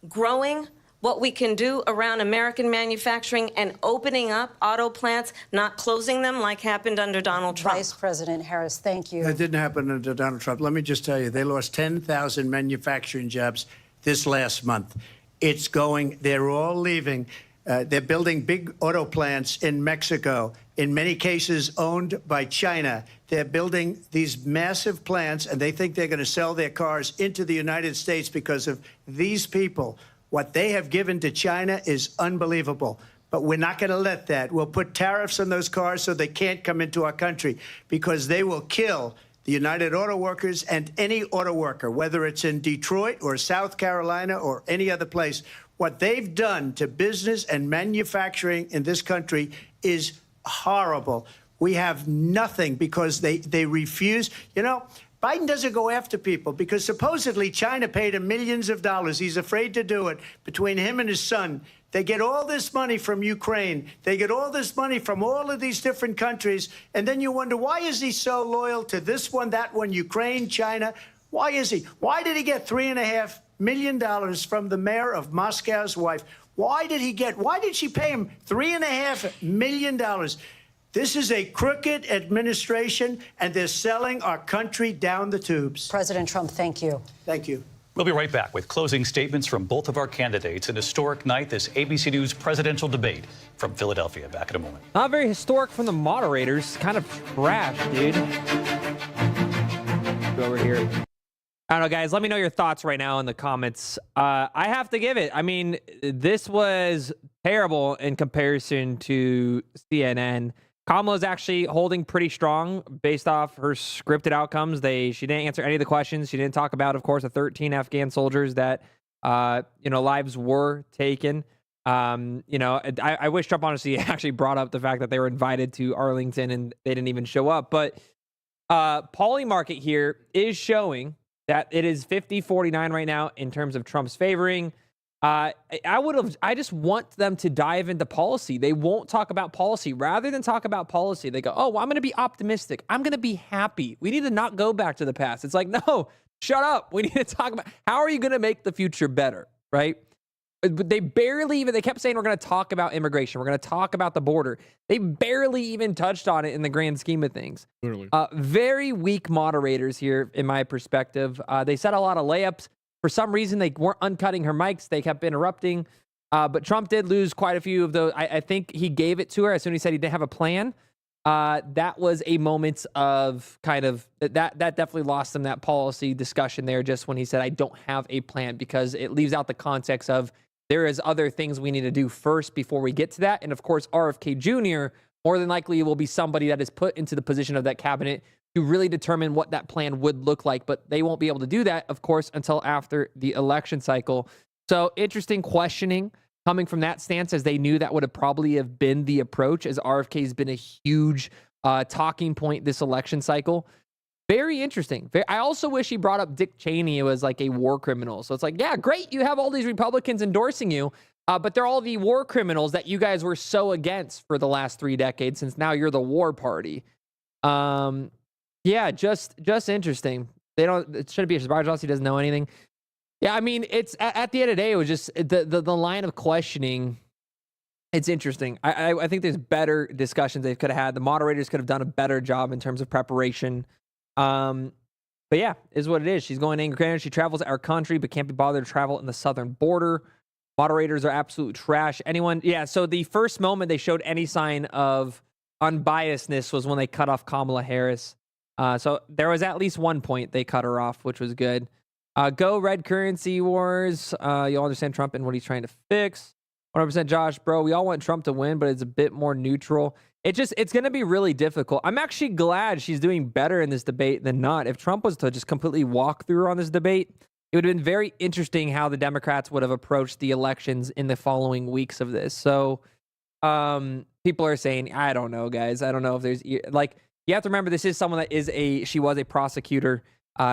growing what we can do around American manufacturing and opening up auto plants, not closing them like happened under Donald Trump. Vice President Harris, thank you. That didn't happen under Donald Trump. Let me just tell you, they lost 10,000 manufacturing jobs this last month. It's going, they're all leaving. They're building big auto plants in Mexico, in many cases owned by China. They're building these massive plants, and they think they're going to sell their cars into the United States because of these people. What they have given to China is unbelievable. But we're not going to let that. We'll put tariffs on those cars so they can't come into our country, because they will kill the United Auto Workers and any auto worker, whether it's in Detroit or South Carolina or any other place. What they've done to business and manufacturing in this country is horrible. We have nothing because they refuse. You know, Biden doesn't go after people because supposedly China paid him millions of dollars. He's afraid to do it. Between him and his son, they get all this money from Ukraine. They get all this money from all of these different countries. And then you wonder, why is he so loyal to this one, that one, Ukraine, China? Why is he? Why did he get $3.5 million from the mayor of Moscow's wife? Why did she pay him $3.5 million? This is a crooked administration, and they're selling our country down the tubes. President Trump, thank you. Thank you. We'll be right back with closing statements from both of our candidates. An historic night, this ABC News presidential debate from Philadelphia. Back in a moment. Not very historic from the moderators. Kind of trash, dude. Go over here. I don't know, guys. Let me know your thoughts right now in the comments. I have to give it. I mean, this was terrible in comparison to CNN. Kamala's actually holding pretty strong based off her scripted outcomes. She didn't answer any of the questions. She didn't talk about, of course, the 13 Afghan soldiers that, lives were taken. I wish Trump honestly actually brought up the fact that they were invited to Arlington and they didn't even show up. But Polymarket here is showing that it is 50-49 right now in terms of Trump's favoring. I just want them to dive into policy. They won't talk about policy. Rather than talk about policy, they go, oh, well, I'm going to be optimistic. I'm going to be happy. We need to not go back to the past. It's like, no, shut up. We need to talk about how are you going to make the future better, right? They kept saying we're going to talk about immigration. We're going to talk about the border. They barely even touched on it in the grand scheme of things. Literally. Very weak moderators here, in my perspective. They said a lot of layups. For some reason, they weren't uncutting her mics. They kept interrupting. But Trump did lose quite a few of those. I think he gave it to her as soon as he said he didn't have a plan. That was a moment of kind of that definitely lost him that policy discussion there just when he said, I don't have a plan, because it leaves out the context of there is other things we need to do first before we get to that. And of course, RFK Jr. more than likely will be somebody that is put into the position of that cabinet to really determine what that plan would look like. But they won't be able to do that, of course, until after the election cycle. So interesting questioning coming from that stance, as they knew that would have probably have been the approach, as RFK has been a huge talking point this election cycle. Very interesting. I also wish he brought up Dick Cheney as like a war criminal. So it's like, yeah, great. You have all these Republicans endorsing you, but they're all the war criminals that you guys were so against for the last 3 decades, since now you're the war party. Yeah, just interesting. It shouldn't be a surprise. He doesn't know anything. Yeah, I mean, it's at the end of the day, it was just the line of questioning It's interesting. I think there's better discussions they could have had. The moderators could have done a better job in terms of preparation. But yeah, is what it is. She's going to Angry Canada. She travels our country, but can't be bothered to travel in the southern border. Moderators are absolute trash. Yeah, so the first moment they showed any sign of unbiasedness was when they cut off Kamala Harris. So there was at least one point they cut her off, which was good. Go red currency wars. You'll understand Trump and what he's trying to fix. 100% Josh, bro. We all want Trump to win, but it's a bit more neutral. It's going to be really difficult. I'm actually glad she's doing better in this debate than not. If Trump was to just completely walk through her on this debate, it would have been very interesting how the Democrats would have approached the elections in the following weeks of this. So people are saying, I don't know, guys. I don't know if there's like, you have to remember this is someone that she was a prosecutor.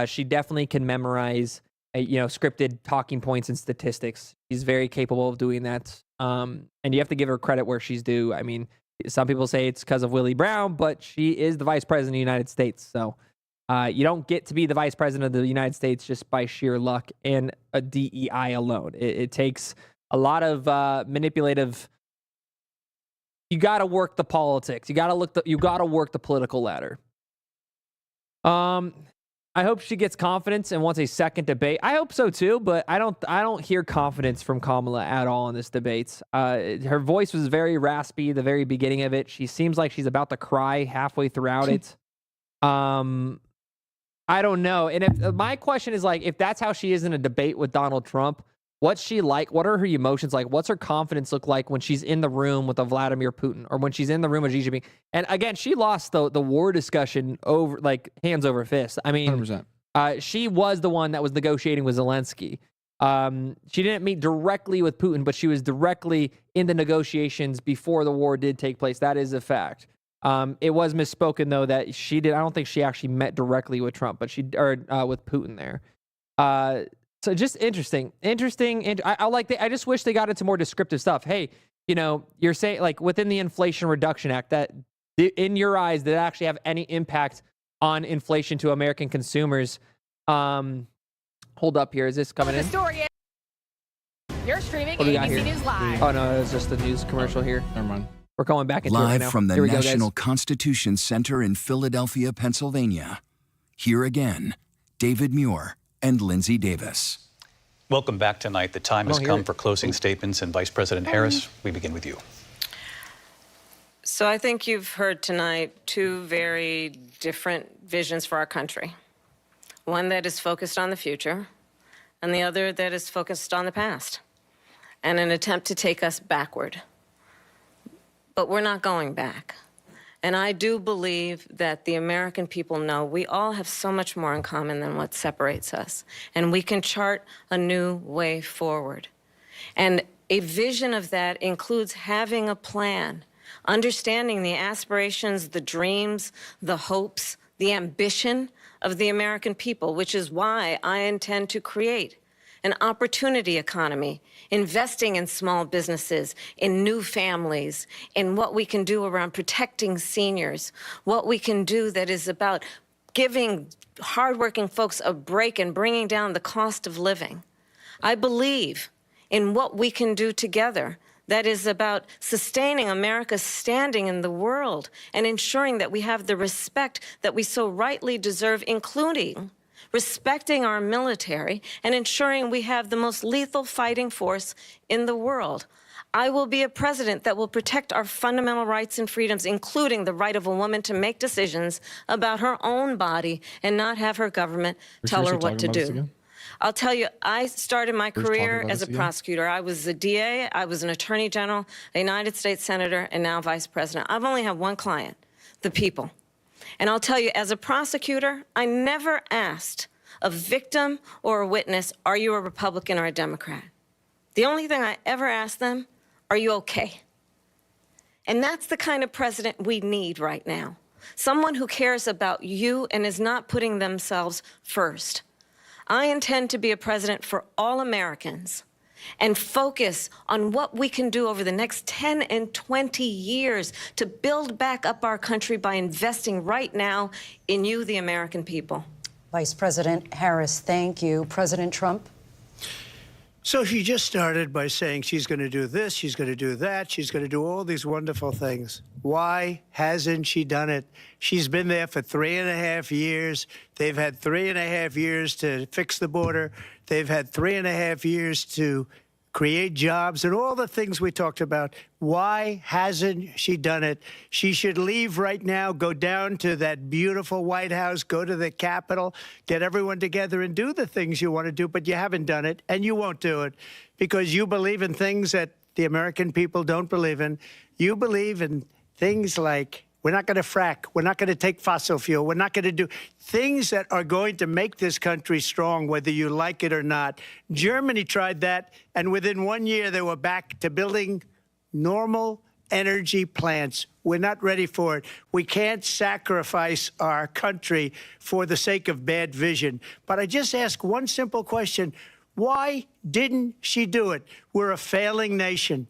She definitely can memorize, scripted talking points and statistics. She's very capable of doing that. And you have to give her credit where she's due. I mean, some people say it's because of Willie Brown, but she is the vice president of the United States. So you don't get to be the vice president of the United States just by sheer luck and a DEI alone. It takes a lot of manipulative. You got to work the politics. You got to work the political ladder. I hope she gets confidence and wants a second debate. I hope so too, but I don't hear confidence from Kamala at all in this debate. Her voice was very raspy the very beginning of it. She seems like she's about to cry halfway throughout it. I don't know. And if my question is like, if that's how she is in a debate with Donald Trump, what's she like? What are her emotions like? What's her confidence look like when she's in the room with a Vladimir Putin or when she's in the room with Xi Jinping? And again, she lost the war discussion over like hands over fist. I mean, 100%. She was the one that was negotiating with Zelensky. She didn't meet directly with Putin, but she was directly in the negotiations before the war did take place. That is a fact. It was misspoken though that she did. I don't think she actually met directly with Trump, but with Putin there. So just interesting. And I just wish they got into more descriptive stuff. Hey, you're saying like within the Inflation Reduction Act that in your eyes, did it actually have any impact on inflation to American consumers? Hold up here. Is this coming in? The story is you're streaming ABC News Live. Oh no, it's just the news commercial here. Never mind. We're going back into it right Live now. from the Here we go, National guys. Constitution Center in Philadelphia, Pennsylvania. Here again, David Muir and Lindsay Davis. Welcome back tonight. The time has come for closing statements, and Vice President Harris, we begin with you. So I think you've heard tonight two very different visions for our country. One that is focused on the future, and the other that is focused on the past, and an attempt to take us backward. But we're not going back. And I do believe that the American people know we all have so much more in common than what separates us. And we can chart a new way forward. And a vision of that includes having a plan, understanding the aspirations, the dreams, the hopes, the ambition of the American people, which is why I intend to create an opportunity economy, investing in small businesses, in new families, in what we can do around protecting seniors, what we can do that is about giving hardworking folks a break and bringing down the cost of living. I believe in what we can do together that is about sustaining America's standing in the world and ensuring that we have the respect that we so rightly deserve, including respecting our military and ensuring we have the most lethal fighting force in the world. I will be a president that will protect our fundamental rights and freedoms, including the right of a woman to make decisions about her own body and not have her government tell her what to do. I'll tell you, I started my career as a prosecutor. I was a DA, I was an attorney general, a United States senator, and now vice president. I've only had one client, the people. And I'll tell you, as a prosecutor, I never asked a victim or a witness, are you a Republican or a Democrat? The only thing I ever asked them, are you okay? And that's the kind of president we need right now. Someone who cares about you and is not putting themselves first. I intend to be a president for all Americans and focus on what we can do over the next 10 and 20 years to build back up our country by investing right now in you, the American people. Vice President Harris, thank you. President Trump? So she just started by saying she's going to do this, she's going to do that, she's going to do all these wonderful things. Why hasn't she done it? She's been there for 3.5 years. They've had 3.5 years to fix the border. They've had 3.5 years to create jobs and all the things we talked about. Why hasn't she done it? She should leave right now, go down to that beautiful White House, go to the Capitol, get everyone together and do the things you want to do, but you haven't done it, and you won't do it because you believe in things that the American people don't believe in. You believe in things like we're not going to frack. We're not going to take fossil fuel. We're not going to do things that are going to make this country strong, whether you like it or not. Germany tried that, and within 1 year, they were back to building normal energy plants. We're not ready for it. We can't sacrifice our country for the sake of bad vision. But I just ask one simple question. Why didn't she do it? We're a failing nation.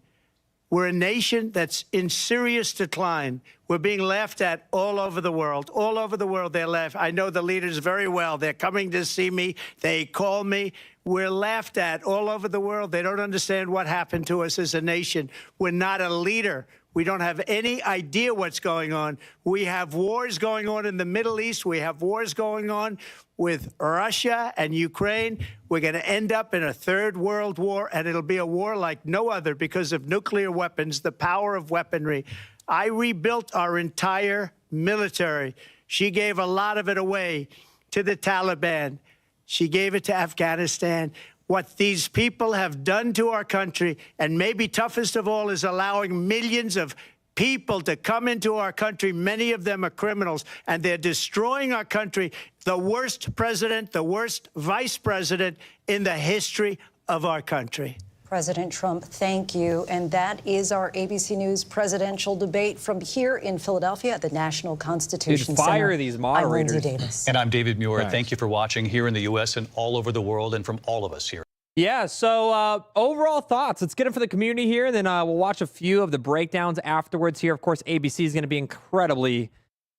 We're a nation that's in serious decline. We're being laughed at all over the world. All over the world, they're laughed. I know the leaders very well. They're coming to see me. They call me. We're laughed at all over the world. They don't understand what happened to us as a nation. We're not a leader. We don't have any idea what's going on. We have wars going on in the Middle East. We have wars going on with Russia and Ukraine. We're going to end up in a third world war, and it'll be a war like no other because of nuclear weapons, the power of weaponry. I rebuilt our entire military. She gave a lot of it away to the Taliban. She gave it to Afghanistan. What these people have done to our country, and maybe toughest of all, is allowing millions of people to come into our country. Many of them are criminals, and they're destroying our country. The worst president, the worst vice president in the history of our country. President Trump, thank you. And that is our ABC News presidential debate from here in Philadelphia at the National Constitution Center. Fire these moderators. I'm Lindsay Davis. And I'm David Muir. Nice. Thank you for watching here in the U.S. and all over the world, and from all of us here. Yeah, so overall thoughts. Let's get them for the community here, and then we'll watch a few of the breakdowns afterwards here. Of course, ABC is going to be incredibly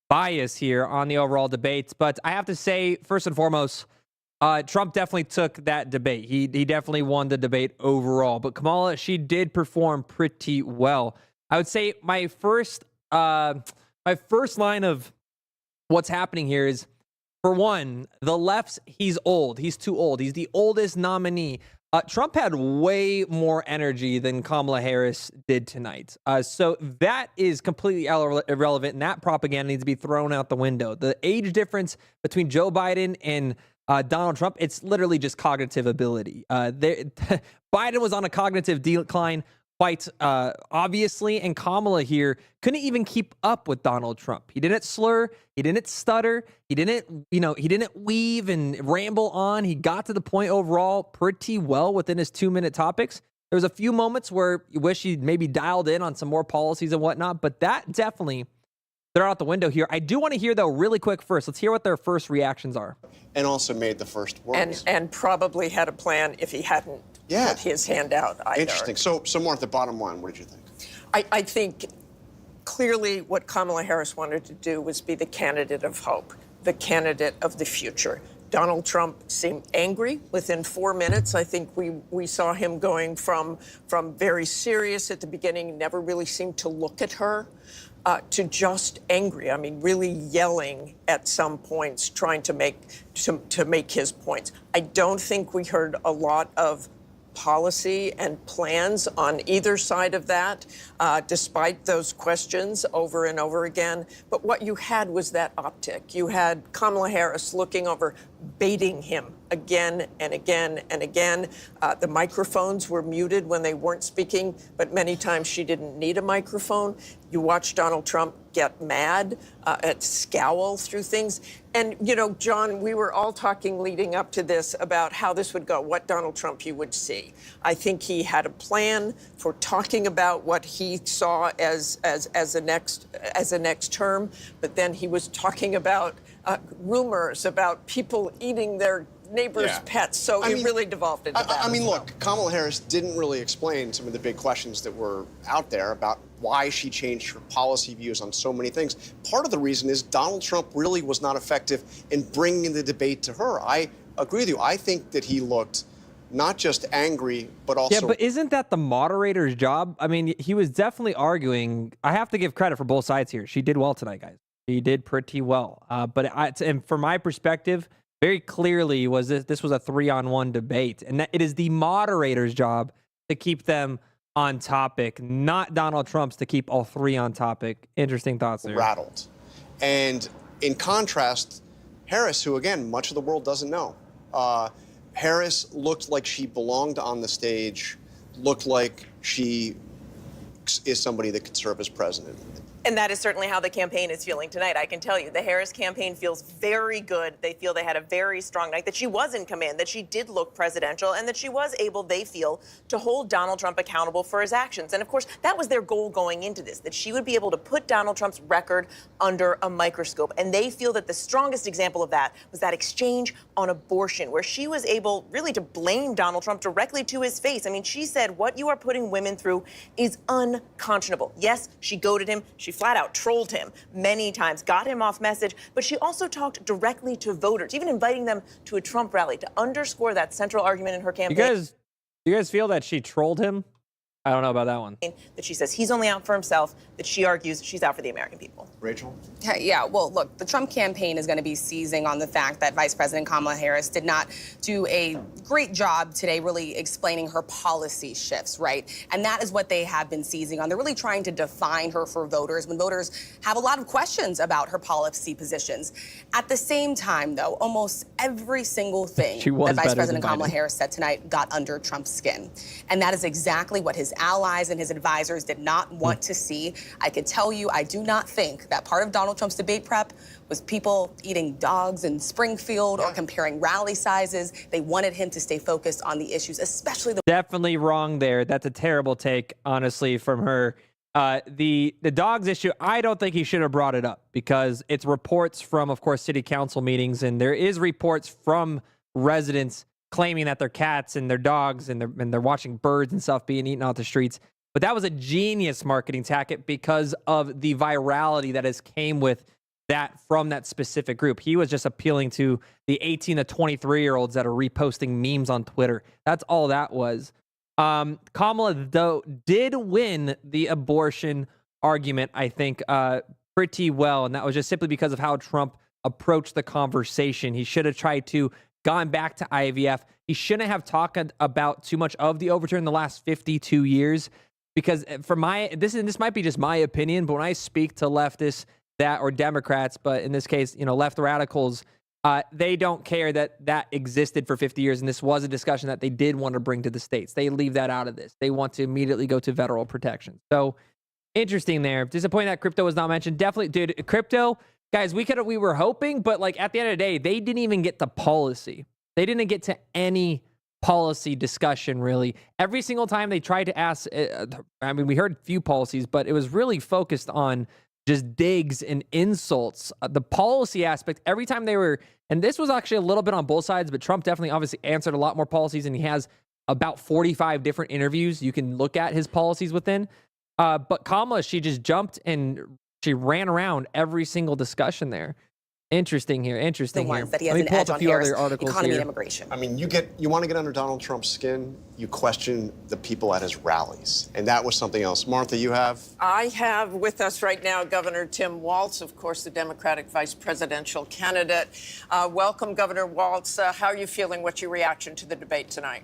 biased here on the overall debates. But I have to say, first and foremost, Trump definitely took that debate. He definitely won the debate overall. But Kamala, she did perform pretty well. I would say my first line of what's happening here is, for one, the left's, he's old. He's too old. He's the oldest nominee. Trump had way more energy than Kamala Harris did tonight. So that is completely irrelevant, and that propaganda needs to be thrown out the window. The age difference between Joe Biden and Donald Trump, it's literally just cognitive ability. Biden was on a cognitive decline quite obviously, and Kamala here couldn't even keep up with Donald Trump. He didn't slur, he didn't stutter, he didn't weave and ramble on. He got to the point overall pretty well within his 2-minute topics. There was a few moments where you wish he'd maybe dialed in on some more policies and whatnot, but that definitely, they're out the window here. I do want to hear, though, really quick first. Let's hear what their first reactions are. And also made the first words. And probably had a plan if he hadn't put his hand out either. Interesting. So more at the bottom line, what did you think? I think clearly what Kamala Harris wanted to do was be the candidate of hope, the candidate of the future. Donald Trump seemed angry within 4 minutes. I think we saw him going from very serious at the beginning, never really seemed to look at her, to just angry. I mean, really yelling at some points, trying to make his points. I don't think we heard a lot of policy and plans on either side of that, despite those questions over and over again. But what you had was that optic. You had Kamala Harris looking over, baiting him again and again and again. The microphones were muted when they weren't speaking, but many times she didn't need a microphone. You watch Donald Trump get mad, scowl through things. And, you know, John, we were all talking leading up to this about how this would go, what Donald Trump you would see. I think he had a plan for talking about what he saw as a next term, but then he was talking about rumors about people eating their neighbors' pets. So it really devolved into that. I mean, look, Kamala Harris didn't really explain some of the big questions that were out there about why she changed her policy views on so many things. Part of the reason is Donald Trump really was not effective in bringing the debate to her. I agree with you. I think that he looked not just angry, but also... Yeah, but isn't that the moderator's job? I mean, he was definitely arguing. I have to give credit for both sides here. She did well tonight, guys. She did pretty well. And from my perspective, very clearly was this was a 3-on-1 debate. And that it is the moderator's job to keep them on topic, not Donald Trump's to keep all three on topic. Interesting thoughts there. Rattled. And in contrast, Harris, who, again, much of the world doesn't know, Harris looked like she belonged on the stage, looked like she is somebody that could serve as president. And that is certainly how the campaign is feeling tonight. I can tell you, the Harris campaign feels very good. They feel they had a very strong night, that she was in command, that she did look presidential, and that she was able, they feel, to hold Donald Trump accountable for his actions. And of course, that was their goal going into this, that she would be able to put Donald Trump's record under a microscope. And they feel that the strongest example of that was that exchange on abortion, where she was able really to blame Donald Trump directly to his face. I mean, she said, what you are putting women through is unconscionable. Yes, she goaded him. She flat out trolled him many times, got him off message, but she also talked directly to voters, even inviting them to a Trump rally to underscore that central argument in her campaign. You guys feel that she trolled him? I don't know about that one. That she says he's only out for himself, that she argues she's out for the American people. Rachel? Yeah, well, look, the Trump campaign is going to be seizing on the fact that Vice President Kamala Harris did not do a great job today really explaining her policy shifts, right? And that is what they have been seizing on. They're really trying to define her for voters when voters have a lot of questions about her policy positions. At the same time, though, almost every single thing that Vice President Kamala Harris said tonight got under Trump's skin. And that is exactly what his allies and his advisors did not want to see. I could tell you, I do not think that part of Donald Trump's debate prep was people eating dogs in Springfield or comparing rally sizes. They wanted him to stay focused on the issues, especially the... Definitely wrong there. That's a terrible take, honestly, from her. The dogs issue, I don't think he should have brought it up because it's reports from, of course, city council meetings, and there is reports from residents claiming that their cats and their dogs and they're watching birds and stuff being eaten off the streets. But that was a genius marketing tactic because of the virality that has came with that from that specific group. He was just appealing to the 18 to 23-year-olds that are reposting memes on Twitter. That's all that was. Kamala, though, did win the abortion argument, I think, pretty well. And that was just simply because of how Trump approached the conversation. He should have tried to gone back to IVF. He shouldn't have talked about too much of the overturn in the last 52 years. Because for this might be just my opinion, but when I speak to leftists or Democrats, but in this case, left radicals, they don't care that existed for 50 years. And this was a discussion that they did want to bring to the states. They leave that out of this. They want to immediately go to federal protection. So interesting there. Disappointing that crypto was not mentioned. Definitely, dude, crypto, guys, we were hoping, but like at the end of the day, they didn't even get to policy. They didn't get to any policy discussion, really. Every single time they tried to ask, we heard few policies, but it was really focused on just digs and insults. The policy aspect, every time they were, and this was actually a little bit on both sides, but Trump definitely obviously answered a lot more policies, and he has about 45 different interviews you can look at his policies within. But Kamala, she just jumped and she ran around every single discussion there. Interesting here. Interesting the here. ones that he has an edge on Harris, economy and immigration. I mean, you want to get under Donald Trump's skin, you question the people at his rallies. And that was something else. Martha, you have? I have with us right now Governor Tim Walz, of course, the Democratic vice presidential candidate. Welcome, Governor Walz. How are you feeling? What's your reaction to the debate tonight?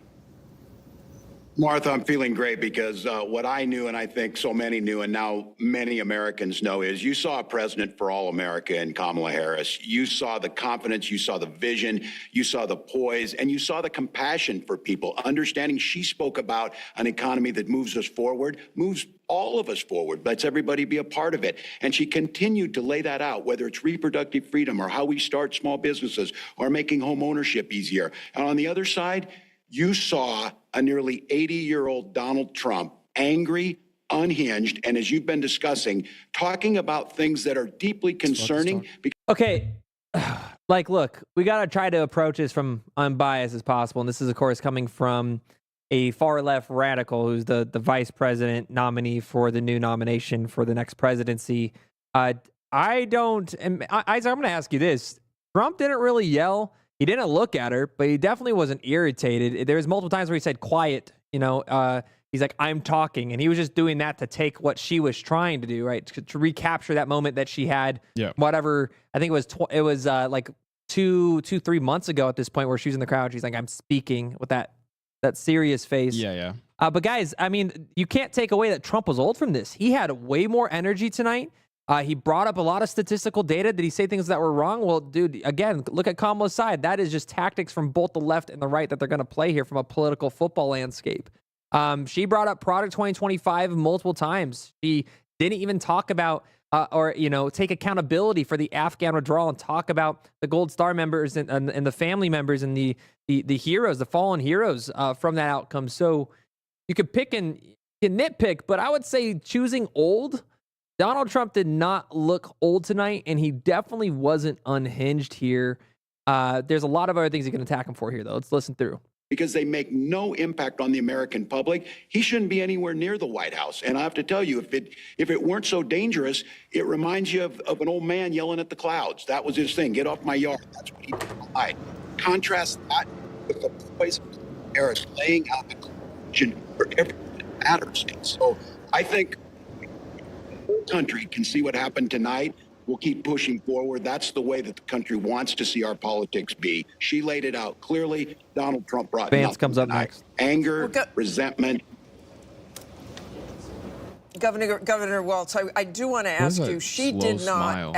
Martha, I'm feeling great because what I knew, and I think so many knew, and now many Americans know, is you saw a president for all America in Kamala Harris. You saw the confidence, you saw the vision, you saw the poise, and you saw the compassion for people, understanding she spoke about an economy that moves us forward, moves all of us forward, lets everybody be a part of it. And she continued to lay that out, whether it's reproductive freedom or how we start small businesses or making home ownership easier. And on the other side, you saw a nearly 80-year-old Donald Trump, angry, unhinged, and as you've been discussing, talking about things that are deeply concerning. Okay, like, look, we got to try to approach this from unbiased as possible. And this is, of course, coming from a far-left radical who's the vice president nominee for the new nomination for the next presidency. I'm going to ask you this. Trump didn't really yell. He didn't look at her, but he definitely wasn't irritated. There was multiple times where he said, quiet, he's like, I'm talking. And he was just doing that to take what she was trying to do, right? To recapture that moment that she had, whatever. I think it was like 3 months ago at this point where she was in the crowd. She's like, I'm speaking with that serious face. Yeah. But guys, I mean, you can't take away that Trump was old from this. He had way more energy tonight. He brought up a lot of statistical data. Did he say things that were wrong? Well, dude, again, look at Kamala's side. That is just tactics from both the left and the right that they're going to play here from a political football landscape. She brought up Product 2025 multiple times. She didn't even talk about take accountability for the Afghan withdrawal and talk about the Gold Star members and the family members and the heroes, the fallen heroes from that outcome. So you could pick and nitpick, but I would say choosing old. Donald Trump did not look old tonight, and he definitely wasn't unhinged here. There's a lot of other things you can attack him for here, though. Let's listen through. Because they make no impact on the American public. He shouldn't be anywhere near the White House. And I have to tell you, if it weren't so dangerous, it reminds you of an old man yelling at the clouds. That was his thing. Get off my yard. That's what he did. Contrast that with the voice of Harris laying out the question for everything that matters. So I think the whole country can see what happened tonight. We'll keep pushing forward. That's the way that the country wants to see our politics be. She laid it out clearly. Donald Trump brought Vance comes up next. Anger, resentment. Governor Walz, I do want to ask you, she did not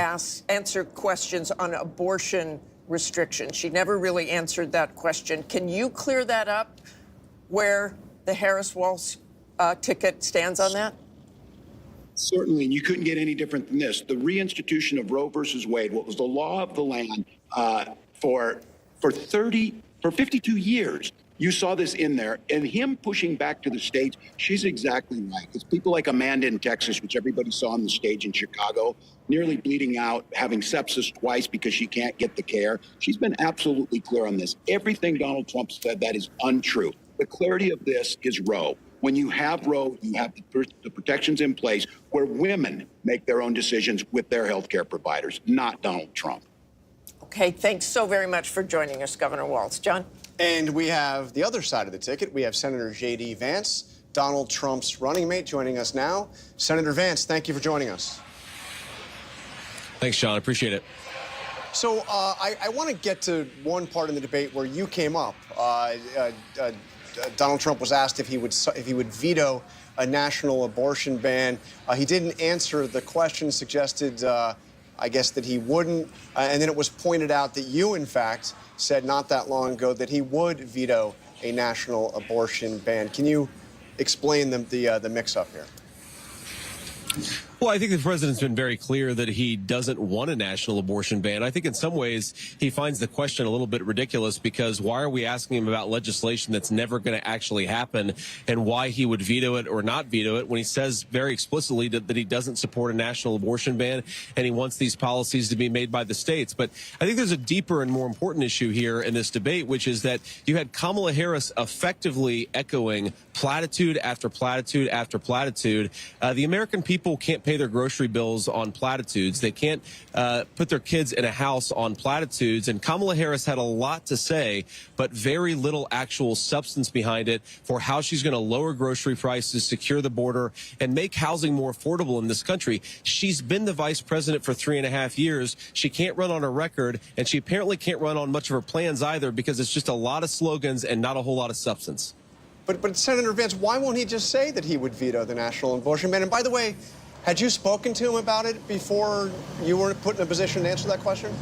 answer questions on abortion restrictions. She never really answered that question. Can you clear that up, where the Harris-Walz ticket stands on that? Certainly, and you couldn't get any different than this. The reinstitution of Roe versus Wade, what was the law of the land for 52 years. You saw this in there, and him pushing back to the states. She's exactly right. It's people like Amanda in Texas, which everybody saw on the stage in Chicago, nearly bleeding out, having sepsis twice because she can't get the care. She's been absolutely clear on this. Everything Donald Trump said, that is untrue. The clarity of this is Roe. When you have Roe, you have the protections in place where women make their own decisions with their health care providers, not Donald Trump. Okay, thanks so very much for joining us, Governor Walz. John? And we have the other side of the ticket. We have Senator J.D. Vance, Donald Trump's running mate, joining us now. Senator Vance, thank you for joining us. Thanks, Sean. I appreciate it. So I want to get to one part in the debate where you came up. Donald Trump was asked if he would veto a national abortion ban. He didn't answer the question, suggested, I guess, that he wouldn't. And then it was pointed out that you, in fact, said not that long ago that he would veto a national abortion ban. Can you explain the mix-up here? Well, I think the president's been very clear that he doesn't want a national abortion ban. I think in some ways he finds the question a little bit ridiculous, because why are we asking him about legislation that's never going to actually happen, and why he would veto it or not veto it when he says very explicitly that he doesn't support a national abortion ban and he wants these policies to be made by the states. But I think there's a deeper and more important issue here in this debate, which is that you had Kamala Harris effectively echoing platitude after platitude after platitude. The American people can't pay their grocery bills on platitudes. They can't put their kids in a house on platitudes. And Kamala Harris had a lot to say, but very little actual substance behind it for how she's going to lower grocery prices, secure the border, and make housing more affordable in this country. She's been the vice president for 3.5 years. She can't run on her record, and she apparently can't run on much of her plans either, because it's just a lot of slogans and not a whole lot of substance. But Senator Vance, why won't he just say that he would veto the national abortion ban? And by the way, had you spoken to him about it before you were put in a position to answer that question?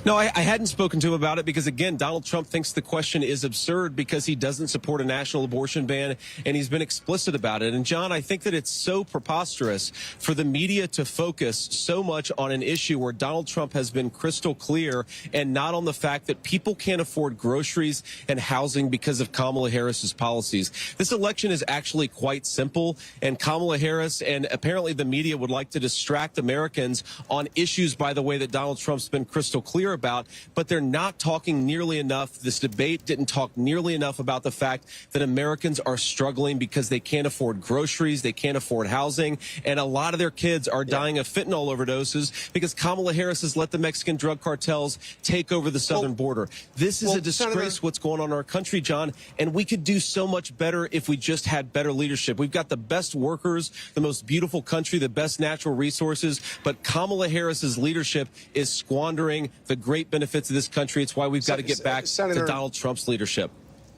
No, I hadn't spoken to him about it because, again, Donald Trump thinks the question is absurd because he doesn't support a national abortion ban, and he's been explicit about it. And, John, I think that it's so preposterous for the media to focus so much on an issue where Donald Trump has been crystal clear, and not on the fact that people can't afford groceries and housing because of Kamala Harris's policies. This election is actually quite simple, and Kamala Harris and apparently the media would like to distract Americans on issues, by the way, that Donald Trump's been crystal clear clear about, but they're not talking nearly enough. This debate didn't talk nearly enough about the fact that Americans are struggling because they can't afford groceries, they can't afford housing, and a lot of their kids are dying of fentanyl overdoses because Kamala Harris has let the Mexican drug cartels take over the southern border. This is a disgrace what's going on in our country, John, and we could do so much better if we just had better leadership. We've got the best workers, the most beautiful country, the best natural resources, but Kamala Harris's leadership is squandering the great benefits of this country. It's why we've got to get back to Donald Trump's leadership.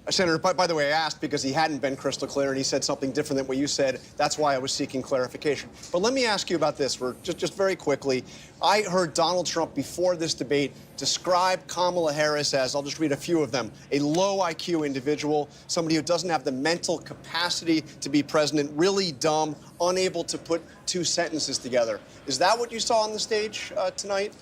Senator, by the way, I asked because he hadn't been crystal clear and he said something different than what you said. That's why I was seeking clarification. But let me ask you about this just very quickly. I heard Donald Trump before this debate describe Kamala Harris as, I'll just read a few of them, a low IQ individual, somebody who doesn't have the mental capacity to be president, really dumb, unable to put two sentences together. Is that what you saw on the stage tonight?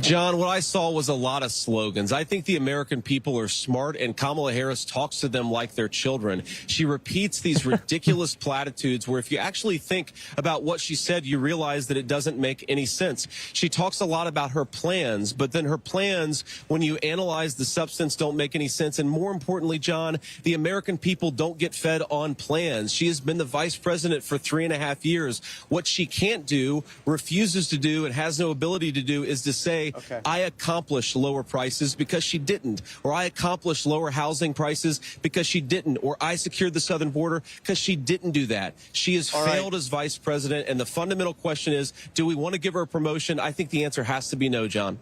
John, what I saw was a lot of slogans. I think the American people are smart, and Kamala Harris talks to them like they're children. She repeats these ridiculous platitudes where if you actually think about what she said, you realize that it doesn't make any sense. She talks a lot about her plans, but then her plans, when you analyze the substance, don't make any sense. And more importantly, John, the American people don't get fed on plans. She has been the vice president for 3.5 years. What she can't do, refuses to do, and has no ability to do is to say, I accomplished lower prices because she didn't, or I accomplished lower housing prices because she didn't, or I secured the southern border because she didn't do that. She has failed as vice president, and the fundamental question is, do we want to give her a promotion? I think the answer has to be no, John.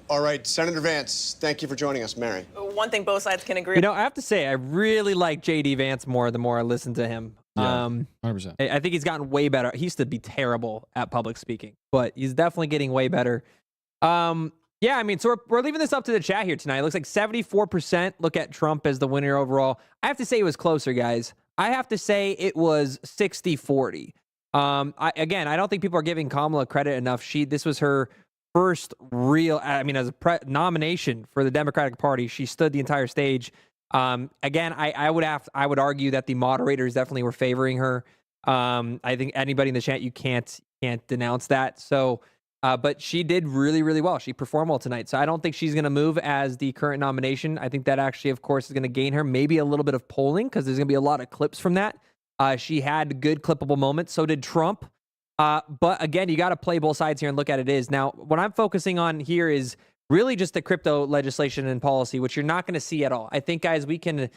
All right, Senator Vance, thank you for joining us. Mary. One thing both sides can agree. You know, I have to say, I really like J.D. Vance more the more I listen to him. Yeah, 100%. I think he's gotten way better. He used to be terrible at public speaking, but he's definitely getting way better. Yeah, I mean, so we're leaving this up to the chat here tonight. It looks like 74% look at Trump as the winner overall. I have to say it was closer, guys. I have to say it was 60-40. Again, I don't think people are giving Kamala credit enough. This was her first real, I mean, as a nomination for the Democratic Party. She stood the entire stage. Again, I would argue that the moderators definitely were favoring her. I think anybody in the chat, you can't denounce that. So, but she did really, really well. She performed well tonight. So I don't think she's going to move as the current nomination. I think that actually, of course, is going to gain her maybe a little bit of polling because there's going to be a lot of clips from that. She had good clippable moments. So did Trump. But again, you got to play both sides here and look at it. Now, what I'm focusing on here is really just the crypto legislation and policy, which you're not going to see at all. I think, guys, we can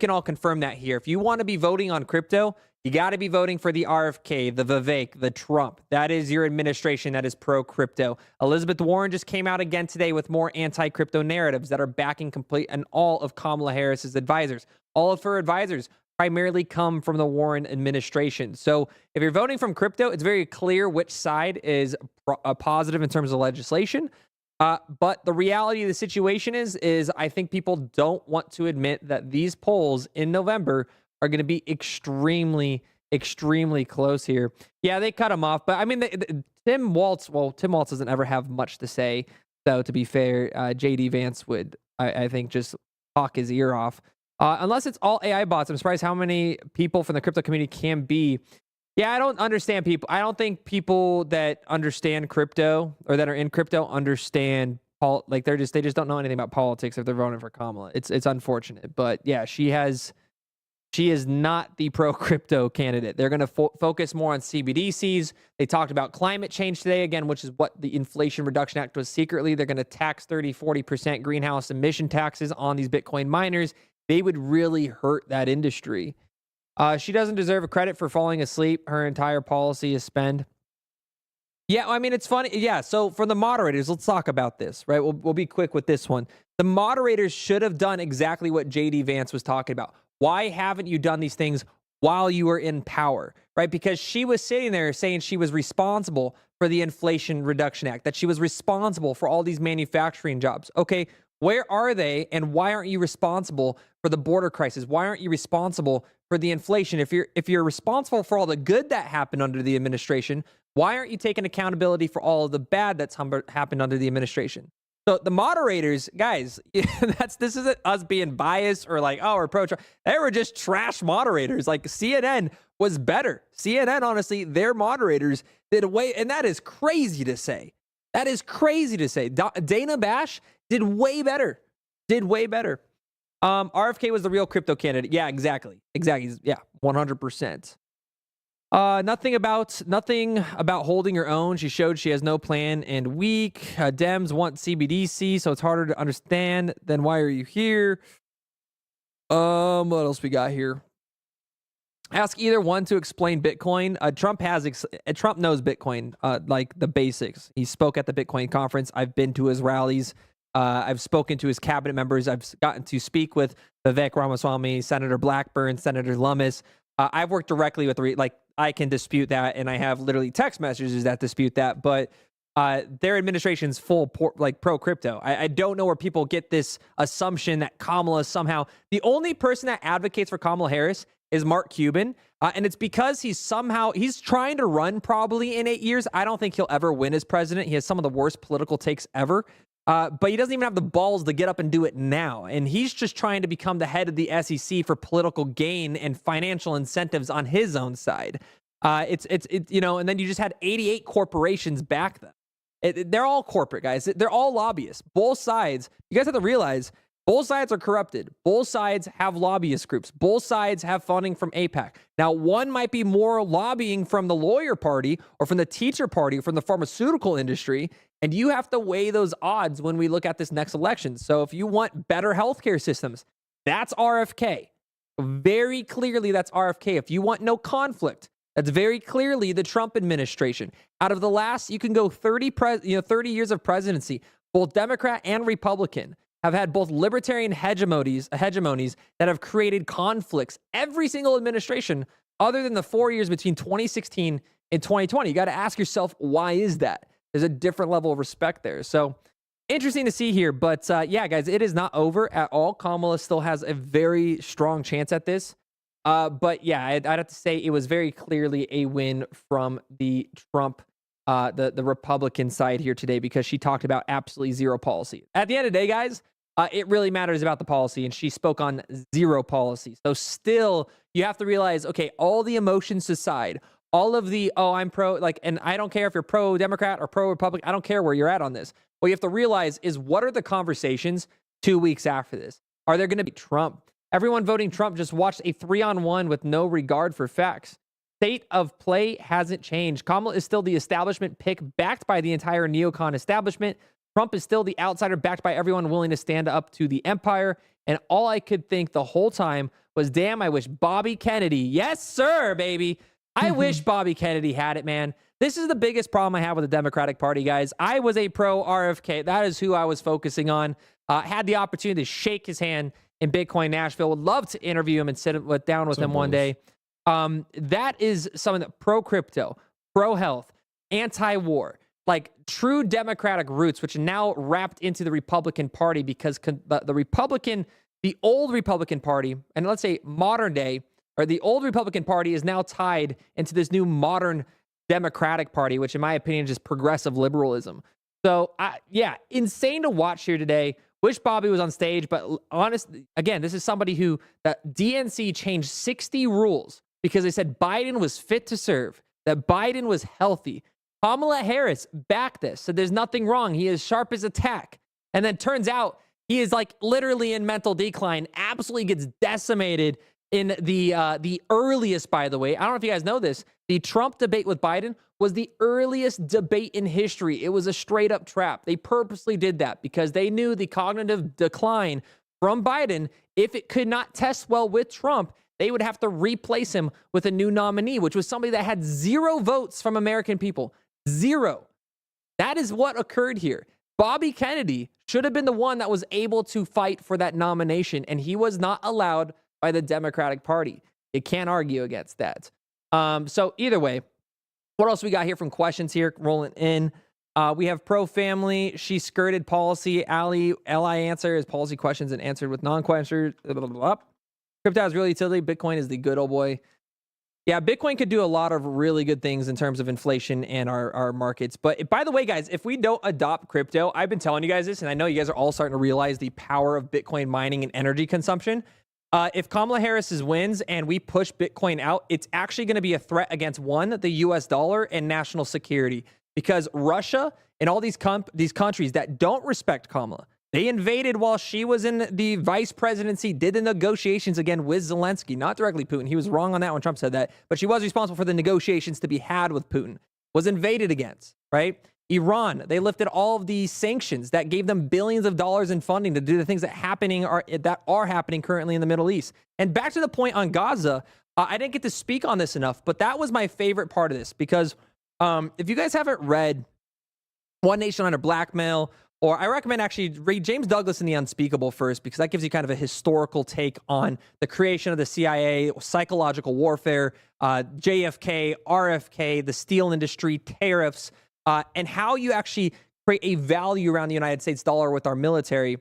all confirm that here. If you want to be voting on crypto, you got to be voting for the RFK, the Vivek, the Trump. That is your administration that is pro-crypto. Elizabeth Warren just came out again today with more anti-crypto narratives that are backing complete and all of Kamala Harris's advisors. All of her advisors primarily come from the Warren administration. So if you're voting from crypto, it's very clear which side is a positive in terms of legislation. But the reality of the situation is I think people don't want to admit that these polls in November are going to be extremely, extremely close here. Yeah, they cut him off. But I mean, Tim Walz doesn't ever have much to say. So to be fair, J.D. Vance would, I think, just talk his ear off. Unless it's all AI bots. I'm surprised how many people from the crypto community can be. Yeah, I don't understand people. I don't think people that understand crypto or that are in crypto understand they just don't know anything about politics if they're voting for Kamala. It's unfortunate, but yeah, she is not the pro-crypto candidate. They're going to focus more on CBDCs. They talked about climate change today, again, which is what the Inflation Reduction Act was secretly. They're going to tax 30-40% greenhouse emission taxes on these Bitcoin miners. They would really hurt that industry. She doesn't deserve a credit for falling asleep. Her entire policy is spend. Yeah, I mean, it's funny. Yeah, so for the moderators, let's talk about this, right? We'll be quick with this one. The moderators should have done exactly what J.D. Vance was talking about. Why haven't you done these things while you were in power, right? Because she was sitting there saying she was responsible for the Inflation Reduction Act, that she was responsible for all these manufacturing jobs. Okay, where are they, and why aren't you responsible for the border crisis? Why aren't you responsible for the inflation? If you're responsible for all the good that happened under the administration, why aren't you taking accountability for all of the bad that's happened under the administration? So the moderators, guys, this isn't us being biased or like, oh, we're pro-Trump. They were just trash moderators. Like CNN was better. CNN, honestly, their moderators did away, and that is crazy to say. That is crazy to say. Dana Bash did way better. RFK was the real crypto candidate. Yeah, exactly. Yeah, 100%. Nothing about holding her own. She showed she has no plan and weak. Dems want CBDC, so it's harder to understand. Then why are you here? What else we got here? Ask either one to explain Bitcoin. Trump knows Bitcoin, like the basics. He spoke at the Bitcoin conference. I've been to his rallies. I've spoken to his cabinet members. I've gotten to speak with Vivek Ramaswamy, Senator Blackburn, Senator Lummis. I've worked directly with I can dispute that, and I have literally text messages that dispute that. But their administration's full pro crypto. I don't know where people get this assumption that Kamala somehow. The only person that advocates for Kamala Harris is Mark Cuban, and it's because he's trying to run probably in 8 years. I don't think he'll ever win as president. He has some of the worst political takes ever. But he doesn't even have the balls to get up and do it now. And he's just trying to become the head of the SEC for political gain and financial incentives on his own side. And then you just had 88 corporations back them. They're all corporate, guys. They're all lobbyists. Both sides. You guys have to realize both sides are corrupted. Both sides have lobbyist groups. Both sides have funding from AIPAC. Now, one might be more lobbying from the lawyer party or from the teacher party or from the pharmaceutical industry. And you have to weigh those odds when we look at this next election. So if you want better healthcare systems, that's RFK. Very clearly, that's RFK. If you want no conflict, that's very clearly the Trump administration. Out of the last, you can go 30 years of presidency, both Democrat and Republican have had both libertarian hegemonies that have created conflicts. Every single administration, other than the 4 years between 2016 and 2020, you got to ask yourself, why is that? There's a different level of respect there. So interesting to see here. But yeah, guys, it is not over at all. Kamala still has a very strong chance at this. But yeah, I'd have to say it was very clearly a win from the Trump, the Republican side here today, because she talked about absolutely zero policy. At the end of the day, guys, it really matters about the policy, and she spoke on zero policy. So still, you have to realize, okay, all the emotions aside, all of the, I'm pro, and I don't care if you're pro-Democrat or pro-Republican, I don't care where you're at on this. What you have to realize is, what are the conversations 2 weeks after this? Are there going to be Trump? Everyone voting Trump just watched a 3-on-1 with no regard for facts. State of play hasn't changed. Kamala is still the establishment pick backed by the entire neocon establishment. Trump is still the outsider backed by everyone willing to stand up to the empire. And all I could think the whole time was, damn, I wish Bobby Kennedy, yes, sir, baby. I wish Bobby Kennedy had it, man. This is the biggest problem I have with the Democratic Party, guys. I was a pro RFK. That is who I was focusing on. Had the opportunity to shake his hand in Bitcoin Nashville. Would love to interview him and sit down with him one day. That is something that pro-crypto, pro-health, anti-war, like true Democratic roots, which are now wrapped into the Republican Party, because the old Republican Party, and let's say modern day, or the old Republican Party is now tied into this new modern Democratic Party, which in my opinion is just progressive liberalism. So yeah, insane to watch here today. Wish Bobby was on stage, but honestly, again, this is somebody who, that DNC changed 60 rules because they said Biden was fit to serve, that Biden was healthy. Kamala Harris backed this, so there's nothing wrong. He is sharp as a tack. And then turns out he is like literally in mental decline, absolutely gets decimated in the earliest, by the way. I don't know if you guys know this. The Trump debate with Biden was the earliest debate in history. It was a straight up trap. They purposely did that because they knew the cognitive decline from Biden, if it could not test well with Trump, they would have to replace him with a new nominee, which was somebody that had 0 votes from American people. 0. That is what occurred here. Bobby Kennedy should have been the one that was able to fight for that nomination, and he was not allowed by the Democratic Party. You can't argue against that. So either way, what else we got here from questions here rolling in? We have pro-family. She skirted policy. LI answer is policy questions and answered with non-questions. Crypto has real utility. Bitcoin is the good old boy. Yeah, Bitcoin could do a lot of really good things in terms of inflation and our markets. But by the way, guys, if we don't adopt crypto, I've been telling you guys this, and I know you guys are all starting to realize the power of Bitcoin mining and energy consumption. If Kamala Harris wins and we push Bitcoin out, it's actually going to be a threat against, one, the US dollar and national security. because Russia and all these countries that don't respect Kamala, they invaded while she was in the vice presidency, did the negotiations again with Zelensky, not directly Putin. He was wrong on that when Trump said that, but she was responsible for the negotiations to be had with Putin, was invaded against, right? Iran, they lifted all of the sanctions that gave them billions of dollars in funding to do the things that are happening currently in the Middle East. And back to the point on Gaza, I didn't get to speak on this enough, but that was my favorite part of this because if you guys haven't read One Nation Under Blackmail, or I recommend actually read James Douglas in The Unspeakable first, because that gives you kind of a historical take on the creation of the CIA, psychological warfare, JFK, RFK, the steel industry, tariffs, and how you actually create a value around the United States dollar with our military.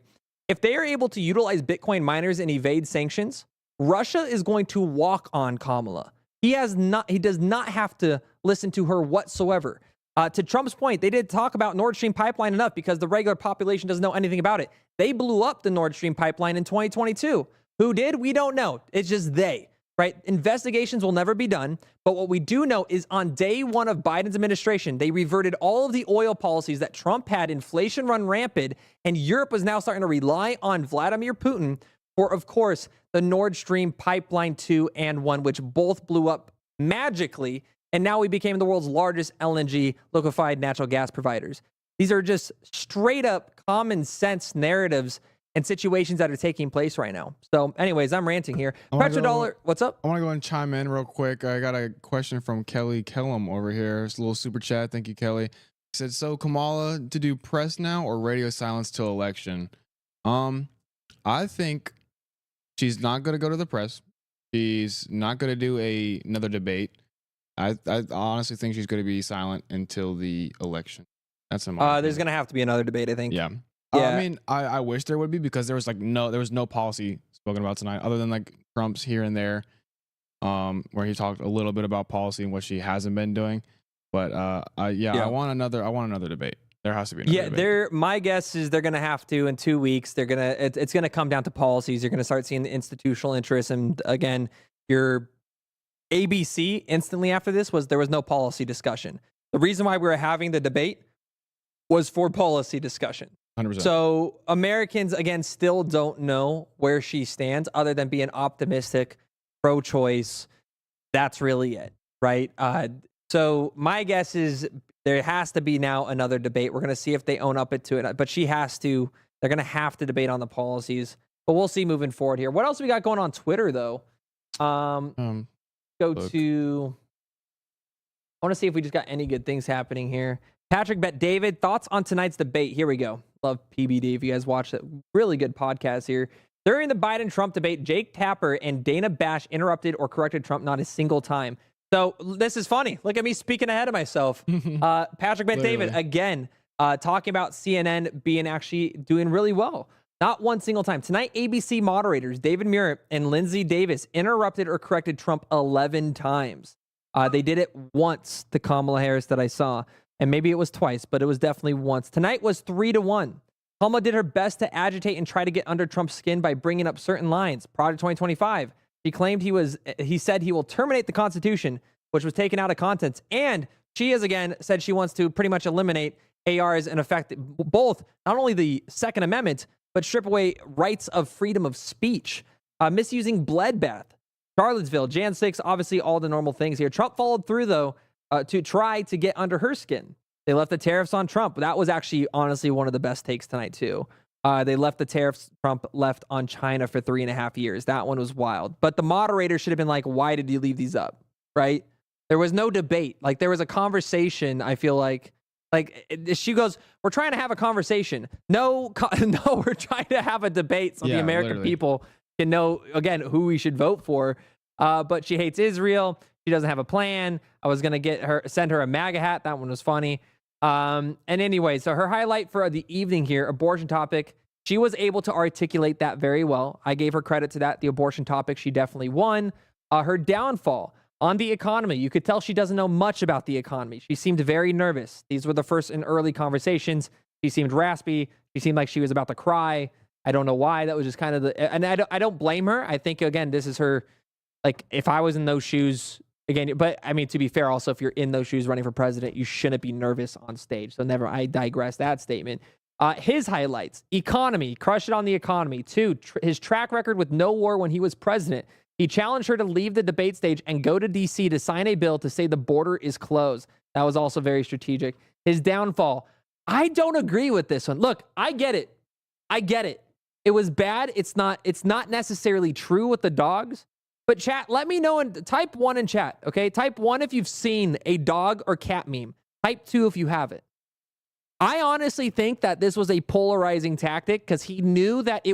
If they are able to utilize Bitcoin miners and evade sanctions, Russia is going to walk on Kamala. He does not have to listen to her whatsoever. To Trump's point, they did talk about Nord Stream pipeline enough because the regular population doesn't know anything about it. They blew up the Nord Stream pipeline in 2022. Who did? We don't know. It's just they, right? Investigations will never be done. But what we do know is on day one of Biden's administration, they reverted all of the oil policies that Trump had, inflation run rampant, and Europe was now starting to rely on Vladimir Putin for, of course, the Nord Stream pipeline 2 and 1, which both blew up magically. And now we became the world's largest LNG liquefied natural gas providers. These are just straight up common sense narratives and situations that are taking place right now. So anyways, I'm ranting here. Petrodollar, what's up? I want to go and chime in real quick. I got a question from Kelly Kellum over here. It's a little super chat. Thank you, Kelly. He said, so Kamala to do press now or radio silence till election? I think she's not going to go to the press. She's not going to do another debate. I honestly think she's going to be silent until the election. That's there's going to have to be another debate, I think. Yeah. I mean, I wish there would be, because there was no policy spoken about tonight other than like Trump's here and there, where he talked a little bit about policy and what she hasn't been doing. But I want another debate. There has to be another debate. My guess is they're going to have to in 2 weeks. It's going to come down to policies. You're going to start seeing the institutional interest, and again, your ABC instantly after this there was no policy discussion. The reason why we were having the debate was for policy discussion. 100%. So Americans, again, still don't know where she stands other than being optimistic, pro-choice. That's really it, right? So my guess is there has to be now another debate. We're going to see if they own up to it, but they're going to have to debate on the policies, but we'll see moving forward here. What else we got going on Twitter though? I want to see if we just got any good things happening here. Patrick Bet David, thoughts on tonight's debate? Here we go. Love PBD. If you guys watched it, really good podcast here. During the Biden-Trump debate, Jake Tapper and Dana Bash interrupted or corrected Trump not a single time. So this is funny. Look at me speaking ahead of myself. Patrick Bet David, again, talking about CNN being actually doing really well. Not one single time. Tonight, ABC moderators David Muir and Lindsay Davis interrupted or corrected Trump 11 times. They did it once to Kamala Harris that I saw. And maybe it was twice, but it was definitely once. Tonight was 3-1. Kamala did her best to agitate and try to get under Trump's skin by bringing up certain lines. Project 2025. He claimed he said he will terminate the Constitution, which was taken out of context. And she has again said she wants to pretty much eliminate ARs and affect both, not only the Second Amendment, but strip away rights of freedom of speech. Misusing bloodbath. Charlottesville, Jan 6, obviously all the normal things here. Trump followed through, though, to try to get under her skin. They left the tariffs on Trump. That was actually, honestly, one of the best takes tonight, too. They left the tariffs Trump left on China for 3.5 years. That one was wild. But the moderator should have been like, why did you leave these up? Right? There was no debate. Like, there was a conversation, I feel like she goes, we're trying to have a conversation. No, we're trying to have a debate so the American people can know, again, who we should vote for. But she hates Israel. She doesn't have a plan. I was going to send her a MAGA hat. That one was funny. And anyway, so her highlight for the evening here, abortion topic. She was able to articulate that very well. I gave her credit to that. The abortion topic, she definitely won. Her downfall on the economy. You could tell she doesn't know much about the economy. She seemed very nervous. These were the first and early conversations. She seemed raspy. She seemed like she was about to cry. I don't know why. That was just kind of and I don't blame her. I think, again, this is her, like, if I was in those shoes, again, but I mean, to be fair, also, if you're in those shoes running for president, you shouldn't be nervous on stage. So I digress that statement. His highlights: economy, crushed it on the economy. 2, his track record with no war when he was president. He challenged her to leave the debate stage and go to D.C. to sign a bill to say the border is closed. That was also very strategic. His downfall: I don't agree with this one. Look, I get it. It was bad. It's not necessarily true with the dogs. But chat, let me know and type 1 in chat, okay? Type 1 if you've seen a dog or cat meme. Type 2 if you haven't. I honestly think that this was a polarizing tactic because he knew that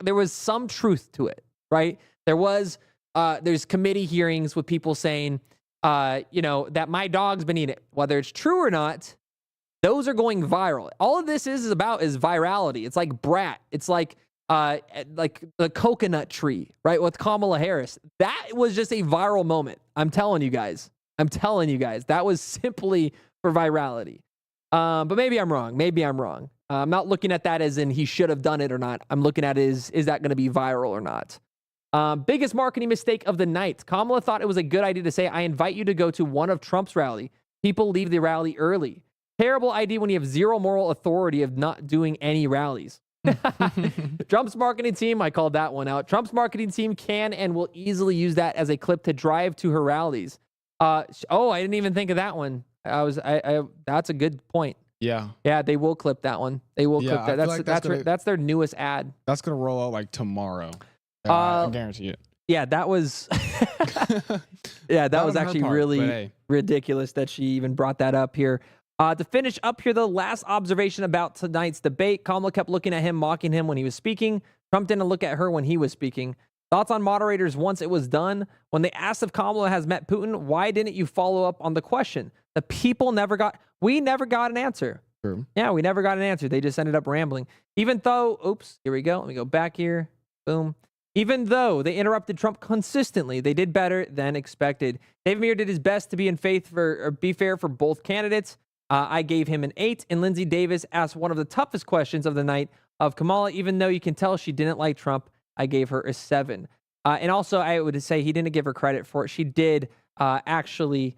there was some truth to it, right? There's committee hearings with people saying, that my dog's been eating it. Whether it's true or not, those are going viral. All of this is about is virality. It's like Brat. It's like the coconut tree, right? With Kamala Harris. That was just a viral moment. I'm telling you guys. That was simply for virality. But maybe I'm wrong. I'm not looking at that as in he should have done it or not. I'm looking at it as, is that going to be viral or not? Biggest marketing mistake of the night. Kamala thought it was a good idea to say, I invite you to go to one of Trump's rally. People leave the rally early. Terrible idea when you have zero moral authority of not doing any rallies. Trump's marketing team, I called that one out. Trump's marketing team can and will easily use that as a clip to drive to her rallies. I didn't even think of that one. That's a good point. Yeah, they will clip that one. They will clip that. That's their newest ad. That's gonna roll out like tomorrow. I guarantee it. Yeah, that was. that was actually really ridiculous that she even brought that up here. To finish up here, the last observation about tonight's debate: Kamala kept looking at him, mocking him when he was speaking. Trump didn't look at her when he was speaking. Thoughts on moderators once it was done? When they asked if Kamala has met Putin, why didn't you follow up on the question? The people we never got an answer. True. Yeah, we never got an answer. They just ended up rambling. Even though, here we go. Let me go back here. Boom. Even though they interrupted Trump consistently, they did better than expected. David Muir did his best to be be fair for both candidates. I gave him an 8, and Lindsey Davis asked one of the toughest questions of the night of Kamala. Even though you can tell she didn't like Trump, I gave her a 7. And also, I would say he didn't give her credit for it. She did actually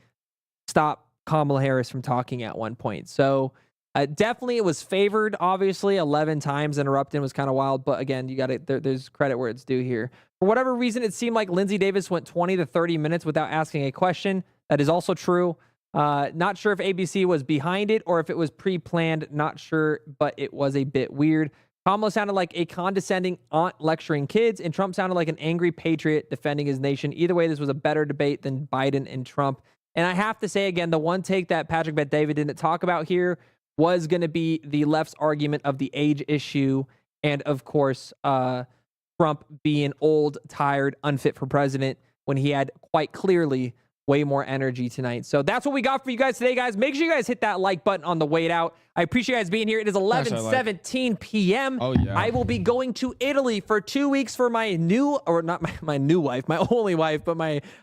stop Kamala Harris from talking at one point. So definitely it was favored, obviously. 11 times interrupting was kind of wild. But again, there's credit where it's due here. For whatever reason, it seemed like Lindsey Davis went 20 to 30 minutes without asking a question. That is also true. Not sure if ABC was behind it or if it was pre-planned. Not sure, but it was a bit weird. Kamala sounded like a condescending aunt lecturing kids, and Trump sounded like an angry patriot defending his nation. Either way, this was a better debate than Biden and Trump. And I have to say, again, the one take that Patrick Bet-David didn't talk about here was going to be the left's argument of the age issue and, of course, Trump being old, tired, unfit for president when he had quite clearly way more energy tonight. So that's what we got for you guys today, guys. Make sure you guys hit that like button on the way out. I appreciate you guys being here. It is 11:17 p.m. Oh, yeah. I will be going to Italy for 2 weeks for my new, or not my new wife, my only wife, but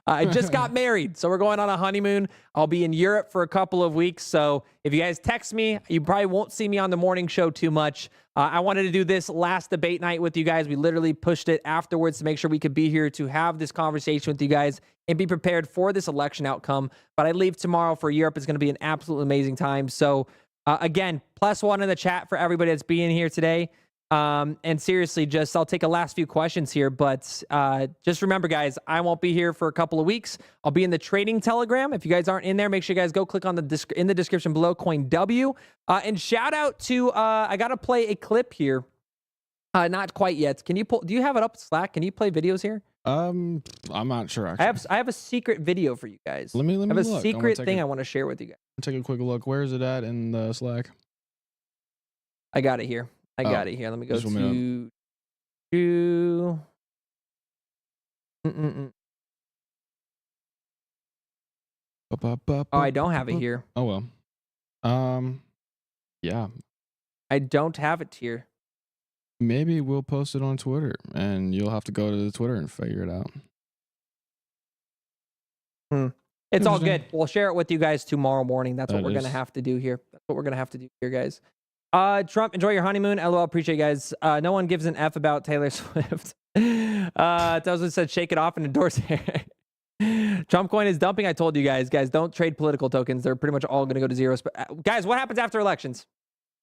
I just got married. So we're going on a honeymoon. I'll be in Europe for a couple of weeks. So if you guys text me, you probably won't see me on the morning show too much. I wanted to do this last debate night with you guys. We literally pushed it afterwards to make sure we could be here to have this conversation with you guys and be prepared for this election outcome. But I leave tomorrow for Europe. It's going to be an absolutely amazing time. So again, +1 in the chat for everybody that's being here today. And seriously, I'll take a last few questions here, but just remember, guys, I won't be here for a couple of weeks. I'll be in the trading Telegram. If you guys aren't in there, make sure you guys go click on in the description below, CoinW. And shout out to, I got to play a clip here. Not quite yet. Do you have it up Slack? Can you play videos here? I'm not sure. Actually. I have a secret video for you guys. Let me I have a look. secret thing I want to share with you guys. Take a quick look. Where is it at in the Slack? I got it here. Let me go to. I don't have it here. Oh well. Yeah. I don't have it here. Maybe we'll post it on Twitter, and you'll have to go to the Twitter and figure it out. It's all good. We'll share it with you guys tomorrow morning. That's what we're going to have to do here. Guys. Trump, enjoy your honeymoon. LOL, appreciate you guys. No one gives an F about Taylor Swift. Doesn't said shake it off and endorse her. Trump coin is dumping. I told you guys. Guys, don't trade political tokens. They're pretty much all going to go to zero. Guys, what happens after elections?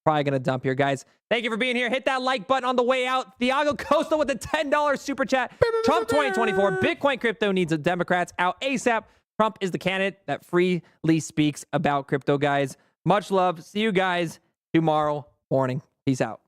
Probably going to dump here, guys. Thank you for being here. Hit that like button on the way out. Thiago Costa with a $10 super chat. Trump 2024. Bitcoin crypto needs a Democrats out ASAP. Trump is the candidate that freely speaks about crypto, guys. Much love. See you guys tomorrow morning. Peace out.